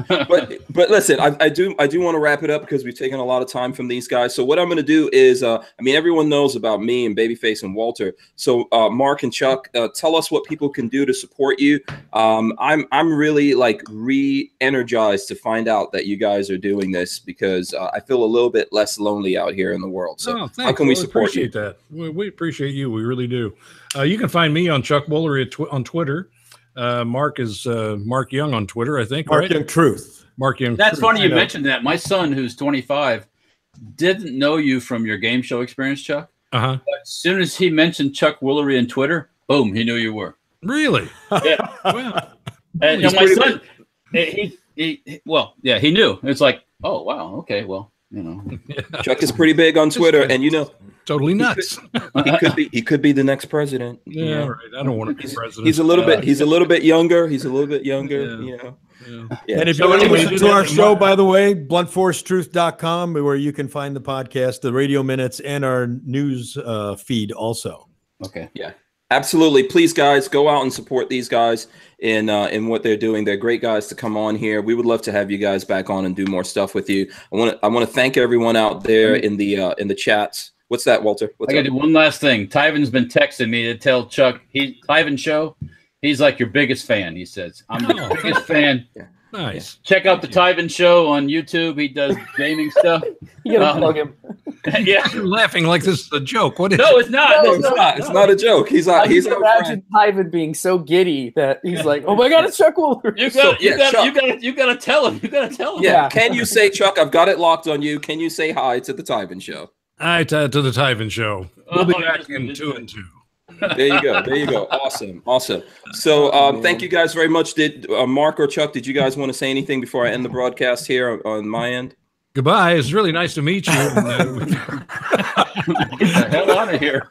But listen, I do want to wrap it up because we've taken a lot of time from these guys. So what I'm going to do is, everyone knows about me and Babyface and Walter. So Mark and Chuck, tell us what people can do to support you. I'm really re-energized to find out that you guys are doing this because I feel a little bit less lonely out here in the world. So how can we support you? That we appreciate you. We really do. You can find me on Chuck Woolery on Twitter. Mark is Mark Young on Twitter, I think. Mark Young Truth. Mark Young. That's funny you mentioned that. My son, who's 25, didn't know you from your game show experience, Chuck. But as soon as he mentioned Chuck Woolery on Twitter, boom, he knew you were. Really? Yeah. Well, and my son, he knew. It's like, oh wow, okay, well, Chuck is pretty big on Twitter, and totally nuts. He could be the next president. Yeah, right. I don't want to be president. He's a little bit younger. Yeah. And if you want to listen to our show, by the way, bluntforcetruth.com, where you can find the podcast, the radio minutes, and our news feed also. Okay. Yeah. Absolutely. Please, guys, go out and support these guys in what they're doing. They're great guys to come on here. We would love to have you guys back on and do more stuff with you. I want to thank everyone out there in the chats. What's that, Walter? I got to do one last thing. Tyven's been texting me to tell Chuck, Tyven show, he's like your biggest fan, he says. I'm the biggest fan. Yeah. Nice. Check out the Tyven show on YouTube. He does gaming stuff. You gotta plug him. Yeah. You're laughing like this is a joke. What is No, it's not. No, it's not. It's not a joke. He's imagine Tyven being so giddy that he's like, "Oh my God, it's Chuck Woolery." You gotta tell him. You gotta tell him. Yeah. Can you say, Chuck? I've got it locked on you. Can you say hi to the Tyven show? Hi to the Tyven show. We'll be back in 2 and 2. There you go. Awesome. So thank you guys very much. Did Mark or Chuck, did you guys want to say anything before I end the broadcast here on my end? Goodbye. It's really nice to meet you. Get the hell out of here.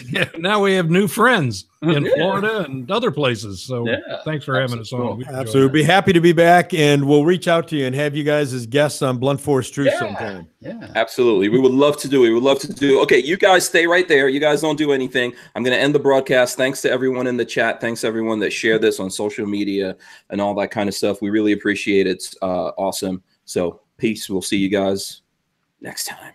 Yeah, now we have new friends in Florida and other places. So thanks for having us on. Absolutely. We'll be happy to be back, and we'll reach out to you and have you guys as guests on Blunt Force Truth sometime. Yeah. Absolutely. We would love to do it. Okay, you guys stay right there. You guys don't do anything. I'm going to end the broadcast. Thanks to everyone in the chat. Thanks to everyone that shared this on social media and all that kind of stuff. We really appreciate it. It's awesome. So peace. We'll see you guys next time.